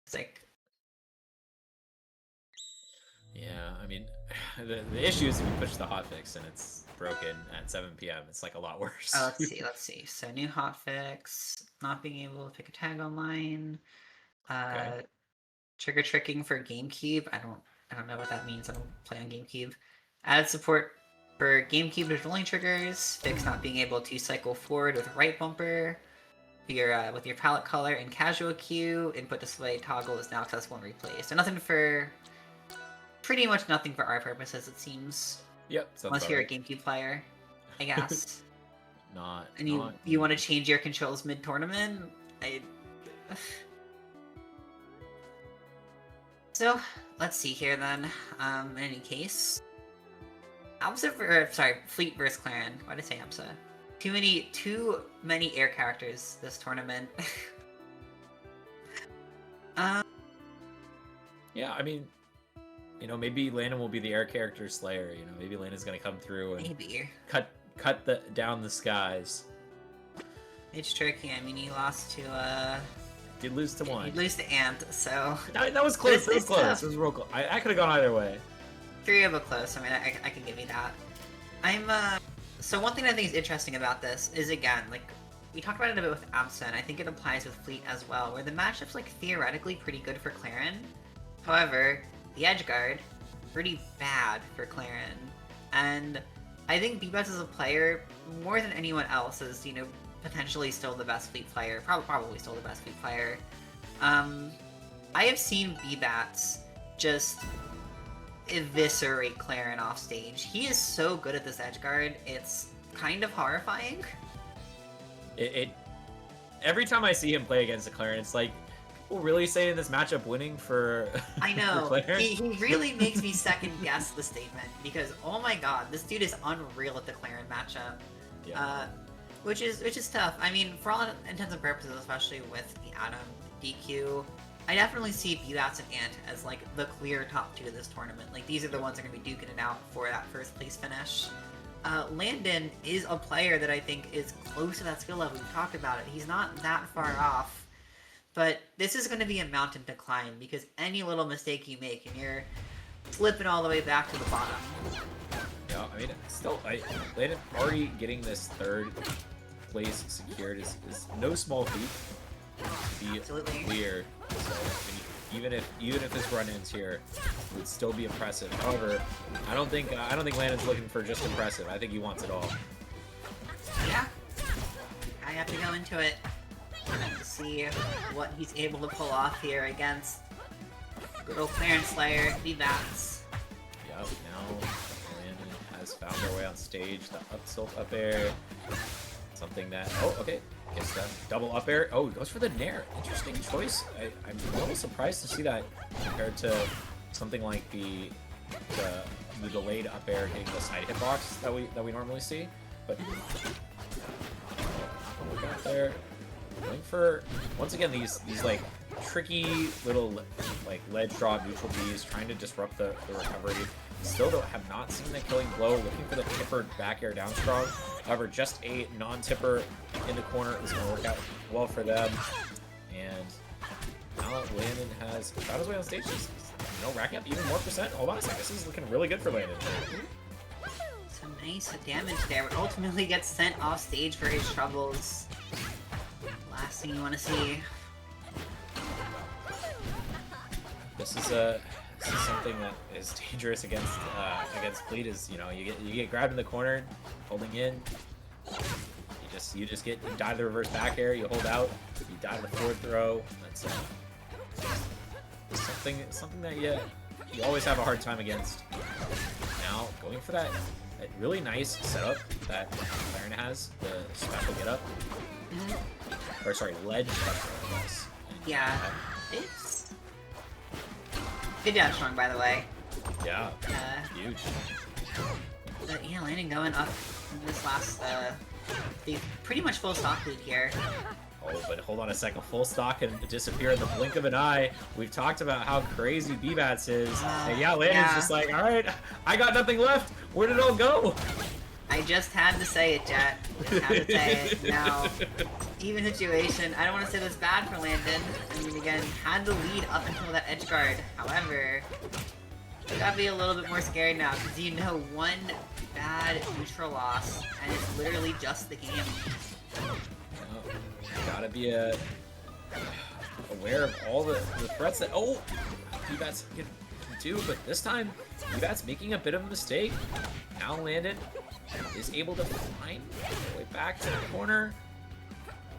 It's like... Yeah, I mean, the issue is if you push the hotfix and it's broken at 7 p.m., it's like a lot worse. Oh, let's see. So new hotfix, not being able to pick a tag online, Okay. trigger tricking for GameCube. I don't know what that means. I don't play on GameCube. Added support for GameCube controlling triggers. Fix not being able to cycle forward with right bumper. With your palette color and casual queue. Input display toggle is now accessible and replaced. So nothing for... Pretty much nothing for our purposes, it seems. Yep. Unless you're a GameCube player, I guess. And you want to change your controls mid-tournament? So, let's see here then. In any case... Fleet versus Claren. Why did I say Absa? Too many air characters this tournament. Yeah, I mean... You know, maybe Landon will be the air character slayer. You know, maybe Landon's gonna come through and maybe cut down the skies. It's tricky. I mean, he lost to Did lose to one. He lose to Ant, so that was close. That was close. Tough. It was real close. I could have gone either way. 3 of a close. I mean, I can give you that. So one thing I think is interesting about this is, again, like we talked about it a bit with Absa, and I think it applies with Fleet as well, where the matchup's like theoretically pretty good for Claren. However, the edgeguard, pretty bad for Claren. And I think Bbatts as a player, more than anyone else, is, you know, potentially still the best Fleet player. Probably still the best Fleet player. I have seen Bbatts just eviscerate Claren off stage. He is so good at this edgeguard, it's kind of horrifying. Every time I see him play against a Claren, it's like, people really saying this matchup winning for I know. for Claren? He really makes me second guess the statement, because oh my god, this dude is unreal at the Claren matchup. Yeah. Which is tough. I mean, for all intents and purposes, especially with the Adam DQ, I definitely see Bbatts and Ant as like the clear top 2 of this tournament. Like, these are the ones that are going to be duking it out for that first place finish. Landon is a player that I think is close to that skill level. We've talked about it. He's not that far off. But this is going to be a mountain to climb, because any little mistake you make and you're slipping all the way back to the bottom. Yeah, I mean, still, Landon already getting this 3rd place secured is no small feat. To be Absolutely. clear. So, I mean, even if this run ends here, it would still be impressive. However, I don't think Landon's looking for just impressive. I think he wants it all. Yeah. I have to go into it to see what he's able to pull off here against good old Clarence Slayer, Bbatts. Yep, now Landon has found their way on stage. The up tilt up air. Something that... Oh, okay. Gets that double up air. Oh, he goes for the nair. Interesting choice. I'm a little surprised to see that compared to something like the delayed up air hitting the side hitbox that we normally see. But we got there. Going for, once again, these like tricky little like ledge drop neutral Bs, trying to disrupt the recovery. Still have not seen the killing blow. Looking for the tipper back air down strong. However, just a non-tipper in the corner is going to work out well for them. And now Landon has found his way on stage. Just, racking up even more percent. Hold on a second. This is looking really good for Landon. Some nice damage there, but ultimately gets sent off stage for his troubles. Last thing you want to see. This is something that is dangerous against Fleet. Is you get grabbed in the corner, holding in. You just get die to the reverse back air. You hold out. You die to the forward throw. That's something that you always have a hard time against. Now going for that really nice setup that Claren has, the special get up. Or sorry, ledge up, I guess. Yeah, it's good down strong, by the way. Yeah, huge. But yeah, Landon going up in this last, the pretty much full stock lead here. Oh, but hold on a second. Full stock can disappear in the blink of an eye. We've talked about how crazy Bbatts is. And yeah, Landon's just like, alright, I got nothing left. Where did it all go? I just had to say it, Jet. Just had to say it. Now, even situation, I don't want to say that's bad for Landon. I mean, again, had the lead up until that edge guard. However, you gotta be a little bit more scared now, because you know one bad neutral loss, and it's literally just the game. Gotta be aware of all the threats that Bbatts can do, but this time Bbatts making a bit of a mistake. Now Landon is able to find the way back to the corner,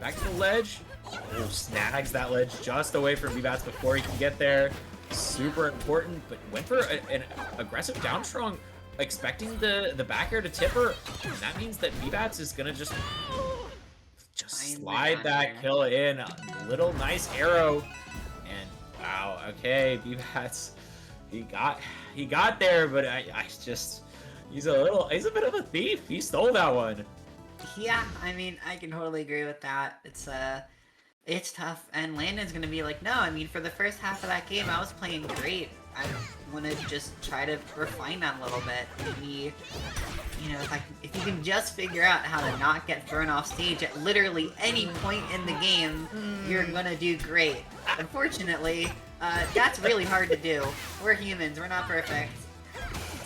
back to the ledge. Oh, snags that ledge just away from Bbatts before he can get there. Super important, but went for an aggressive down strong, expecting the back air to tip her. And that means that Bbatts is gonna just slide that kill in. A little nice arrow. And wow, okay, Bbatts, he got there, but he's a bit of a thief. He stole that one. Yeah, I mean, I can totally agree with that. It's tough, and Landon's gonna be like, no, I mean, for the first half of that game, I was playing great. I want to just try to refine that a little bit. Maybe, you know, if you can just figure out how to not get thrown off stage at literally any point in the game, you're gonna do great. Unfortunately, that's really hard to do. We're humans, we're not perfect.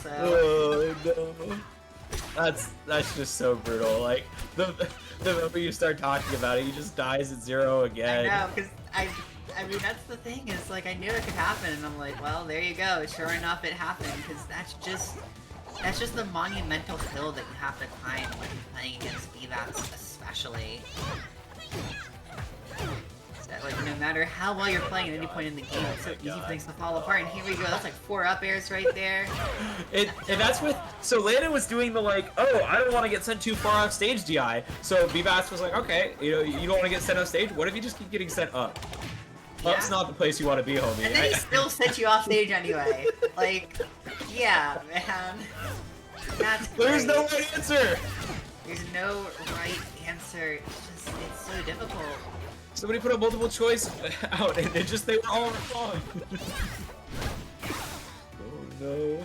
So... Oh no. That's just so brutal. Like, the moment you start talking about it, he just dies at 0 again. I know, because I mean, that's the thing, is like, I knew it could happen, and I'm like, well, there you go, sure enough it happened, because that's just the monumental hill that you have to climb when playing against Bbatts, especially. That, like, no matter how well you're playing at any point in the game, it's so easy for things to fall apart, and here we go, that's like 4 up airs right there. And that's with, so Landon was doing the like, oh, I don't want to get sent too far off stage DI, so Bbatts was like, okay, you know, you don't want to get sent off stage, what if you just keep getting sent up? Yeah. Up's not the place you want to be, homie. And then he still sent you off stage anyway. Like, yeah, man. That's great. There's no right answer! There's no right answer. It's so difficult. Somebody put a multiple choice out, and they were all wrong. Oh no.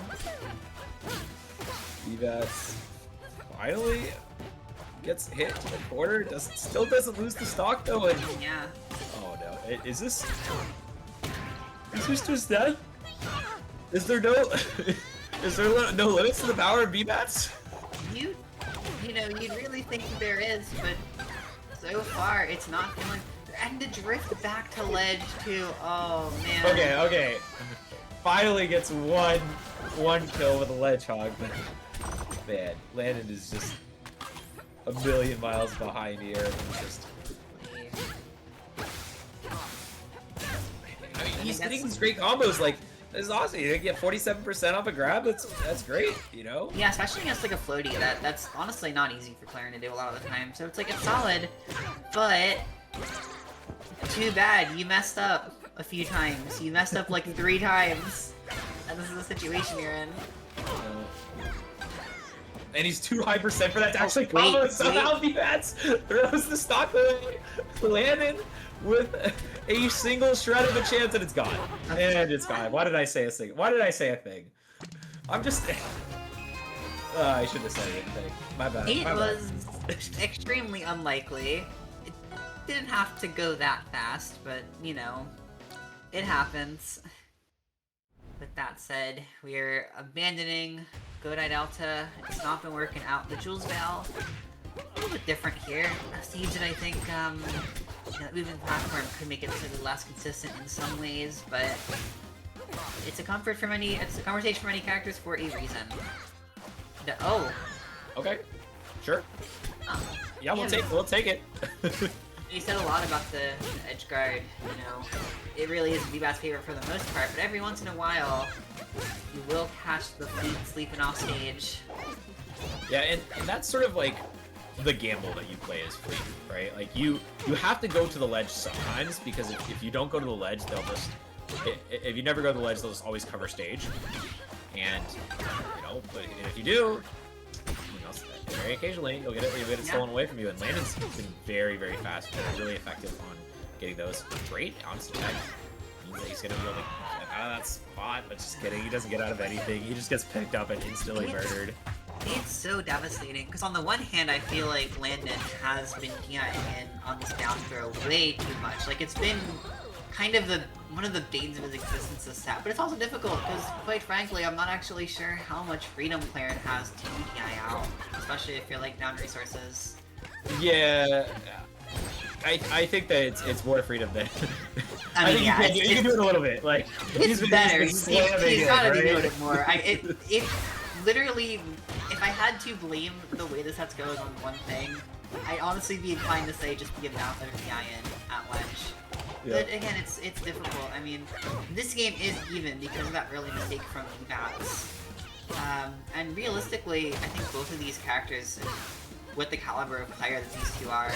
Bbatts finally gets hit to the corner. Still doesn't lose the stock though. And yeah. Oh no. Is this just dead? Is there no no limits to the power of Bbatts? You know, you'd really think there is, but so far it's not feeling. And to drift back to ledge too. Oh man. Okay. Finally gets one kill with a ledge hog, but man, Landon is just a million miles behind here. And just, I mean, he's getting these great combos. Like, this is awesome. You get 47% off a grab. That's great. You know. Yeah, especially against like a floaty. That's honestly not easy for Claren to do a lot of the time. So it's like it's solid, but. Too bad, you messed up a few times. You messed up like 3 times. And this is the situation you're in. And he's too high percent for that to actually combo. Somehow Bbatts throws the stock away. Landon with a single shred of a chance, and it's gone. And it's gone. Why did I say a thing? Why did I say a thing? I'm just... I shouldn't have said anything. My bad. It was extremely unlikely. Didn't have to go that fast, but, you know, it happens. With that said, we're abandoning Godai Delta. It's not been working out. The Jules Veil, a little bit different here. A siege that I think, you know, moving platform could make it slightly less consistent in some ways, but it's a comfort for many, it's a conversation for many characters for a reason. Oh. Okay. Sure. Yeah, we'll take it. You said a lot about the edge guard, you know. It really is Bbatts' favorite for the most part, but every once in a while, you will catch the fleet sleeping off stage. Yeah, and that's sort of like the gamble that you play as fleet, right? Like, you have to go to the ledge sometimes, because if you don't go to the ledge, they'll just... If you never go to the ledge, they'll just always cover stage. And, you know, but if you do... very occasionally you'll get it stolen away from you, and Landon's been very, very fast and really effective on getting those. Great honest attack. Means that he's gonna be able to get out of that spot, but just kidding, he doesn't get out of anything. He just gets picked up and instantly murdered. It's so devastating, because on the one hand, I feel like Landon has been DIing in on this down throw way too much. Like, it's been kind of one of the banes of his existence this set, but it's also difficult, because, quite frankly, I'm not actually sure how much freedom player has to DI out, especially if you're, like, down resources. Yeah, I think that it's more freedom than... I mean, yeah, you can do it a little bit, like... It's better, he's gotta be doing right? it more. It literally, if I had to blame the way the sets goes on one thing, I'd honestly be inclined to say just get out there DI in at ledge. But again, it's difficult. I mean, this game is even because of that early mistake from Bbatts. And realistically, I think both of these characters, with the caliber of player that these two are,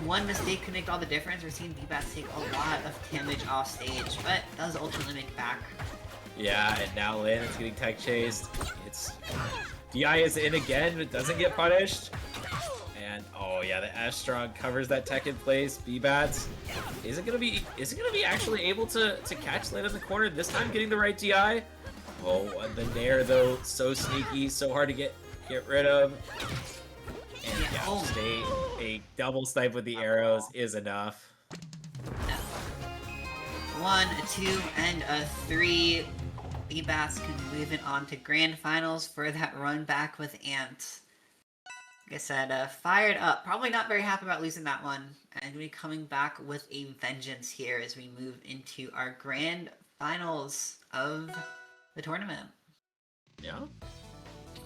one mistake could make all the difference. We're seeing Bbatts take a lot of damage off stage, but does ultimately make back. Yeah, and now Landon's getting tech chased. It's DI is in again, but doesn't get punished. And oh yeah, the Ash Strong covers that tech in place. Bbatts is it gonna be actually able to catch Landon in the corner this time, getting the right DI? Oh, and the Nair though, so sneaky, so hard to get rid of. And yeah, just a double snipe with the arrows is enough. 1, a 2, and a 3. Bbatts can move it on to Grand Finals for that run back with Ant. Like I said, fired up. Probably not very happy about losing that one. And we'll be coming back with a vengeance here as we move into our Grand Finals of the tournament. Yeah.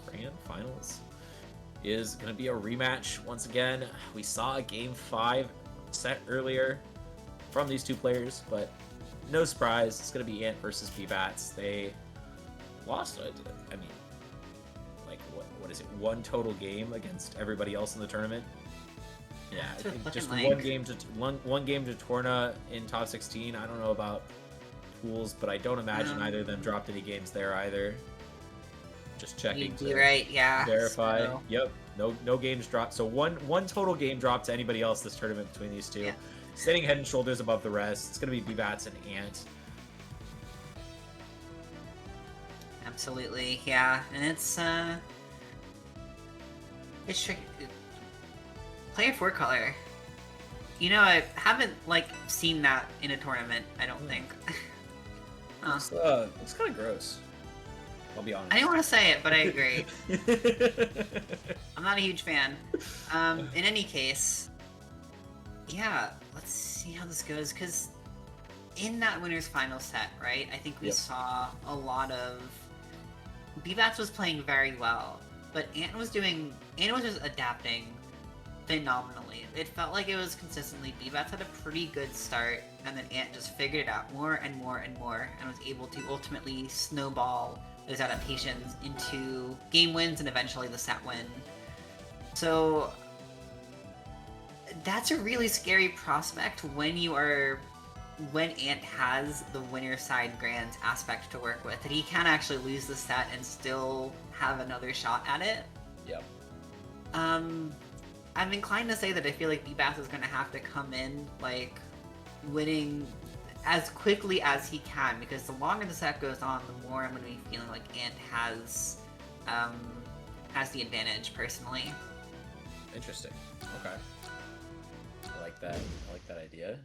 Grand Finals is going to be a rematch once again. We saw a Game 5 set earlier from these two players, but no surprise, it's going to be Ant versus Bbatts. They lost, I mean, like, what is it, one total game against everybody else in the tournament? Yeah, I think just one game to Torna in top 16. I don't know about pools, but I don't imagine either of them dropped any games there either. Just checking to verify. So. Yep, no games dropped. So one total game dropped to anybody else this tournament between these two. Yeah. Standing head and shoulders above the rest. It's going to be Bbatts and Ant. Absolutely, yeah. And it's tricky. Player 4 color. You know, I haven't, like, seen that in a tournament, I don't think. It's kind of gross. I'll be honest. I didn't want to say it, but I agree. I'm not a huge fan. In any case, yeah, let's see how this goes, because in that winner's final set, right, I think we saw a lot of... Bbatts was playing very well, but Ant was just adapting phenomenally. It felt like it was consistently Bbatts had a pretty good start, and then Ant just figured it out more and more and more, and was able to ultimately snowball those adaptations into game wins and eventually the set win. So that's a really scary prospect when Ant has the winner side Grands aspect to work with, that he can actually lose the set and still have another shot at it. Yep. I'm inclined to say that I feel like Bbatts is going to have to come in, like, winning as quickly as he can, because the longer the set goes on, the more I'm going to be feeling like Ant has the advantage, personally. Interesting. Okay. I like that. I like that idea.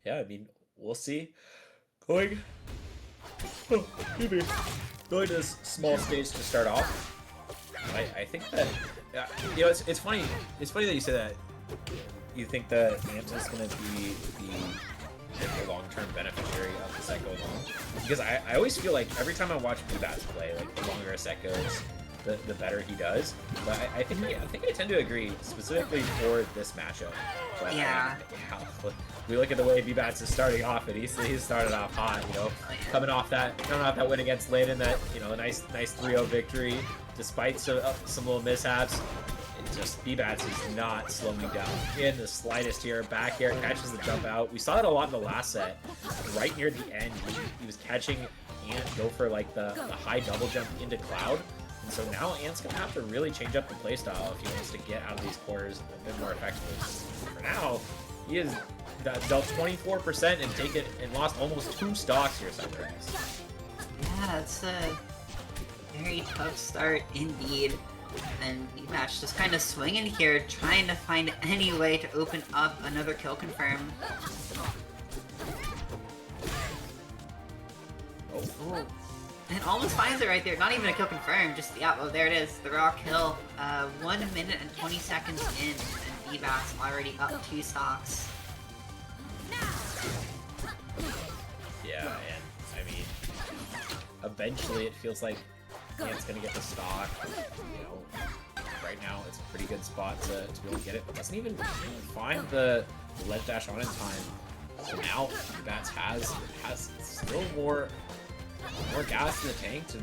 Yeah, I mean, we'll see. Going to this small stage to start off. I think that, you know, it's funny. It's funny that you say that. You think that Ant is going to be the long-term beneficiary of the set going on? Because I always feel like every time I watch Bbatts play, like, the longer a set goes, the better he does. But I think I tend to agree, specifically for this matchup. But we look at the way Bbatts is starting off, and he's started off hot, you know, coming off that win against Landon, that, you know, a nice 3-0 victory, despite some little mishaps. Just Bbatts is not slowing down in the slightest here. Back air catches the jump out. We saw it a lot in the last set. Right near the end, he was catching Ant go for, like, the high double jump into Cloud. And so now Ant's going to have to really change up the playstyle if he wants to get out of these corners a bit more effectively. For now, he has dealt 24% and taken and lost almost 2 stocks here, Sunrise. Yeah, it's a very tough start indeed. And Bbatts just kind of swinging here, trying to find any way to open up another kill confirm. Oh. And almost finds it right there. Not even a kill confirm, just, yeah, oh, there it is. The raw kill. 1 minute and 20 seconds in, and Bbatts already up 2 stocks. Yeah, and I mean, eventually it feels like Ant's gonna get the stock. You know, right now it's a pretty good spot to be able to get it, but doesn't even find the ledge dash on in time. So now Bbatts has still more gas in the tank to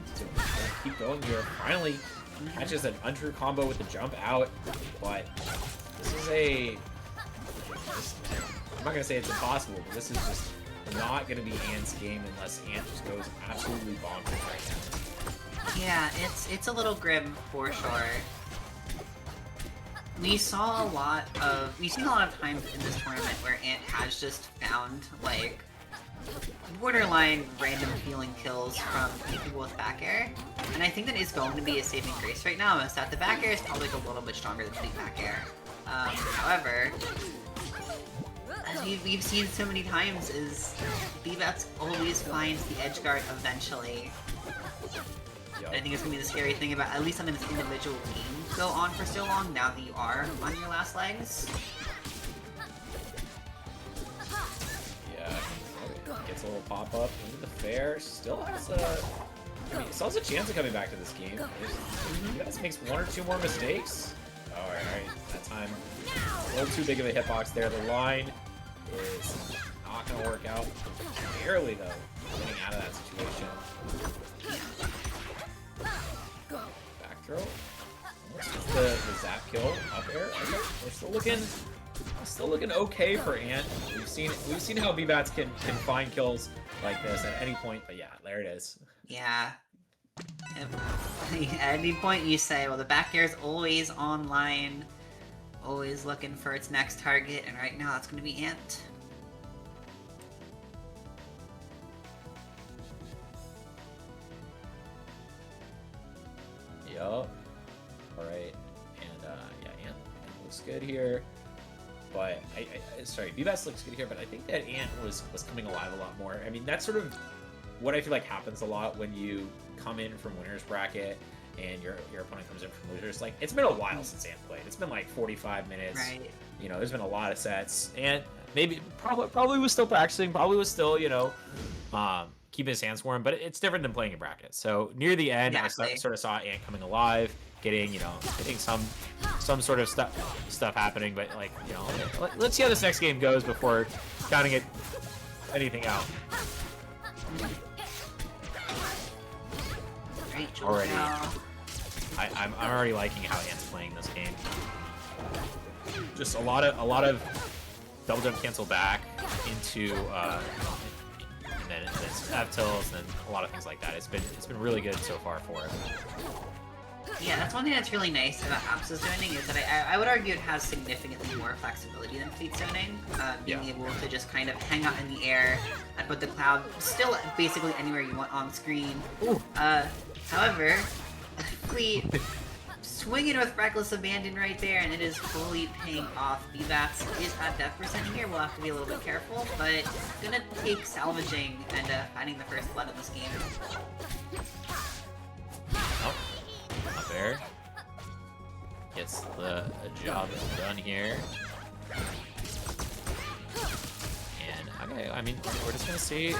keep going here. Finally catches an untrue combo with the jump out, but this is I'm not gonna say it's impossible, but this is just not gonna be Ant's game unless Ant just goes absolutely bonkers right now. Yeah, it's a little grim for sure. We've seen a lot of times in this tournament where Ant has just found like borderline random feeling kills from people with back air, and I think that is going to be a saving grace right now, is that the back air is probably a little bit stronger than fleet back air. However, as we've seen so many times, is Bbatts always finds the edge guard eventually. I think it's gonna be the scary thing about at least having this individual team go on for so long now that you are on your last legs. Yeah, gets a little pop up into the fair. Still has a chance of coming back to this game. Bbatts makes 1 or 2 more mistakes. All right, that time a little too big of a hitbox there. The line is not gonna work out. Barely though, getting out of that situation. Back throw. Almost the zap kill up there. Okay, we're still looking okay for Ant. We've seen how Bbatts can find kills like this at any point, but yeah, there it is. Yeah. At any point you say, well, the back air is always online, always looking for its next target, and right now it's going to be Ant. Yup. Alright. And, yeah, Ant looks good here. But, sorry, Bbatts looks good here, but I think that Ant was coming alive a lot more. I mean, that's sort of what I feel like happens a lot when you come in from winner's bracket and your opponent comes in from losers. Like, it's been a while since Ant played. It's been like 45 minutes. Right. You know, there's been a lot of sets. And maybe, probably was still practicing, probably was still, you know, keeping his hands warm, but it's different than playing in brackets. So near the end, Exactly. I sort of saw Ant coming alive, getting some sort of stuff happening, but like, you know, let's see how this next game goes before counting anything out. Great Already. now. I'm already liking how Ant's playing this game. Just a lot of double jump cancel back into and then F tills and a lot of things like that. It's been really good so far for it. Yeah, that's one thing that's really nice about Apps' zoning, is that I would argue it has significantly more flexibility than Fleet zoning. Being able to just kind of hang out in the air and put the cloud still basically anywhere you want on screen. Ooh. However, Fleet swinging with Reckless Abandon right there, and it is fully paying off. Bbatts is at death percent here. We'll have to be a little bit careful, but gonna take salvaging and finding the first blood in this game. Oh, not there. Gets the job done here. And okay, I mean, we're just gonna see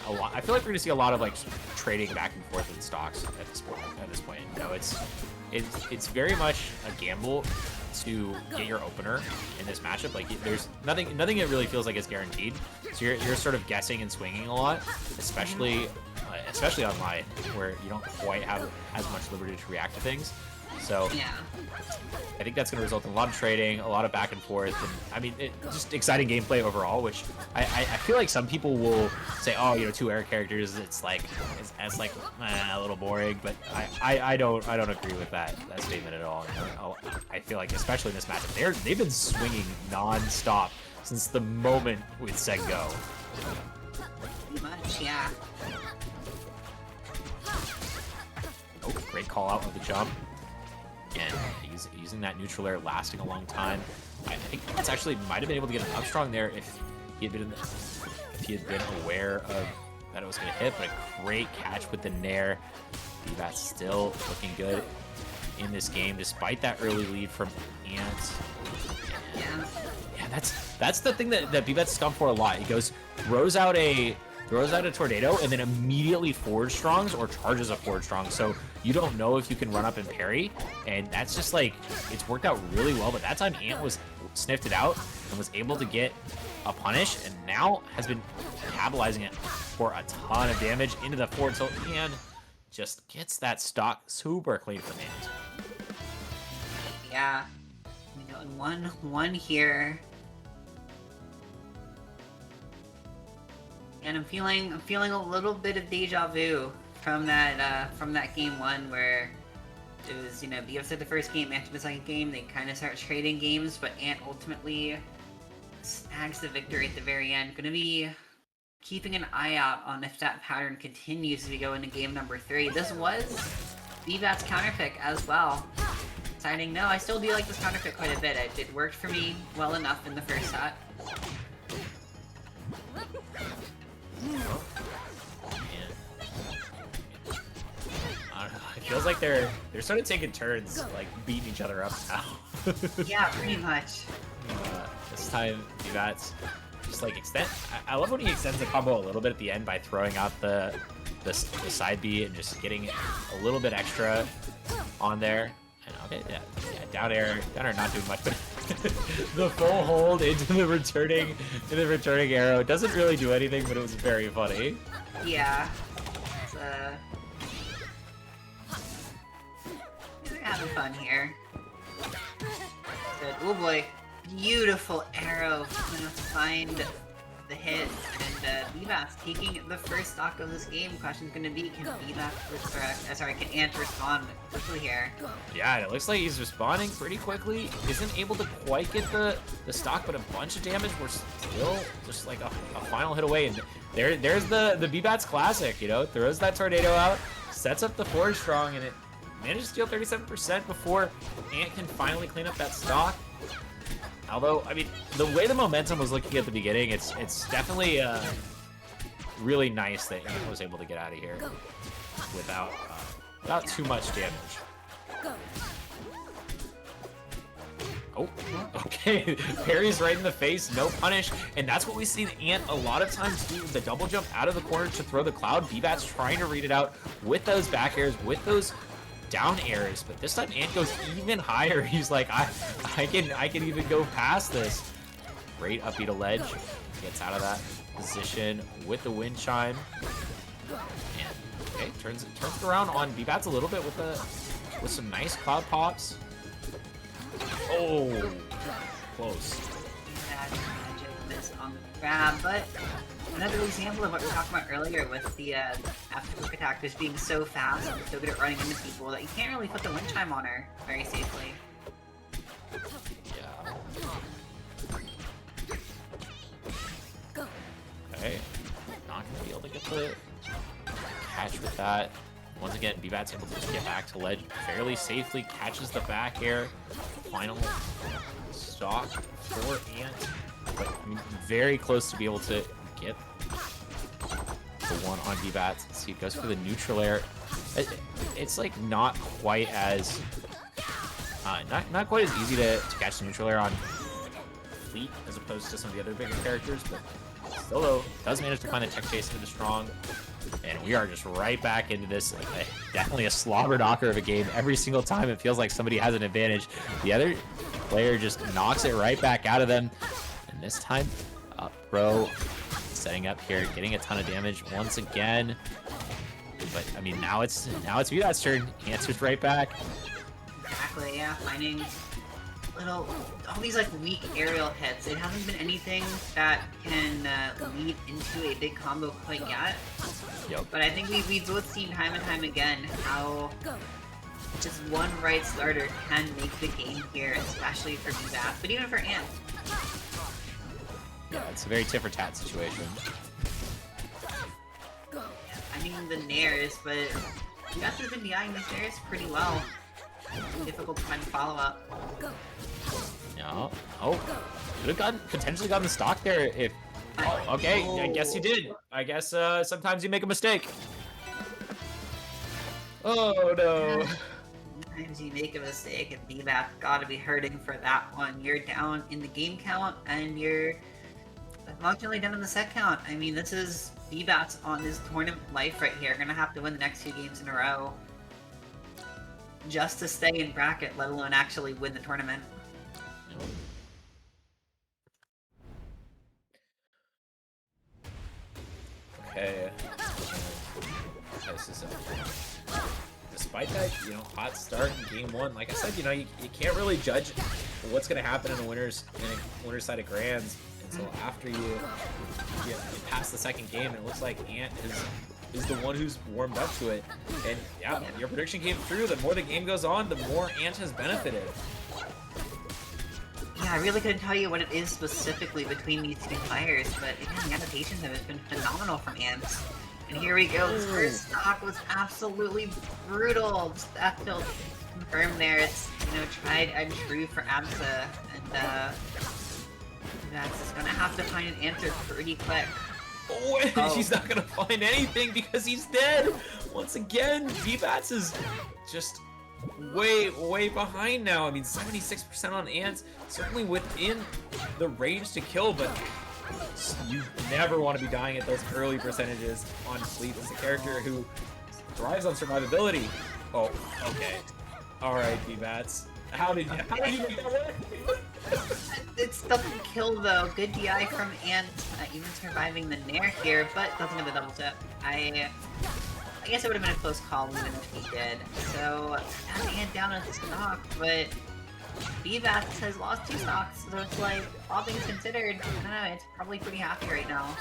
a lot. I feel like we're gonna see a lot of like trading back and forth in stocks at this point. You know, it's very much a gamble to get your opener in this matchup. Like, there's nothing that really feels like it's guaranteed. So you're sort of guessing and swinging a lot, especially especially online, where you don't quite have as much liberty to react to things. So Yeah. I think that's going to result in a lot of trading, a lot of back and forth, and I mean, just exciting gameplay overall. Which I feel like some people will say, oh, you know, 2 air characters, it's like a little boring. But I don't agree with that statement at all. I feel like, especially in this matchup, they've been swinging non-stop since the moment with said go. Pretty much, yeah. Oh, great call out of the jump. And using that neutral air, lasting a long time. I think that's actually might have been able to get an up strong there if he had been aware of that it was going to hit. But a great catch with the nair. Bbatts still looking good in this game despite that early lead from Ant. Yeah, that's the thing that Bbatts has gone for a lot. He throws out a tornado and then immediately forward strongs or charges a forward strong. So you don't know if you can run up and parry, and that's just like, it's worked out really well. But that time Ant sniffed it out and was able to get a punish, and now has been capitalizing it for a ton of damage into the forward tilt, and just gets that stock super clean from Ant. Yeah. We got 1-1 here. And I'm feeling a little bit of deja vu from that game 1 where it was, you know, Bbatts at the first game, after the second game, they kind of start trading games, but Ant ultimately snags the victory at the very end. Gonna be keeping an eye out on if that pattern continues as we go into game number 3. This was Bbatts' counter pick as well. Deciding, no, I still do like this counter pick quite a bit. It worked for me well enough in the first set. It feels like they're sort of taking turns, like beating each other up now. Yeah, pretty much. This time, Bbatts just like extend. I love when he extends the combo a little bit at the end by throwing out the side B and just getting a little bit extra on there. And okay, yeah, down air not doing much, but the full hold into the returning arrow doesn't really do anything, but it was very funny. Yeah. It's, they're having fun here. Good. Oh boy. Beautiful arrow. Gonna find the hit, and Bbatts taking the first stock of this game. Question's gonna be, can can Ant respond quickly here? Yeah, it looks like he's responding pretty quickly. Isn't able to quite get the stock, but a bunch of damage. We're still just like a final hit away, and there's the Bbatts classic, you know, throws that tornado out, sets up the forward strong, and it manages to steal 37% before Ant can finally clean up that stock. Although, I mean, the way the momentum was looking at the beginning, it's definitely really nice that Ant was able to get out of here without too much damage. Oh, okay. Parry's right in the face, no punish, and that's what we see the Ant a lot of times do, the double jump out of the corner to throw the cloud. Bbatts trying to read it out with those back airs, with those down airs, but this time Ant goes even higher. He's like, I can even go past this. Great up B to ledge. Gets out of that position with the wind chime. And okay, turns it around on Bbatts a little bit with some nice cloud pops. Oh, close. Magic miss on the grab, but another example of what we were talking about earlier with the after-hook attack just being so fast and so good at running into people that you can't really put the wind chime on her very safely. Yeah. Okay. Not gonna be able to get the catch with that. Once again, Bbatts able to just get back to ledge fairly safely, catches the back air. Final stock for Ant, but I mean, very close to be able to get the one on Bbatts. Let's see, it goes for the neutral air. It's like not quite as not quite as easy to catch the neutral air on Fleet as opposed to some of the other bigger characters, but still though does manage to find the tech chase into the strong. And we are just right back into this. Definitely a slobber knocker of a game. Every single time it feels like somebody has an advantage. The other player just knocks it right back out of them. And this time, Pro setting up here, getting a ton of damage once again. But I mean, now it's Bbatts' turn. He answers right back. Exactly, yeah, finding all these like weak aerial hits. It hasn't been anything that can lead into a big combo quite yet. Yep. But I think we've both seen time and time again how just one right starter can make the game here, especially for Bbatts, but even for Ant. Yeah, it's a very tit for tat situation. I mean the nairs, but Bbatts has been DIing these nairs pretty well. Difficult to find follow-up. Yeah. Oh, could have potentially gotten the stock there if. Oh, okay, I guess you did. I guess sometimes you make a mistake. Oh no. Sometimes you make a mistake, and Bbatts gotta be hurting for that one. You're down in the game count, and you're unfortunately down in the set count. I mean, this is Bbatts on his tournament life right here. Gonna have to win the next 2 games in a row just to stay in bracket, let alone actually win the tournament. Okay. This is despite that, hot start in game 1, like I said, you can't really judge what's going to happen in a winner's side of grands until after you pass the second game, and it looks like Ant is the one who's warmed up to it. And yeah, your prediction came through. The more the game goes on, the more Ant has benefited. Yeah, I really couldn't tell you what it is specifically between these 2 players, but again, the adaptations have been phenomenal from Ant. And here we go, this first stock was absolutely brutal. Just that felt confirmed there. It's, tried and true for Absa, and Bbatts is gonna have to find an answer pretty quick. Oh, he's not gonna find anything because he's dead! Once again, Bbatts is just way behind now. I mean, 76% on Ants, certainly within the range to kill, but you never want to be dying at those early percentages on Fleet as a character who thrives on survivability. Oh, okay. Alright, Bbatts. How did you make that work? It doesn't kill though. Good DI from Ant, even surviving the Nair here, but doesn't get the double tip. I guess it would have been a close call even if he did. So, Ant down on stock, but Bbatts has lost 2 stocks, so it's like, all things considered, I don't know, it's probably pretty happy right now.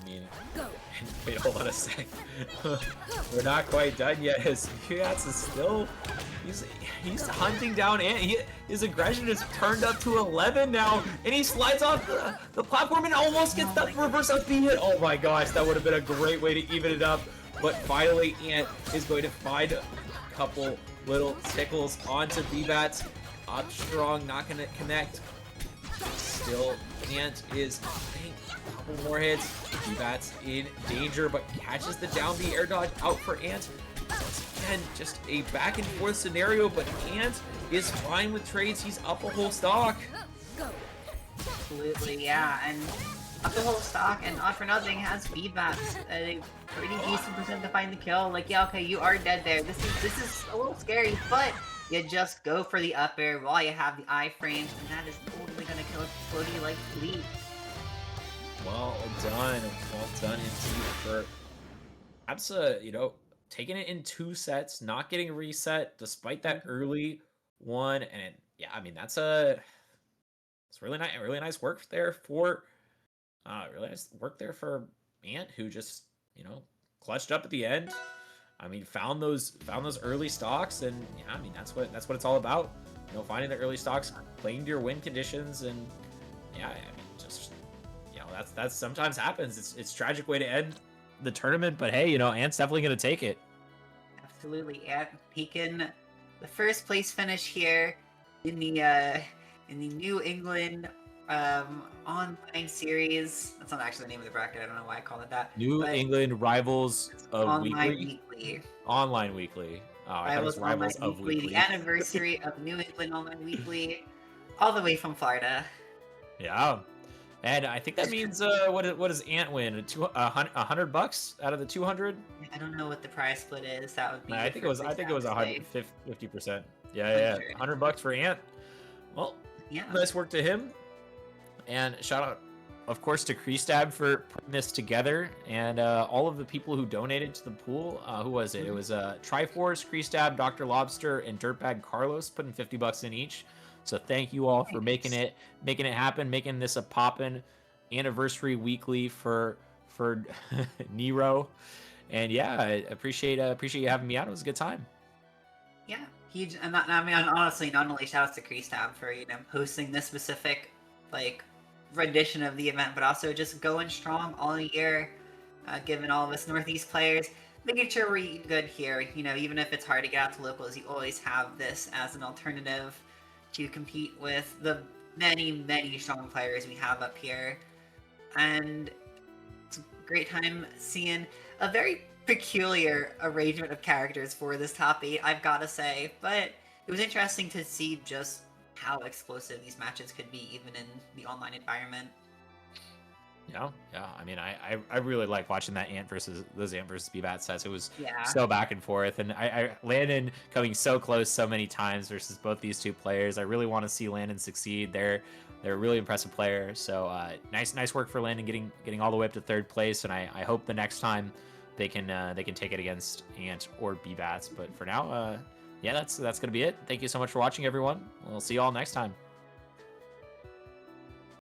I mean, wait, hold on a sec. We're not quite done yet. His Bbatts is still, he's hunting down Ant. His aggression is turned up to 11 now, and he slides off the platform and almost gets that reverse up B hit. Oh my gosh, that would have been a great way to even it up. But finally, Ant is going to find a couple little tickles onto Bbatts. Up strong, not going to connect. Still, Ant is a couple more hits. Bbatts in danger, but catches the down B air dodge out for Ant. Once again, just a back and forth scenario, but Ant is fine with trades. He's up a whole stock. Absolutely, yeah, and up the whole stock, and Not For Nothing has Bbatts at a pretty decent percent to find the kill. Like, yeah, okay, you are dead there. This is a little scary, but you just go for the up air while you have the iframes, and that is totally gonna kill a floaty like Fleet. Well done indeed for Absa, taking it in 2 sets, not getting reset despite that early one, and yeah, I mean it's really nice work there for Ant, who just clutched up at the end. I mean, found those early stocks, and yeah, I mean that's what it's all about. Finding the early stocks, playing to your win conditions, and yeah, I mean just that's sometimes happens. It's a tragic way to end the tournament, but hey, Ant's definitely gonna take it. Absolutely, Ant peeking the first place finish here in the New England online series. That's not actually the name of the bracket. I don't know why I call it that. New England Rivals of Online Weekly. Online Weekly. Oh, I thought it was Rivals of Weekly. The anniversary of New England Online Weekly, all the way from Florida. Yeah, and I think that means what does Ant win? $100 out of the 200? I don't know what the prize split is. That would be. I think it was 150%. Yeah, $100 for Ant. Well, yeah. Nice work to him. And shout out of course, to Kreestab for putting this together, and all of the people who donated to the pool. Who was it? It was Triforce, Kreestab, DrLobster, and Dirtbag Carlos putting $50 in each. So thank you all for making it happen, making this a poppin' anniversary weekly for Nero. And yeah, I appreciate you having me out. It was a good time. Yeah, huge. And I mean, honestly, not only shout outs to Kreestab for hosting this specific like rendition of the event, but also just going strong all year, giving all of us Northeast players, making sure we're eating good here. Even if it's hard to get out to locals, you always have this as an alternative to compete with the many, many strong players we have up here. And it's a great time seeing a very peculiar arrangement of characters for this top 8, I've got to say. But it was interesting to see just how explosive these matches could be, even in the online environment. Yeah. I mean, I really like watching those Ant versus Bbatts sets. It was so back and forth, and I Landon coming so close so many times versus both these two players. I really want to see Landon succeed. They're a really impressive player. So nice work for Landon getting all the way up to 3rd place, and I hope the next time they can take it against Ant or Bbatts. But for now, yeah, that's gonna be it. Thank you so much for watching, everyone. We'll see you all next time.